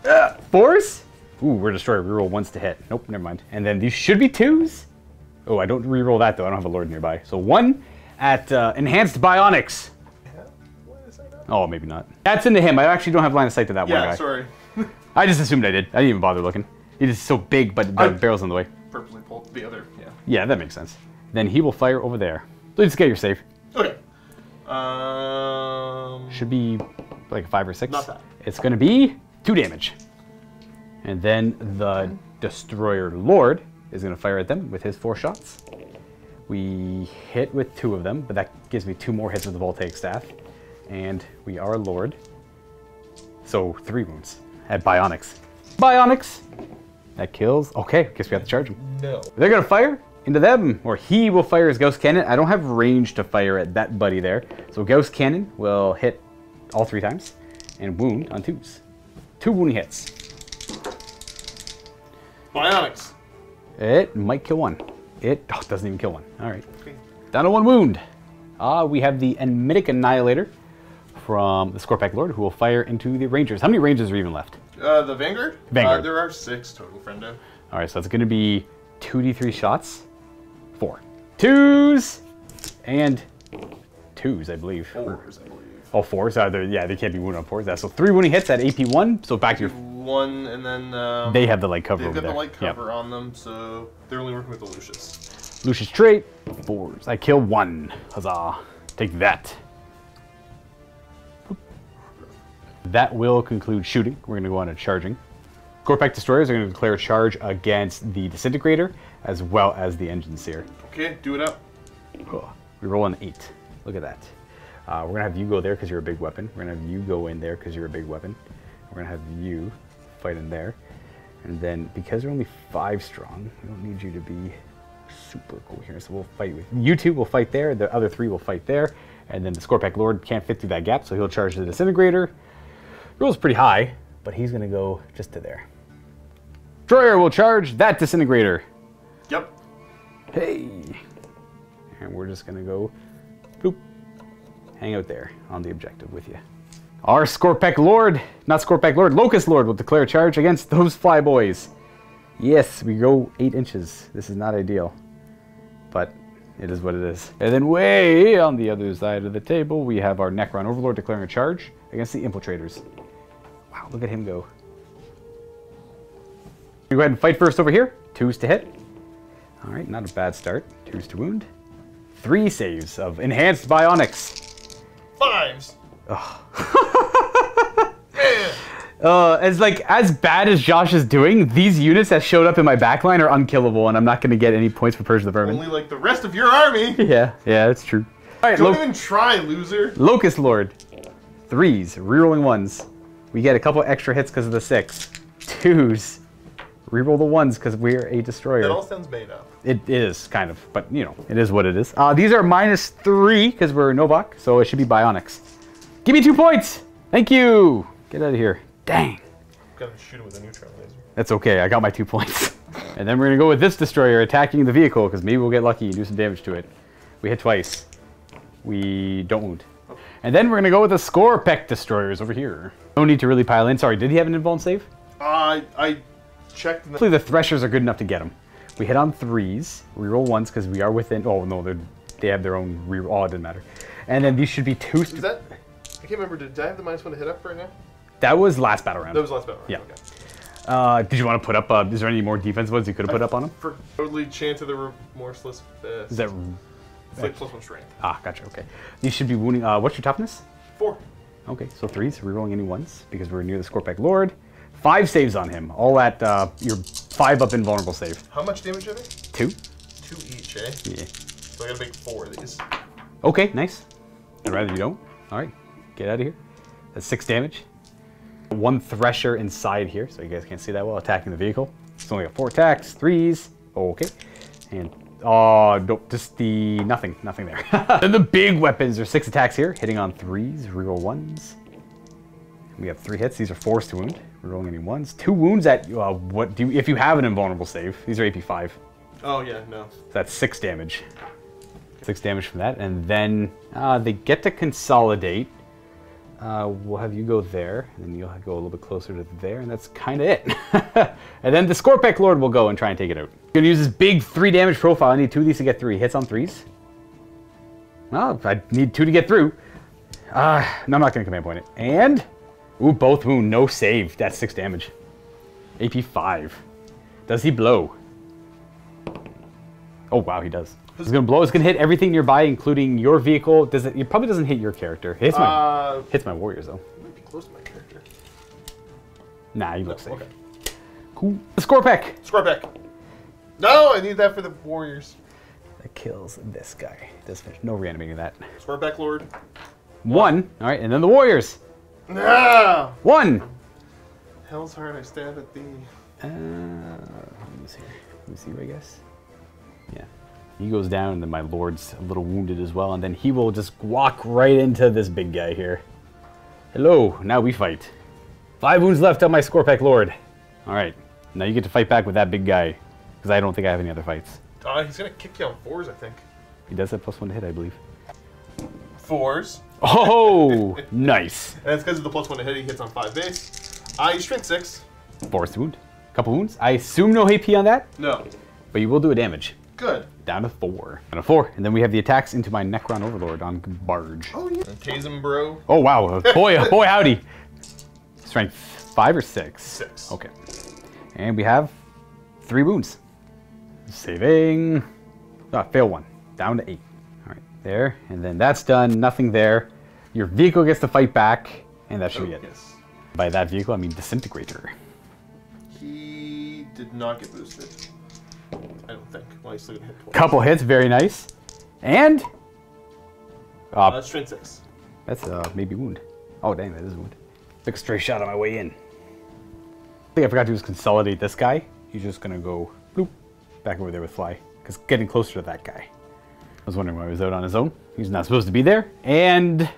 4s. Ooh, we're destroyer. Reroll ones to hit. Nope, never mind. And then these should be 2s. Oh, I don't reroll that though. I don't have a Lord nearby. So 1 at Enhanced Bionics. Oh, maybe not. That's into him. I actually don't have line of sight to that one guy. Yeah, sorry. I just assumed I did. I didn't even bother looking. He's just so big, but the barrel's in the way. Purposely pulled the other, yeah. Yeah, that makes sense. Then he will fire over there. Please get your save. Okay. Should be like a 5 or 6. Not that. It's going to be 2 damage. And then the Destroyer Lord is going to fire at them with his 4 shots. We hit with 2 of them, but that gives me 2 more hits with the Voltaic Staff. And we are Lord. So 3 wounds at Bionics. Bionics! That kills. Okay, guess we have to charge him. No. They're going to fire into them, or he will fire his Gauss Cannon. I don't have range to fire at that buddy there. So Gauss Cannon will hit all 3 times and wound on 2s. 2 wounding hits. Bionics. It might kill 1. It doesn't even kill 1. All right. Okay. Down to 1 wound. We have the Enmitic Annihilator from the Scorpack Lord, who will fire into the Rangers. How many Rangers are even left? The Vanguard? Vanguard. There are 6 total, friendo. All right, so it's going to be 2d3 shots. 4. 2s and 2s, I believe. 4s, I believe. Oh, 4s? Yeah, they can't be wounded on 4s. So 3 wounding hits at AP 1. So back to your... 1, and then... they have the light cover over there. They've got the light cover on them, so they're only working with the Lucius. Lucius trait, 4s. I kill 1. Huzzah. Take that. That will conclude shooting. We're going to go on to charging. Scorpack Destroyers are going to declare a charge against the Disintegrator as well as the Engine Seer. Okay, do it up. Oh, we roll an 8. Look at that. We're going to have you go there because you're a big weapon. We're going to have you go in there because you're a big weapon. We're going to have you fight in there. And then because we're only 5 strong, we don't need you to be super cool here. So we'll fight with you 2 will fight there. The other 3 will fight there. And then the Scorpack Lord can't fit through that gap, so he'll charge the Disintegrator. Rolls pretty high, but he's going to go just to there. Destroyer will charge that Disintegrator. Yep. Hey. And we're just going to go bloop, hang out there on the objective with you. Our Scorpack Lord, not Scorpack Lord, Locust Lord will declare a charge against those flyboys. Yes, we go 8 inches. This is not ideal, but it is what it is. And then way on the other side of the table, we have our Necron Overlord declaring a charge against the Infiltrators. Wow, look at him go. We go ahead and fight first over here. 2s to hit. All right, not a bad start. 2s to wound. 3 saves of Enhanced Bionics. 5s. As bad as Josh is doing, these units that showed up in my backline are unkillable, and I'm not going to get any points for Purge the Vermin. Only like the rest of your army. Yeah, that's true. All right, don't even try, loser. Locust Lord. 3s, rerolling 1s. We get a couple extra hits because of the 6. 2s, reroll the 1s because we're a destroyer. That all sounds made up. It is, kind of, but you know, it is what it is. These are -3 because we're Novak, so it should be Bionics. Give me 2 points! Thank you! Get out of here. Dang. Gotta shoot him with a neutron laser. That's okay, I got my 2 points. And then we're gonna go with this destroyer attacking the vehicle because maybe we'll get lucky and do some damage to it. We hit twice. We don't wound. And then we're gonna go with the Scorpack Destroyers over here. No need to really pile in. Sorry, did he have an invuln save? I checked. Hopefully the Threshers are good enough to get him. We hit on 3s, reroll 1s because we are within. Oh no, they have their own reroll. Oh, it didn't matter. And then these should be 2s. Is that? I can't remember. Did I have the -1 to hit up right now? That was last battle round. That was last battle round. Yeah. Okay. Did you want to put up? Is there any more defensive ones you could have put up on him? For totally Chant of the Remorseless Fist. Is that? It's like +1 strength. Ah, gotcha. Okay. These should be wounding. What's your toughness? 4. Okay, so 3s, rerolling any 1s because we're near the Scorpack Lord. 5 saves on him, all at your 5-up invulnerable save. How much damage are they? 2. 2 each, eh? Yeah. So I gotta make 4 of these. Okay, nice. I'd rather you don't. All right, get out of here. That's 6 damage. 1 Thresher inside here, so you guys can't see that well, attacking the vehicle. It's only got 4 attacks, 3s. Okay. And, nope, just the nothing there. Then the big weapons, there's 6 attacks here, hitting on 3s, reroll 1s. We have 3 hits, these are 4s to wound. Rerolling any 1s. 2 wounds at, if you have an invulnerable save. These are AP 5. Oh yeah, no. So that's 6 damage. 6 damage from that, and then they get to consolidate. we'll have you go there, and then you'll go a little bit closer to there, and that's kind of it. And then the Scorpec Lord will go and try and take it out. I'm going to use this big 3 damage profile. I need 2 of these to get 3 hits on 3s. Well, I need 2 to get through. No, I'm not going to command point it. And, ooh, both wound, no save. That's 6 damage. AP 5. Does he blow? Oh, wow, he does. He's going to blow. It's going to hit everything nearby, including your vehicle. Does it? It probably doesn't hit your character. It hits my warriors, though. It might be close to my character. Nah, you look safe. Okay. Cool. The Scorpec. Scorpec. No, I need that for the warriors. That kills this guy. Does finish. No reanimating that. Scorpec Lord. 1. All right, and then the warriors. No. 1. Hell's heart, I stab at thee. Let me see. Let me see, I guess. Yeah. He goes down, and then my lord's a little wounded as well, and then he will just walk right into this big guy here. Hello, now we fight. 5 wounds left on my Scorpec Lord. All right, now you get to fight back with that big guy, because I don't think I have any other fights. He's gonna kick you on 4s, I think. He does have +1 to hit, I believe. 4s. Oh, nice. And that's because of the +1 to hit. He hits on 5 base. You strength 6. 4th wound. Couple wounds. I assume no AP on that, No. but you will do a damage. Good. Down to 4. Down to 4. And then we have the attacks into my Necron Overlord on Barge. Oh, yeah. Tase him, bro. Oh, wow. Boy, boy, howdy. Strength 5 or 6? 6. Okay. And we have 3 wounds. Saving. Fail 1. Down to 8. All right. There. And then that's done. Nothing there. Your vehicle gets to fight back. And that should be it. Yes. By that vehicle, I mean Disintegrator. He did not get boosted. I don't think. Well, he's still gonna hit twice. Couple hits. Very nice. And... Strength 6. That's maybe wound. Oh, dang, that is wound. Took a stray shot on my way in. I think I forgot to just consolidate this guy. He's just gonna go bloop back over there with Fly, because getting closer to that guy. I was wondering why he was out on his own. He's not supposed to be there. And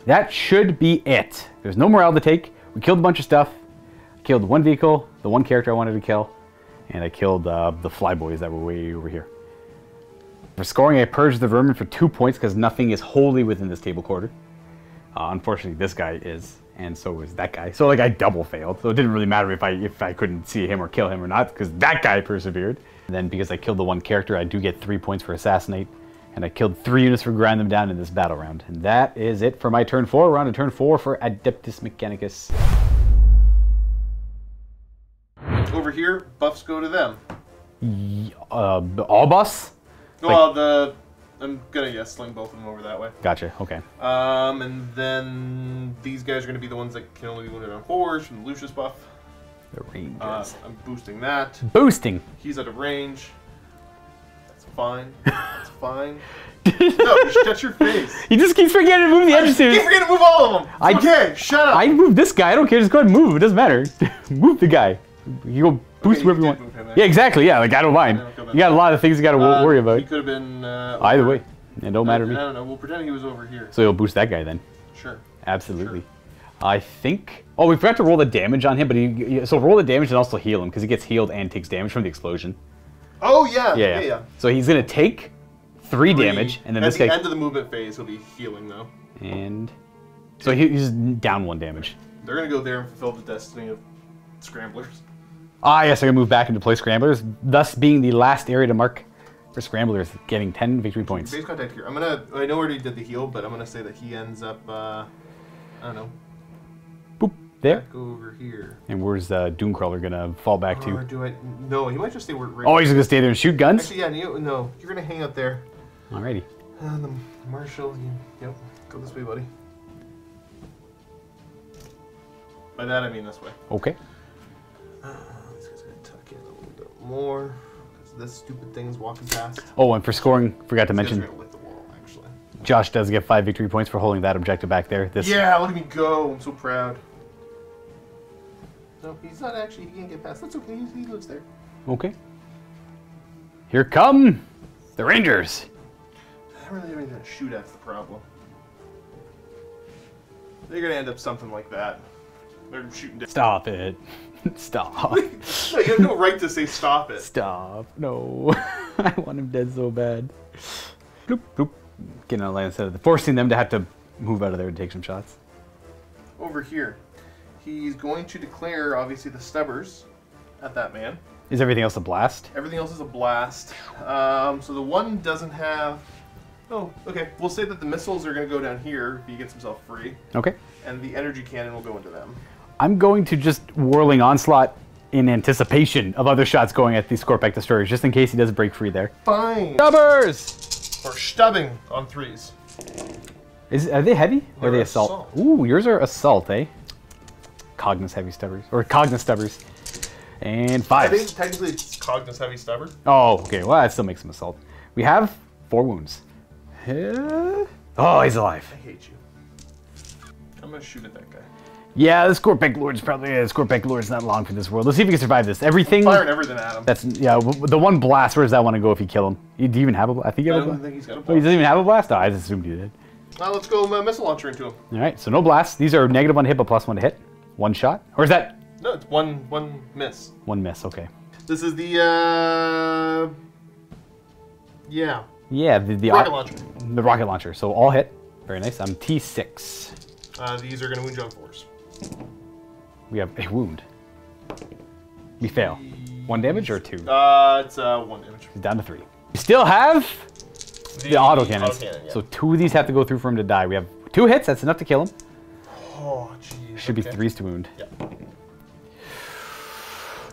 that should be it. There's no morale to take. We killed a bunch of stuff. Killed 1 vehicle, the 1 character I wanted to kill, and I killed the flyboys that were way over here. For scoring, I purged the vermin for 2 points because nothing is wholly within this table quarter. Unfortunately, this guy is, and so is that guy. So like I double failed. So it didn't really matter if I couldn't see him or kill him or not, because that guy persevered. And then because I killed the 1 character, I do get 3 points for assassinate, and I killed 3 units for grind them down in this battle round. And that is it for my turn 4. We're on to turn 4 for Adeptus Mechanicus. Over here, buffs go to them. All buffs? Well, I'm gonna sling both of them over that way. Gotcha. Okay. And then these guys are gonna be the ones that can only be wounded on 4s from the Lucius buff. The ranges. I'm boosting that. Boosting. He's out of range. That's fine. That's fine. No, shut your face. You just keep forgetting to move the edges. Keep forgetting to move all of them. Okay, shut up. I moved this guy. I don't care. Just go ahead and move. It doesn't matter. Move the guy. You go boost wherever you want. Yeah, exactly. Yeah, like I don't mind. You got a lot of things you got to worry about. He could have been. Either way, it don't matter to me. I don't know. We'll pretend he was over here. So you'll boost that guy then. Sure. Absolutely. Sure. I think. Oh, we forgot to roll the damage on him, but so roll the damage and also heal him because he gets healed and takes damage from the explosion. Oh yeah. Yeah. So he's gonna take 3 damage, and then this guy. At the end of the movement phase, he'll be healing though. And so he's down 1 damage. They're gonna go there and fulfill the destiny of scramblers. Ah, yes, I'm gonna move back into play scramblers, thus being the last area to mark for scramblers, getting 10 victory points. Base contact here. I know I already did the heal, but I'm gonna say that he ends up, I don't know. Boop, there. Back over here. And where's Doomcrawler gonna fall back to? Or do I? No, he might just stay where. Right. Oh, he's gonna stay there and shoot guns? Actually, yeah, no, you're gonna hang out there. Alrighty. The Marshal, yep, go this way, buddy. By that I mean this way. Okay. This guy's gonna tuck in a little bit more, because this stupid thing's walking past. Oh, and for scoring, forgot to mention, gonna lick the wall, actually. Josh does get 5 victory points for holding that objective back there. Yeah, look at me go, I'm so proud. No, he's not actually, he can't get past. That's okay, he lives there. Okay. Here come the Rangers. I don't really have anything to shoot at's the problem. They're gonna end up something like that. They're shooting down. Stop it. Stop. No, you have no right to say stop it. Stop. No. I want him dead so bad. Bloop, bloop. Getting on land instead of forcing them to have to move out of there and take some shots. over here. He's going to declare, obviously, the stubbers at that man. Is everything else a blast? Everything else is a blast. So the one doesn't have... Oh, okay. We'll say that the missiles are going to go down here if he gets himself free. Okay. And the energy cannon will go into them. I'm going to just Whirling Onslaught in anticipation of other shots going at these Scorpec Destroyers, just in case he does break free there. Fine. Stubbers! Or stubbing on 3s. Are they heavy? Or are they They're assault? assault. Ooh, yours are assault, eh? Cognus heavy stubbers. Or Cognus stubbers. And 5s. I think technically it's Cognus heavy stubber. Oh, okay. Well, that still makes him assault. We have 4 wounds. Oh, he's alive. I hate you. I'm going to shoot at that guy. Yeah, the Scorpec Lord's probably... the Scorpec Lord's not long for this world. Let's see if we can survive this. Everything... Firing everything at him. That's... Yeah, the one blast, where does that want to go if you kill him? Do you even have a blast? I think you have a blast. I don't think he's got a Oh, he blast. doesn't even have a blast? Oh, I just assumed he did. Let's go missile launcher into him. All right, so no blasts. These are -1 hit, but +1 to hit. 1 shot? Or is that... No, it's one miss. 1 miss, okay. This is the, yeah. Yeah, the Rocket launcher. The rocket launcher. So all hit. Very nice. I'm T6. These are going to wound you on 4s. We have a wound. We fail. 1 damage or 2? It's 1 damage. He's down to 3. We still have the autocannons. Autocannon, yeah. So 2 of these have to go through for him to die. We have 2 hits. That's enough to kill him. Oh, jeez. Should be 3s to wound. Yeah.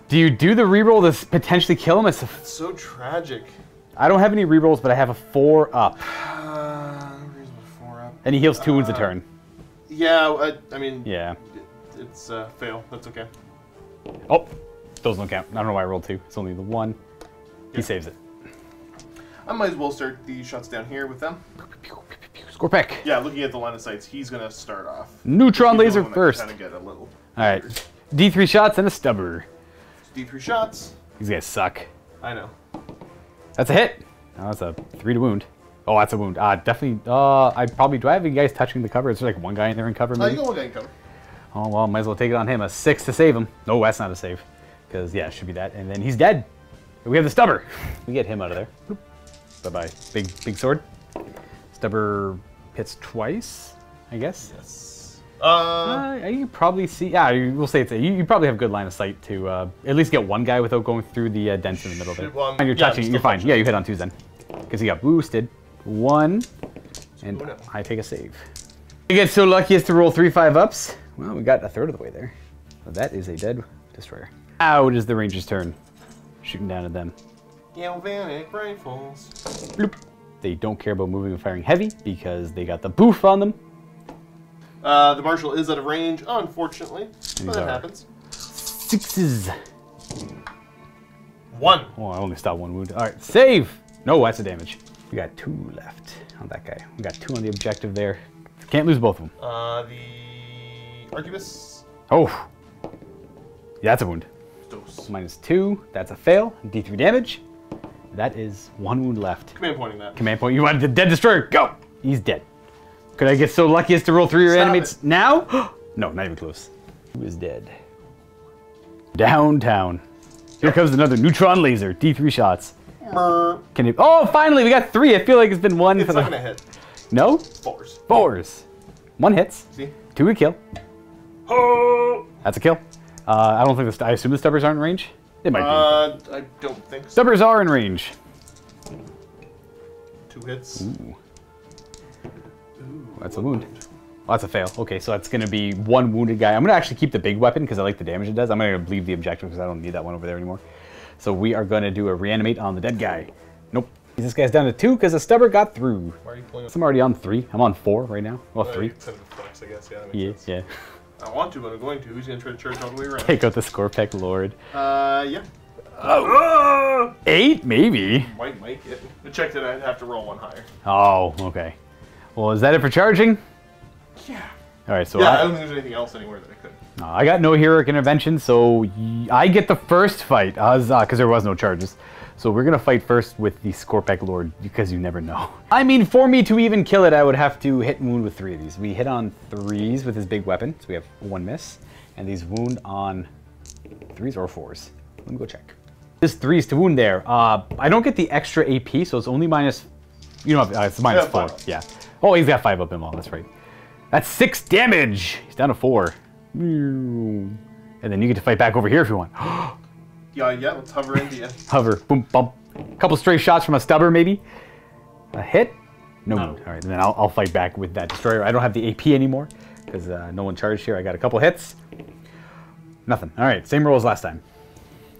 Do you do the reroll to potentially kill him? It's so tragic. I don't have any rerolls, but I have a 4 up. 4 up. And he heals 2 wounds a turn. Yeah, I mean... Yeah. It's fail. That's okay. Oh, those don't count. I don't know why I rolled 2. It's only the 1. He saves it. I might as well start the shots down here with them. Scorpec. Yeah, looking at the line of sights, he's going to start off. Neutron He's the laser one that first. Kind of get a little All right. D3 shots and a stubber. D3 shots. These guys suck. I know. That's a hit. Oh, that's a 3 to wound. Oh, that's a wound. Definitely. Do I have you guys touching the cover? Is there like 1 guy in there in cover? Maybe? You got 1 guy in cover. Oh, well, might as well take it on him. A 6 to save him. No, that's not a save. Because, yeah, it should be that. And then he's dead. We have the stubber. We get him out of there. Boop. Bye-bye. Big sword. Stubber hits twice, I guess. Yes. You can probably see... Yeah, we'll say it's a... You probably have good line of sight to at least get 1 guy without going through the dents in the middle there. Well, And you're touching. You're fine. Yeah, you hit on 2s then. Because he got boosted. 1. And no. I take a save. You get so lucky as to roll 3 5-ups. Well, we got a third of the way there. So that is a dead destroyer. Now it is the Ranger's turn. Shooting down at them. Galvanic rifles. Bloop. They don't care about moving and firing heavy because they got the boof on them. The Marshal is out of range, unfortunately. But that happens. 6s. 1. Oh, I only stopped 1 wound. All right, save. No, that's a damage. We got 2 left on that guy. We got 2 on the objective there. Can't lose both of them. The Arquebus. Oh. Yeah, that's a wound. Dose. -2. That's a fail. D3 damage. That is 1 wound left. Command pointing that. Command point. You wanted the dead destroyer. Go. He's dead. Could I get so lucky as to roll 3 reanimates now? No, not even close. Who is dead? Downtown. Here comes another neutron laser. D3 shots. Can you? Oh, finally, we got 3. I feel like it's been 1 It's for not the. gonna hit. No? 4s. 4s. 1 hits. See? 2 would kill. Oh! That's a kill. I don't think I assume the stubbers aren't in range. They might be. I don't think so. Stubbers are in range. 2 hits. Ooh. That's a wound. Oh, that's a fail. Okay, so that's going to be 1 wounded guy. I'm going to actually keep the big weapon because I like the damage it does. I'm going to leave the objective because I don't need that one over there anymore. So we are going to do a reanimate on the dead guy. Nope. This guy's down to 2 because the stubber got through. Why are you pulling? So I'm already on 3. I'm on 4 right now. Well, 3. Except for flex, I guess. Yeah, that makes Yeah, sense. yeah. I want to, but I'm going to. Who's going to try to charge all the way around? Take out the Scorpec Lord. Yeah. Oh. 8, maybe. Might make it. To check that, I'd have to roll 1 higher. Oh, okay. Well, is that it for charging? Yeah. All right, so Yeah, I don't think there's anything else anywhere that I could. I got no heroic intervention, so I get the first fight, because there was no charges. So we're going to fight first with the Scorpec Lord, because you never know. I mean, for me to even kill it, I would have to hit and wound with 3 of these. We hit on 3s with his big weapon, so we have 1 miss. And these wound on 3s or 4s. Let me go check. This 3s to wound there. I don't get the extra AP, so it's only minus... You know, it's minus 4. Yeah. Oh, he's got 5 up in all, that's right. That's 6 damage. He's down to 4. And then you get to fight back over here if you want. Yeah, let's hover into you. Hover, boom, bump. A couple stray shots from a stubber, maybe. A hit? No. All right, then I'll fight back with that destroyer. I don't have the AP anymore because no one charged here. I got a couple hits. Nothing. All right, same roll as last time.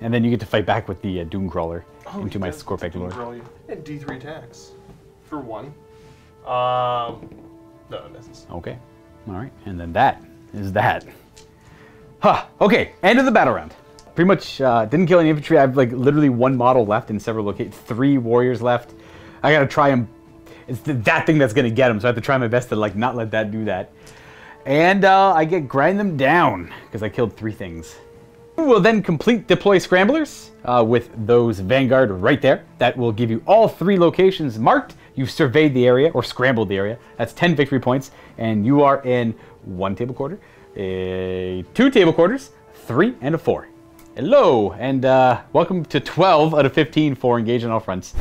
And then you get to fight back with the Doomcrawler into my Scorpec Lord. And D3 attacks for 1. No, it misses. Okay. All right, and then that is that. Huh. Okay, end of the battle round. Pretty much didn't kill any infantry. I have like literally 1 model left in several locations. 3 warriors left. I gotta try them. It's that thing that's gonna get them, so I have to try my best to like not let that do that. And I grind them down because I killed 3 things. We will then complete deploy scramblers with those Vanguard right there. That will give you all 3 locations marked. You've surveyed the area or scrambled the area. That's 10 victory points, and you are in 1 table quarter, 2 table quarters, 3, and a 4. Hello, and welcome to 12 out of 15 for engage on all fronts.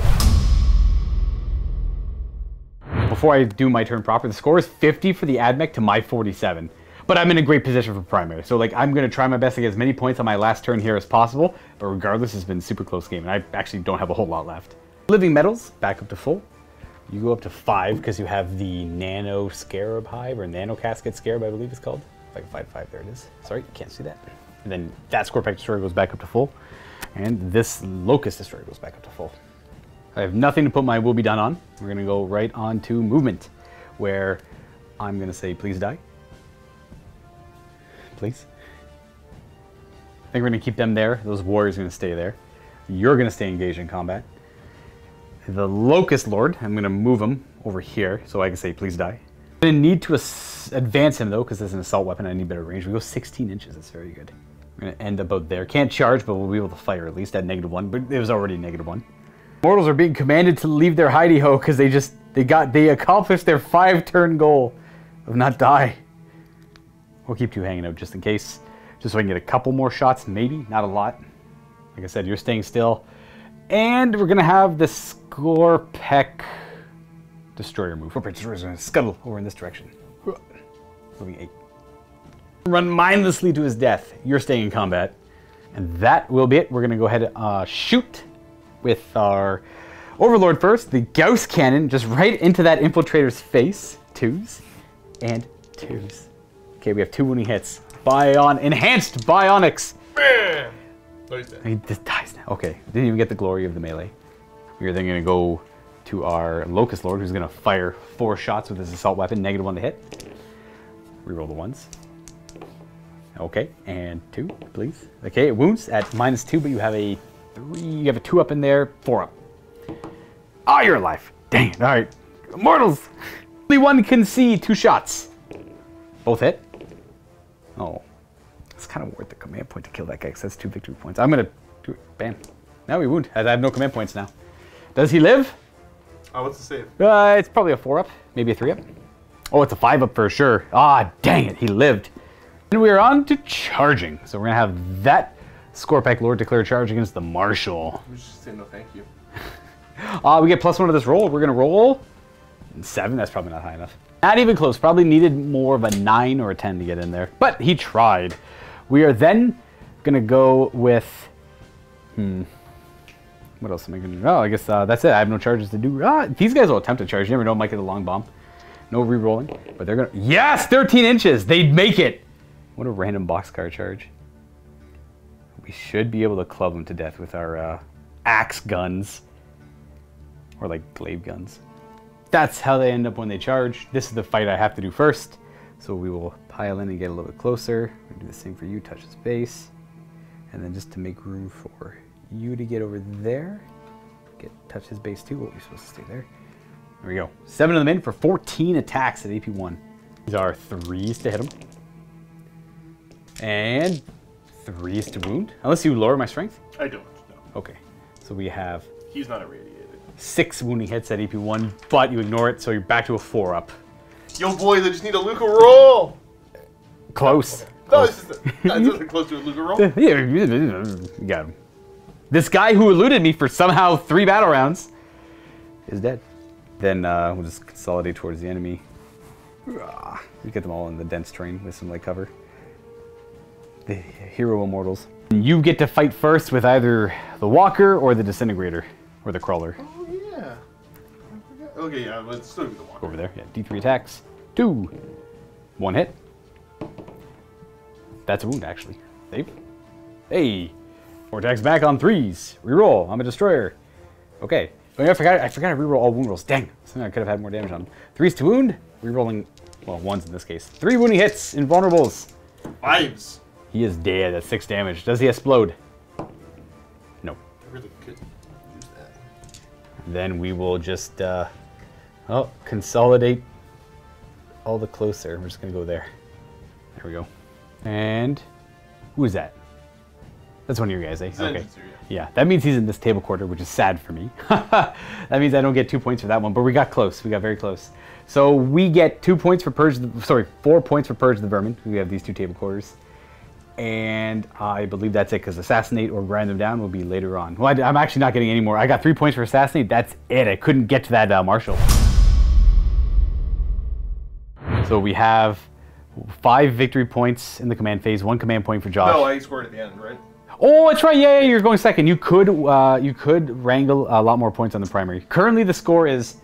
Before I do my turn proper, the score is 50 for the AdMech to my 47. But I'm in a great position for primary, so like I'm going to try my best to get as many points on my last turn here as possible. But regardless, it's been a super close game, and I actually don't have a whole lot left. Living metals, back up to full. You go up to 5 because you have the Nano Scarab Hive, or Nano Casket Scarab, I believe it's called. Like 5/5, there it is. Sorry, you can't see that. And then that Scorpec Destroyer goes back up to full. And this Locust Destroyer goes back up to full. I have nothing to put my will be done on. We're going to go right on to movement, where I'm going to say, please die. Please. I think we're going to keep them there. Those warriors are going to stay there. You're going to stay engaged in combat. The Locust Lord, I'm going to move him over here so I can say, please die. I'm going to need to advance him, though, because there's an assault weapon. I need better range. We go 16 inches. That's very good. We're going to end about there. Can't charge, but we'll be able to fire at least at -1, but it was already -1. Immortals are being commanded to leave their hidey-ho because they accomplished their 5-turn goal of not die. We'll keep 2 hanging out just in case, just so I can get a couple more shots, maybe, not a lot. Like I said, you're staying still. And we're gonna have the Scorpec Destroyer move. Scorpec Destroyer is gonna scuttle over in this direction. Moving 8. Run mindlessly to his death. You're staying in combat. And that will be it. We're gonna go ahead and shoot with our Overlord first, the Gauss Cannon, just right into that Infiltrator's face. 2s and 2s. Okay, we have 2 wounding hits. Enhanced Bionics. Bam! Oh, he's dead. He just dies now. Okay, didn't even get the glory of the melee. We're then gonna go to our Locust Lord, who's gonna fire 4 shots with his assault weapon, -1 to hit. Reroll the 1s. Okay, and 2, please. Okay, it wounds at -2, but you have a 3, you have a 2 up in there, 4 up. Ah, you're alive. Dang it. All right. Immortals. Only one can see 2 shots. Both hit. Oh. It's kind of worth the command point to kill that guy because that's 2 victory points. I'm going to do it. Bam. Now we wound. I have no command points now. Does he live? Oh, what's the save? It's probably a 4 up. Maybe a 3 up. Oh, it's a 5 up for sure. Ah, dang it. He lived. And we are on to charging. So we're going to have that Scorpec Lord declare charge against the Marshal. We just say no thank you. We get +1 to this roll. We're going to roll 7. That's probably not high enough. Not even close. Probably needed more of a 9 or a 10 to get in there. But he tried. We are then going to go with... What else am I going to do? Oh, I guess that's it. I have no charges to do. These guys will attempt to charge. You never know. Might get a long bomb. No re-rolling. But they're going to... Yes! 13 inches! They'd make it! What a random boxcar charge. We should be able to club them to death with our axe guns. Or like glaive guns. That's how they end up when they charge. This is the fight I have to do first. So we will pile in and get a little bit closer. We'll do the same for you. Touch his base. And then just to make room for you to get over there. Touch his base too. Oh, you're supposed to stay there. There we go. 7 of them in for 14 attacks at AP1. These are 3s to hit him. And 3s to wound. Unless you lower my strength? I don't, no. Okay. So we have... He's not irradiated. 6 wounding hits at AP1, but you ignore it, so you're back to a 4 up. Yo, boys, I just need a Luca roll! Close. No, it's just close to a Luca roll. Yeah, you got him. This guy who eluded me for somehow 3 battle rounds is dead. Then we'll just consolidate towards the enemy. You get them all in the dense terrain with some light cover. The hero Immortals. You get to fight first with either the Walker or the Disintegrator, or the Crawler. Oh, yeah. Okay, yeah, let's still do the Walker. Over there, yeah. D3 attacks. 2. 1 hit. That's a wound, actually. Save. Hey. 4 attacks back on 3s. Reroll. I'm a destroyer. Okay. Oh, yeah, I forgot to reroll all wound rolls. Dang. I could have had more damage on them. 3s to wound. Rerolling, well, 1s in this case. 3 wounding hits. Invulnerables. 5s. He is dead at 6 damage. Does he explode? No. I really could use that. Then we will just, consolidate all the closer. We're just going to go there. There we go. And who is that? That's one of your guys, eh? Okay. Yeah, that means he's in this table quarter, which is sad for me. That means I don't get 2 points for that one, but we got close. We got very close. So we get 2 points for Purge, 4 points for Purge the Vermin. We have these 2 table quarters. And I believe that's it, because Assassinate or Grind them down will be later on. Well, I'm actually not getting any more. I got 3 points for Assassinate. That's it. I couldn't get to that Marshal. So we have 5 victory points in the command phase, 1 command point for Josh. No, I scored at the end, right? Oh, that's right. Yeah, you're going second. You could wrangle a lot more points on the primary. Currently, the score is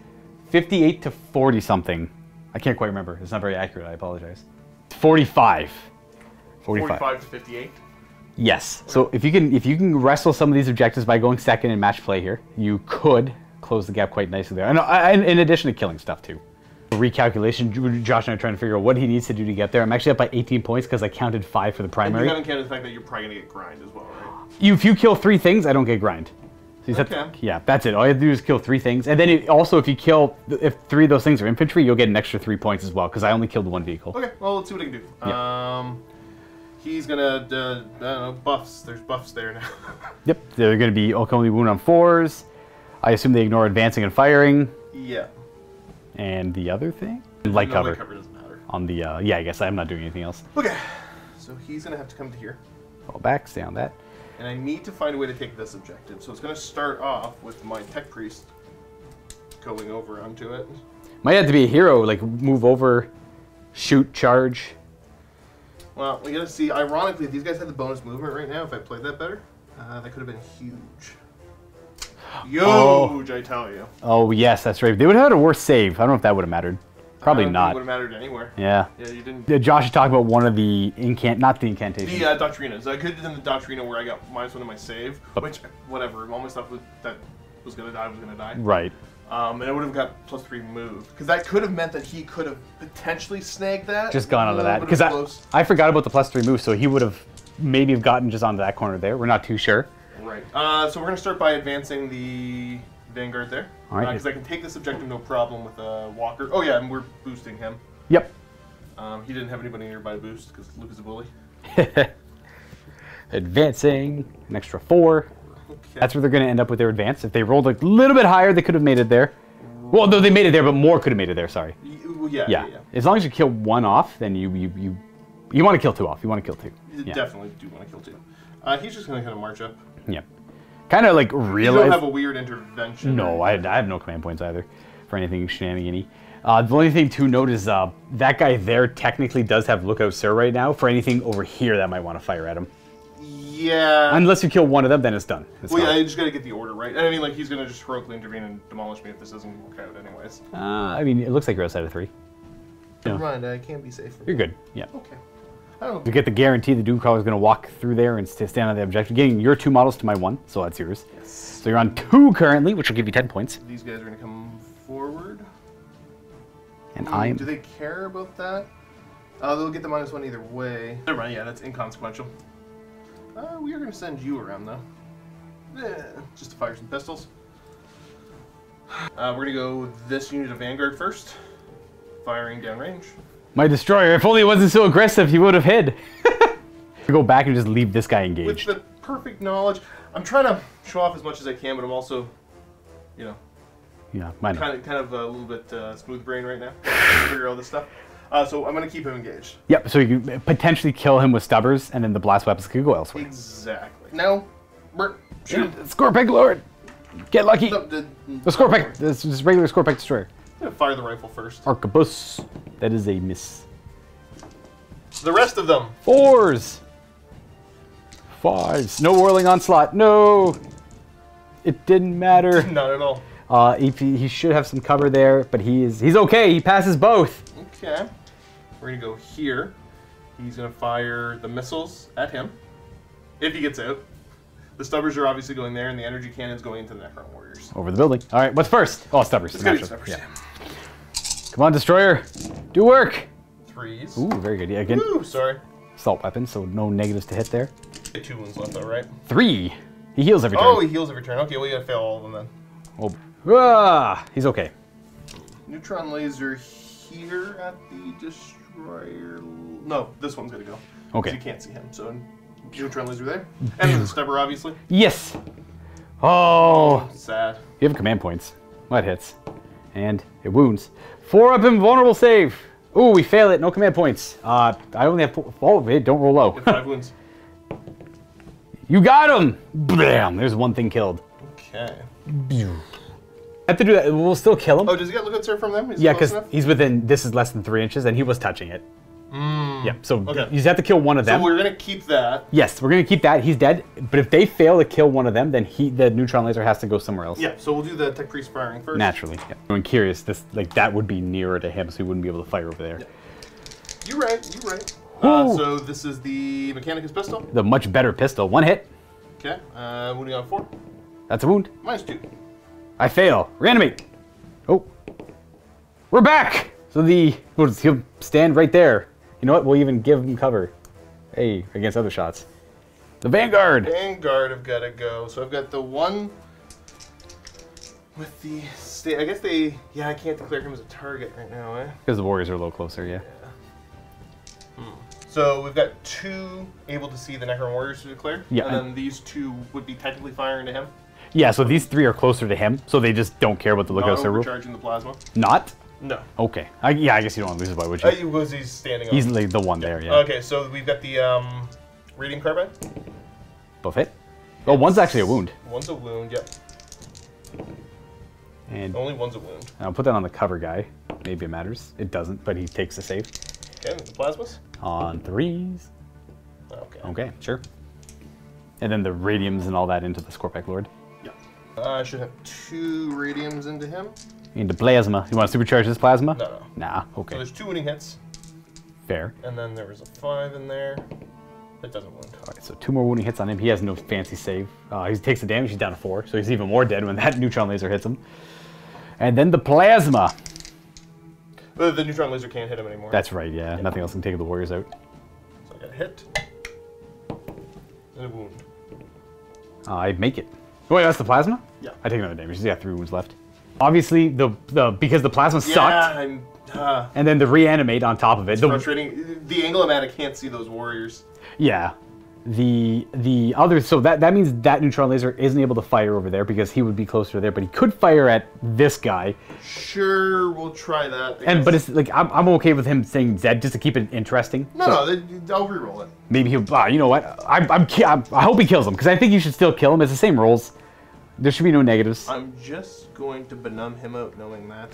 58 to 40 something. I can't quite remember. It's not very accurate. I apologize. 45. 45 to 58. Yes. Okay. So if you can wrestle some of these objectives by going second in match play here, you could close the gap quite nicely there. And in addition to killing stuff too. Recalculation. Josh and I are trying to figure out what he needs to do to get there. I'm actually up by 18 points because I counted 5 for the primary. And you haven't counted the fact that you're probably going to get grind as well, right? If you kill 3 things, I don't get grind. So okay. Yeah, that's it. All you have to do is kill 3 things. And then also, if 3 of those things are infantry, you'll get an extra 3 points as well, because I only killed 1 vehicle. Okay, well, let's see what I can do. Yep. He's gonna, I don't know, buffs. There's buffs there now. Yep, they're gonna be only wound on 4s. I assume they ignore advancing and firing. Yeah. And the other thing? Light cover. Light cover doesn't matter. On the, yeah, I guess I'm not doing anything else. Okay, so he's gonna have to come to here. Fall back, stay on that. And I need to find a way to take this objective. So it's gonna start off with my tech priest going over onto it. Might have to be a hero, like move over, shoot, charge. Well, we gotta see. Ironically, if these guys had the bonus movement right now, if I played that better, that could have been huge. Huge, I tell you. Oh, yes, that's right. They would have had a worse save. I don't know if that would have mattered. Probably not. It would have mattered anywhere. Yeah. Yeah, you didn't. Josh is talking about one of the not the incantations. The Doctrinas. I could have done the Doctrina where I got -1 in my save, which, whatever, all my stuff that was gonna die was gonna die. Right. And I would have got +3 move. Because that could have meant that he could have potentially snagged that. Just gone onto that. Because I forgot about the +3 move, so he would have maybe gotten just onto that corner there. We're not too sure. Right. So we're going to start by advancing the Vanguard there. All right. Because I can take this objective no problem with a Walker. Oh, yeah, and we're boosting him. Yep. He didn't have anybody nearby to boost because Luke is a bully. Advancing. An extra 4. Okay. That's where they're going to end up with their advance. If they rolled a little bit higher, they could have made it there. Well, no, they made it there, but more could have made it there. Sorry. Yeah. As long as you kill 1 off, then you want to kill 2 off. You want to kill 2. You definitely do want to kill 2. He's just going to kind of march up. Yeah. Kind of like realize. You don't have a weird intervention. No, I have no command points either for anything shenanigan-y. The only thing to note is that guy there technically does have Lookout Sir right now for anything over here that might want to fire at him. Yeah. Unless you kill 1 of them, then it's done. Well, yeah, you just got to get the order right. I mean, like, he's going to just heroically intervene and demolish me if this doesn't work out anyways. I mean, it looks like you're outside of 3. Never mind, I can't be safe. You're good, yeah. Okay. I don't know. You get the guarantee the Doomcrawler is going to walk through there and stand on the objective, getting your 2 models to my 1, so that's yours. Yes. So you're on 2 currently, which will give you 10 points. These guys are going to come forward. And Do they care about that? They'll get the -1 either way. Never mind, yeah, that's inconsequential. We are going to send you around, though. Just to fire some pistols. We're going to go this unit of Vanguard first. Firing downrange. My destroyer, if only it wasn't so aggressive, he would have hid. Go back and just leave this guy engaged. With the perfect knowledge. I'm trying to show off as much as I can, but I'm also, you know, yeah, kind of a little bit smooth brain right now. Figure all this stuff. So I'm going to keep him engaged. Yep, so you can potentially kill him with stubbers, and then the blast weapons could go elsewhere. Exactly. Now, shoot. Scorpeg Lord! Get lucky! The Scorpeg! This is regular Scorpeg Destroyer. gonna fire the rifle first. Arquebus. That is a miss. The rest of them. 4s. 5s. No whirling onslaught. No. It didn't matter. Not at all. He should have some cover there, but he's okay. He passes both. Okay. We're gonna go here. He's gonna fire the missiles at him. If he gets out. The stubbers are obviously going there, and the energy cannon's going into the Necron warriors. Over the building. All right, what's first? Oh, stubbers. It's gonna be stubbers. Yeah. Come on, destroyer. Do work. 3s. Ooh, very good. Yeah, again. Ooh, sorry. Assault weapon, so no negatives to hit there. 2 wounds left though, right? 3. He heals every turn. Oh, he heals every turn. Okay, well, you gotta fail all of them then. Oh. Ah, he's okay. Neutron laser here at the destroyer. No, this one's gonna go. Okay. You can't see him, so neutron laser there. And then the stubber, obviously. Yes. Oh. Sad. You have command points. That hits. And it wounds. 4-up invulnerable save. Ooh, we fail it. No command points. I only have 4. Oh, wait, don't roll low. 5 wounds. You got him. Bam. There's one thing killed. Okay. Have to do that. We'll still kill him. Oh, does he get look at sir from them? Yeah, because he's within. This is less than 3 inches, and he was touching it. Yeah. So Okay. you just have to kill one of them. So we're gonna keep that. Yes, we're gonna keep that. He's dead. But if they fail to kill one of them, then the neutron laser has to go somewhere else. Yeah. So we'll do the tech priest firing first. Naturally. Yeah. I'm curious. That would be nearer to him, so he wouldn't be able to fire over there. Yeah. You're right. You're right. Ooh. So this is the Mechanicus pistol. The much better pistol. 1 hit. Okay. Wounding on 4. That's a wound. -2. I fail. Reanimate. Oh. We're back. So he'll stand right there. You know what? We'll even give him cover. Hey, against other shots. The Vanguard. Vanguard have got to go. So I've got the one with the state. I guess I can't declare him as a target right now, eh? Because the Warriors are a little closer, yeah. So we've got 2 able to see the Necron warriors to declare. Yeah. And then these 2 would be technically firing to him. Yeah, so these 3 are closer to him, so they just don't care about the lookout Not rule. overcharging the plasma. Not? No. Okay. I guess you don't want to lose it by, would you? Because he's standing on. He's like the one there, yeah. Okay, so we've got the radium carbide. Both hit? Oh, one's actually a wound. One's a wound, yep. And Only one's a wound. I'll put that on the cover guy. Maybe it matters. It doesn't, but he takes the save. Okay, the plasmas. On 3s. Okay. Okay, sure. And then the radiums and all that into the Scorpac Lord. Yeah. I should have 2 radiums into him. Into plasma. You want to supercharge this plasma? No. Nah, So okay. there's 2 wounding hits. Fair. And then there was a 5 in there. That doesn't wound. Alright, so 2 more wounding hits on him. He has no fancy save. He takes the damage, he's down to 4, so he's even more dead when that neutron laser hits him. And then the plasma. The neutron laser can't hit him anymore. That's right, yeah. Nothing else can take the Warriors out. So I got a hit. And a wound. I make it. Oh, wait, that's the plasma? Yeah. I take another damage. He's got 3 wounds left. Obviously, because the plasma sucked, I'm... and then the reanimate on top of it. It's frustrating. The angle I'm at, I can't see those warriors. Yeah. The other, so that means that neutron laser isn't able to fire over there because he would be closer there, but he could fire at this guy. Sure, we'll try that. But it's like I'm okay with him saying Zed just to keep it interesting. No, So I'll reroll it. maybe he'll. You know what? I hope he kills him because I think you should still kill him. It's the same rolls. There should be no negatives. I'm just going to benumb him out knowing that,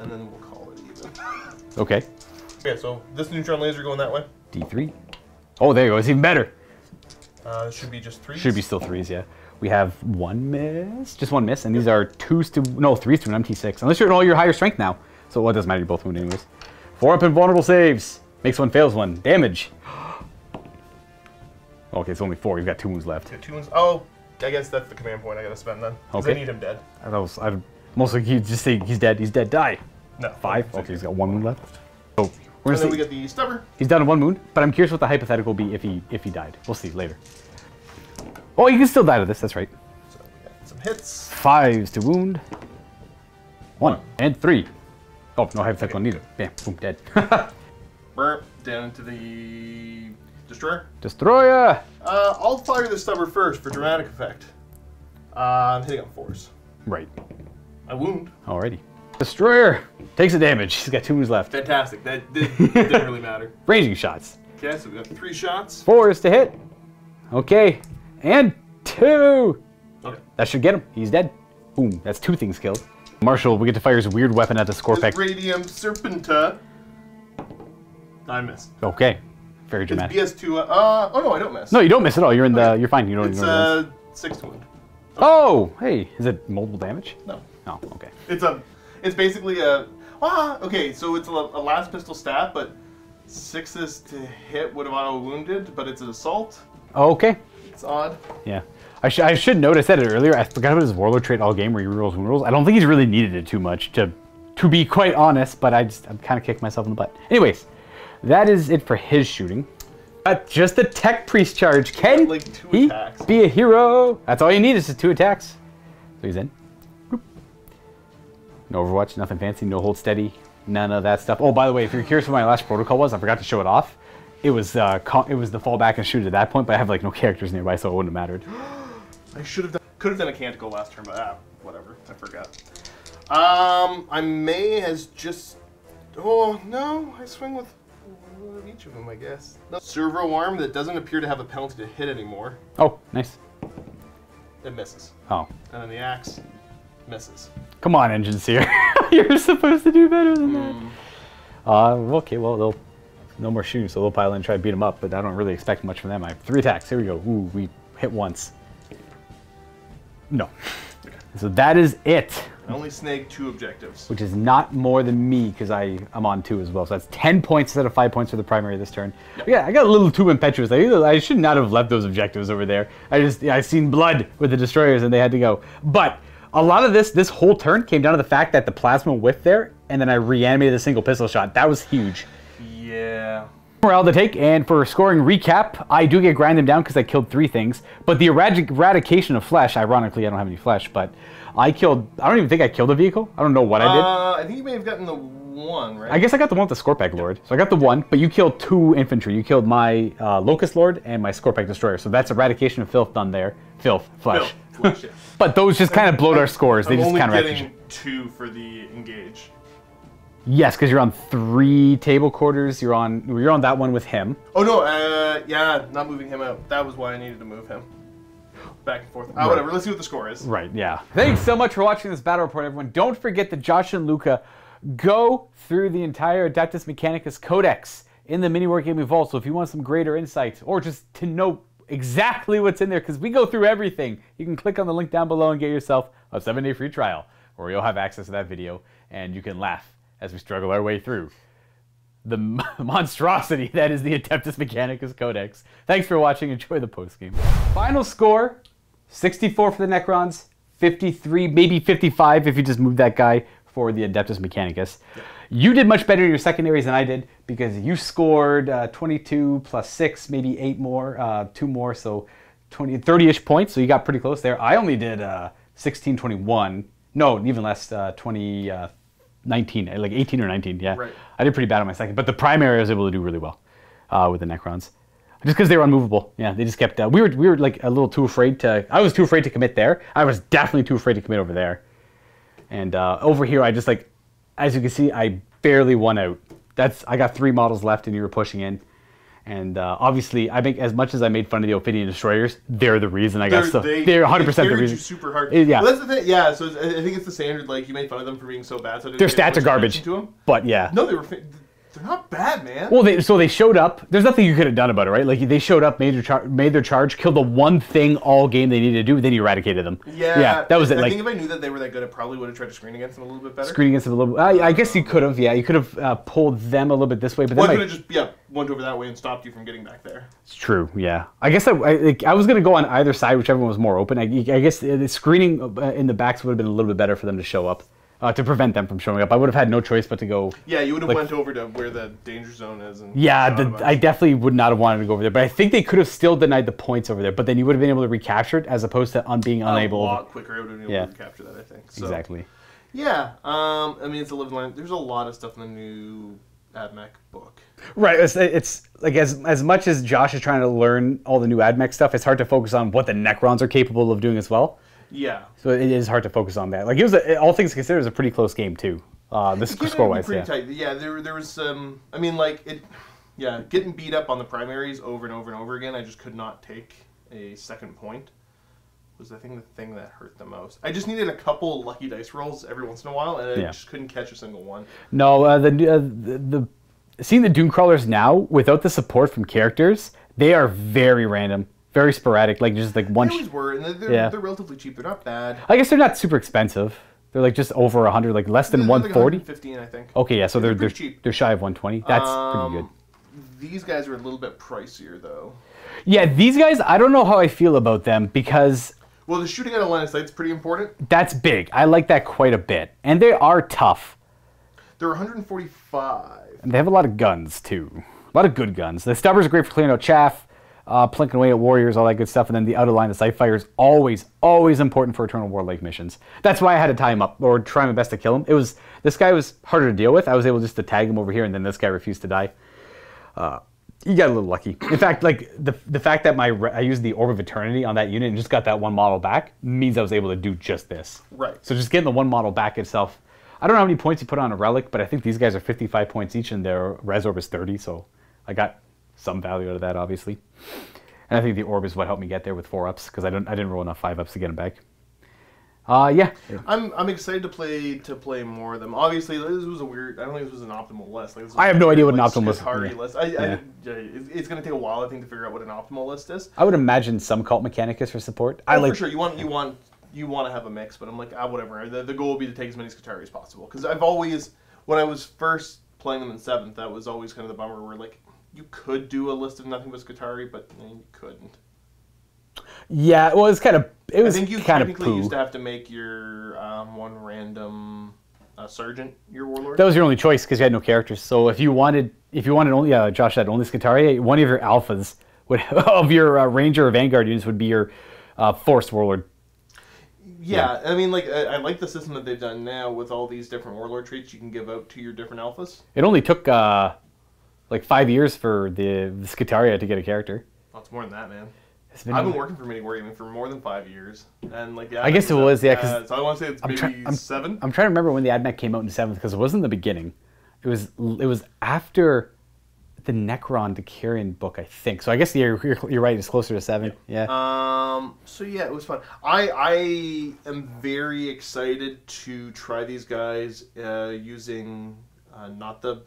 and then we'll call it even. Okay. Okay, so this neutron laser going that way. D3. Oh, there you go. It's even better. It should be just 3. Should be still 3s, yeah. We have 1 miss, just 1 miss, and these are 3s to an MT6. Unless you're at all your higher strength now. So it doesn't matter, you're both wounded anyways. 4-up invulnerable saves. Makes 1, fails 1. Damage. Okay, it's only 4. You've got 2 wounds left. 2 wounds. Oh, I guess that's the command point I gotta spend then. Because I Okay. need him dead. I'd mostly you just say he's dead, die. No. 5? Okay, he's got 1 wound left. So we're And then gonna we see. get the stubber. He's down to 1 wound, but I'm curious what the hypothetical would be if he died. We'll see later. Oh, you can still die to this, that's right. So we got some hits. 5s to wound. 1 and 3. Oh, no hypothetical neither. Bam, boom, dead. Burp down into the destroyer. Destroyer! I'll fire the stubber first for dramatic effect. I'm hitting on 4s. Right. I wound. Alrighty. Destroyer takes the damage. He's got 2 wounds left. Fantastic. That didn't really matter. Ranging shots. Okay, so we got 3 shots. 4s to hit. Okay. And 2. Okay. That should get him. He's dead. Boom. That's 2 things killed. Marshall, we get to fire his weird weapon at the Scorpec. Radium Serpenta. I missed. Okay. Very dramatic. It's BS2. Oh no, I don't miss. No, you don't miss at all. You're in the. You're fine. You don't It's even. 6 wound. Oh, hey. Is it multiple damage? No. Oh, okay. It's basically a. Okay. So it's a last pistol stat, but 6s to hit would have auto wounded, but it's an assault. Okay. It's odd. Yeah. I should note, I said it earlier, I forgot about his Warlord trait all game where he rerolls wound rolls. I don't think he's really needed it too much, to be quite honest, but I'm kind of kicking myself in the butt. Anyways, that is it for his shooting. Just a tech priest charge. Can like 2 he attacks. be a hero? That's all you need is just 2 attacks. So he's in. Boop. No Overwatch, nothing fancy, no hold steady, none of that stuff. Oh, by the way, if you're curious what my last protocol was, I forgot to show it off. It was the fall back and shoot at that point, but I have like no characters nearby, so it wouldn't have mattered. I could have done a Canticle last turn, but whatever. I forgot. I may has just. Oh no! I swing with one of each of them, I guess. No. Servo arm that doesn't appear to have a penalty to hit anymore. Oh, nice. It misses. Oh. And then the axe misses. Come on, Engine Seer. You're supposed to do better than that. Okay, well, they'll no more shooting, so they'll pile in and try to beat them up, but I don't really expect much from them. I have 3 attacks. Here we go. Ooh, we hit once. No. So that is it. I only snagged 2 objectives. Which is not more than me, because I'm on 2 as well. So that's 10 points instead of 5 points for the primary this turn. Yep. Yeah, I got a little too impetuous. I should not have left those objectives over there. I seen blood with the destroyers and they had to go. But a lot of this whole turn came down to the fact that the plasma whiffed there, and then I reanimated a single pistol shot. That was huge. Yeah. Morale to take, and for scoring recap, I do get grinded down because I killed 3 things. But the Eradication of Flesh, ironically, I don't have any flesh, but I don't even think I killed a vehicle. I don't know what I did. I think you may have gotten the 1, right? I guess I got the one with the Scorpec Lord. So I got the 1, but you killed 2 infantry. You killed my Locust Lord and my Scorpec Destroyer. So that's Eradication of Filth done there. Flesh. Flesh, yeah. But those just kind of blowed our scores. They just kind of getting 2 for the engage. Yes, because you're on 3 table quarters. You're on that one with him. Oh no, yeah, not moving him out. That was why I needed to move him. Back and forth. Right. Whatever, let's see what the score is. Right, yeah. Thanks so much for watching this battle report, everyone. Don't forget that Josh and Luca go through the entire Adeptus Mechanicus Codex in the MiniWarGaming Vault. So if you want some greater insight, or just to know exactly what's in there, because we go through everything, you can click on the link down below and get yourself a 7-day free trial, or you'll have access to that video, and you can laugh as we struggle our way through the monstrosity that is the Adeptus Mechanicus Codex. Thanks for watching. Enjoy the postgame. Final score, 64 for the Necrons, 53, maybe 55 if you just move that guy for the Adeptus Mechanicus. Yeah. You did much better in your secondaries than I did, because you scored 22 plus 6, maybe 8 more, 2 more, so 30-ish points, so you got pretty close there. I only did 16, 21, no, even less, 20, 19, like 18 or 19, yeah. Right. I did pretty bad on my second, but the primary I was able to do really well with the Necrons. Just because they were unmovable. Yeah, they just kept, we were like a little too afraid to, I was too afraid to commit there. I was definitely too afraid to commit over there. And over here, I just like, as you can see, I barely won out. I got 3 models left and you were pushing in. And obviously, I think as much as I made fun of the Ophidian Destroyers, they're the reason I got stuff. They're 100% the reason. Super hard. Yeah. Well, that's the thing. Yeah, so I think it's the standard, like, you made fun of them for being so bad. So their stats are garbage. To them. But yeah. No, they're not bad, man. Well, so they showed up. There's nothing you could have done about it, right? Like, they showed up, made their charge, killed the one thing all game they needed to do, then you eradicated them. Yeah, that was it. I Like, think if I knew that they were that good, I probably would have tried to screen against them a little bit better. Screen against them a little bit. I guess you could have, yeah. You could have pulled them a little bit this way, but then I could have just, went over that way and stopped you from getting back there. It's true, yeah. I guess I was going to go on either side, whichever one was more open. I guess the screening in the backs would have been a little bit better for them to show up. To prevent them from showing up. I would have had no choice but to go... Yeah, you would have went over to where the danger zone is. And yeah, I definitely would not have wanted to go over there. But I think they could have still denied the points over there. But then you would have been able to recapture it as opposed to being unable... A lot quicker. I would have been able to recapture that, I think. So, exactly. Yeah, I mean, it's a living line. There's a lot of stuff in the new AdMech book. Right, it's like as much as Josh is trying to learn all the new AdMech stuff, it's hard to focus on what the Necrons are capable of doing as well. Yeah. So it is hard to focus on that. Like, it was, all things considered, it was a pretty close game, too. Score-wise, pretty tight. Yeah, there was I mean, like, getting beat up on the primaries over and over and over again, I just could not take a second point. was I think the thing that hurt the most. I just needed a couple lucky dice rolls every once in a while, and I just couldn't catch a single one. No, seeing the Doom Crawlers now without the support from characters, they are very random, very sporadic. Like just like one. They always were, and they're relatively cheap. They're not bad. I guess they're not super expensive. They're like just over 100, like less than 140. Like 115, I think. Okay, yeah, so they're cheap. They're shy of 120. That's pretty good. These guys are a little bit pricier, though. Yeah, these guys, I don't know how I feel about them because... Well, the shooting out of line of sight is pretty important. That's big. I like that quite a bit. And they are tough. They're 145. And they have a lot of guns, too. A lot of good guns. The stubbers are great for clearing out chaff, plinking away at warriors, all that good stuff. And then the out of line of sight fire is always, always important for Eternal War Lake missions. That's why I had to tie him up, or try my best to kill him. This guy was harder to deal with. I was able just to tag him over here, and then this guy refused to die. You got a little lucky. In fact, like the fact that I used the Orb of Eternity on that unit and just got that one model back means I was able to do just this. Right. So just getting the one model back itself, I don't know how many points you put on a relic, but I think these guys are 55 points each and their res orb is 30, so I got some value out of that, obviously. And I think the orb is what helped me get there with 4-ups, because I didn't roll enough 5-ups to get them back. Yeah. I'm excited to play more of them. Obviously, this was a weird. I don't think this was an optimal list. Like, I have no idea what an optimal list is. List. It's going to take a while, I think, to figure out what an optimal list is. I would imagine some Cult Mechanicus for support. For sure, you want to have a mix, but I'm like, whatever. The goal would be to take as many Skitarii as possible. Because I've always, when I was first playing them in 7th, that was always kind of the bummer. Where like you could do a list of nothing but Skitarii, but you couldn't. Yeah, well, I think you technically used to have to make your one random sergeant your warlord. That was your only choice because you had no characters. So if you wanted only, Josh said only Skitarii, one of your alphas of your ranger or vanguard units would be your forced warlord. Yeah, I mean, like I like the system that they've done now with all these different warlord traits you can give out to your different alphas. It only took like 5 years for the Skitarii to get a character. Oh, it's more than that, man. I've been working for MiniWarGaming for more than 5 years, and like I guess it was because so I want to say it's maybe 7. I'm trying to remember when the AdMech came out in 7th because it wasn't the beginning. It was after the Necron Decarian book, I think. So I guess you're right. It's closer to 7. Yeah. So yeah, it was fun. I am very excited to try these guys using not the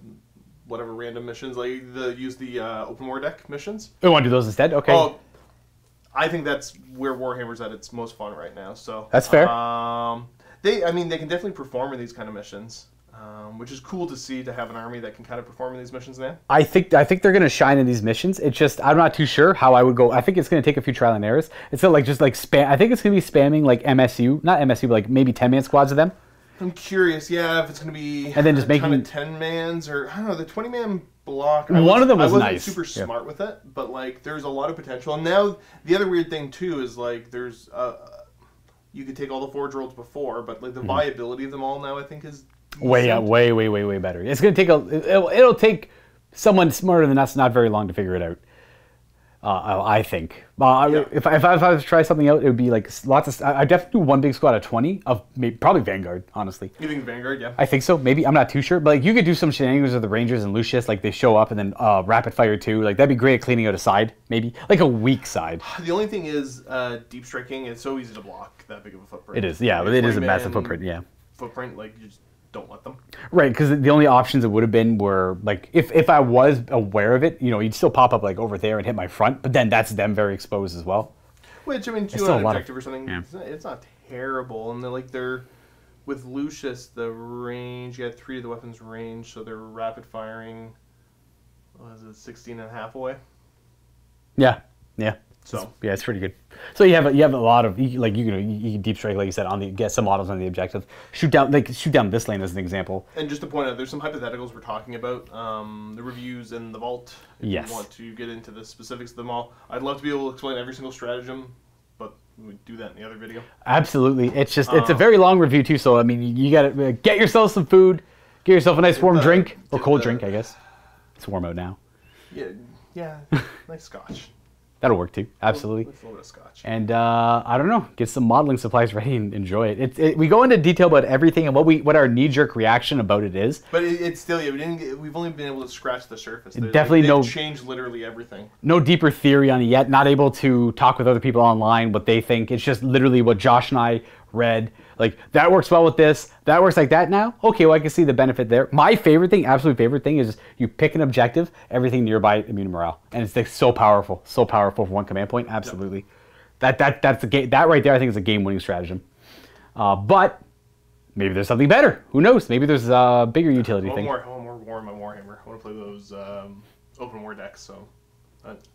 whatever random missions, like use the open war deck missions. We want to do those instead. Okay. Oh, I think that's where Warhammer's at its most fun right now. So that's fair. They can definitely perform in these kind of missions, which is cool to see, to have an army that can kind of perform in these missions now. I think they're going to shine in these missions. It's just I'm not too sure how I would go. I think it's going to take a few trial and errors. It's not like just like spam. I think it's going to be spamming like MSU, not MSU, but like maybe 10-man squads of them. I'm curious, if it's going to be and then just making 10-mans or I don't know, the 20-man block. One of them was nice. I nice. wasn't super smart with it, but like there's a lot of potential. And now the other weird thing too is like there's you could take all the forge rolls before, but like the viability of them all now I think is decent. way better. It's going to take it'll take someone smarter than us not very long to figure it out. I think. If I was to try something out, it would be like lots of. I definitely do one big squad of 20 of probably Vanguard. Honestly. You think Vanguard? Yeah. I think so. Maybe I'm not too sure, but like you could do some shenanigans with the Rangers and Lucius, like they show up and then rapid fire too. Like that'd be great at cleaning out a side, maybe like a weak side. The only thing is deep striking. It's so easy to block that big of a footprint. It is. Yeah, like, it is a massive footprint. Yeah. Footprint like you just don't let them. Right, because the only options it would have been were like if I was aware of it, you'd still pop up like over there and hit my front, but then that's them very exposed as well. Which I mean, do an objective or something, it's not terrible, and they're with Lucius the range. You had 3 of the weapons range, so they're rapid firing. What is it, 16 and a half away? Yeah. So it's pretty good. So you have a lot of you can deep strike like you said get some models on the objective. Shoot down this lane as an example. And just to point out, there's some hypotheticals we're talking about. The reviews in the vault. If you want to get into the specifics of them all, I'd love to be able to explain every single stratagem, but we do that in the other video. Absolutely, it's a very long review too. So I mean, you got to get yourself some food, get yourself a nice warm drink or cold drink. I guess it's warm out now. Yeah, nice scotch. That'll work too. Absolutely. With a little bit of scotch. And I don't know, get some modeling supplies ready and enjoy it. We go into detail about everything and what our knee-jerk reaction about it is. But it's still, yeah, we've only been able to scratch the surface. They've changed literally everything. No deeper theory on it yet. Not able to talk with other people online what they think. It's just literally what Josh and I read. Like, that works well with this. That works like that now. Okay, well, I can see the benefit there. My favorite thing, absolute favorite thing, is you pick an objective, everything nearby immune to morale, and it's like so powerful for one command point. Absolutely, yep. That's the game. That right there, I think, is a game-winning stratagem. But maybe there's something better. Who knows? Maybe there's a bigger utility thing. I want more war in my Warhammer. I want to play those open war decks. So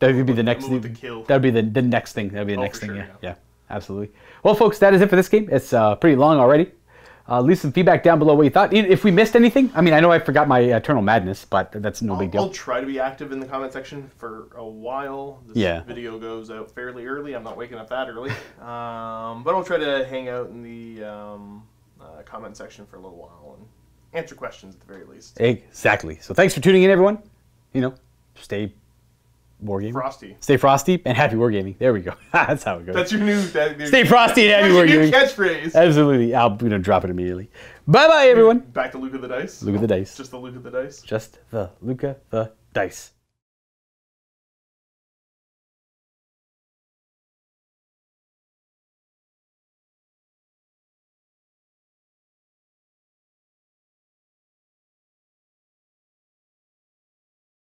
that would be the next thing. That would be the next thing. That would be the next thing. Sure, yeah. Absolutely. Well, folks, that is it for this game. It's pretty long already. Leave some feedback down below what you thought. If we missed anything, I mean, I know I forgot my Eternal Madness, but that's no big deal. I'll try to be active in the comment section for a while. This video goes out fairly early. I'm not waking up that early. But I'll try to hang out in the comment section for a little while and answer questions at the very least. Exactly. So thanks for tuning in, everyone. Stay wargaming. Frosty. Stay frosty and happy wargaming. There we go. That's how it goes. That's your new... Stay frosty and happy wargaming. Catchphrase. Absolutely. I'm going to drop it immediately. Bye-bye, everyone. Back to Luke of the Dice. Luke of the Dice. Just the Luke of the Dice. Just the Luke of the Dice.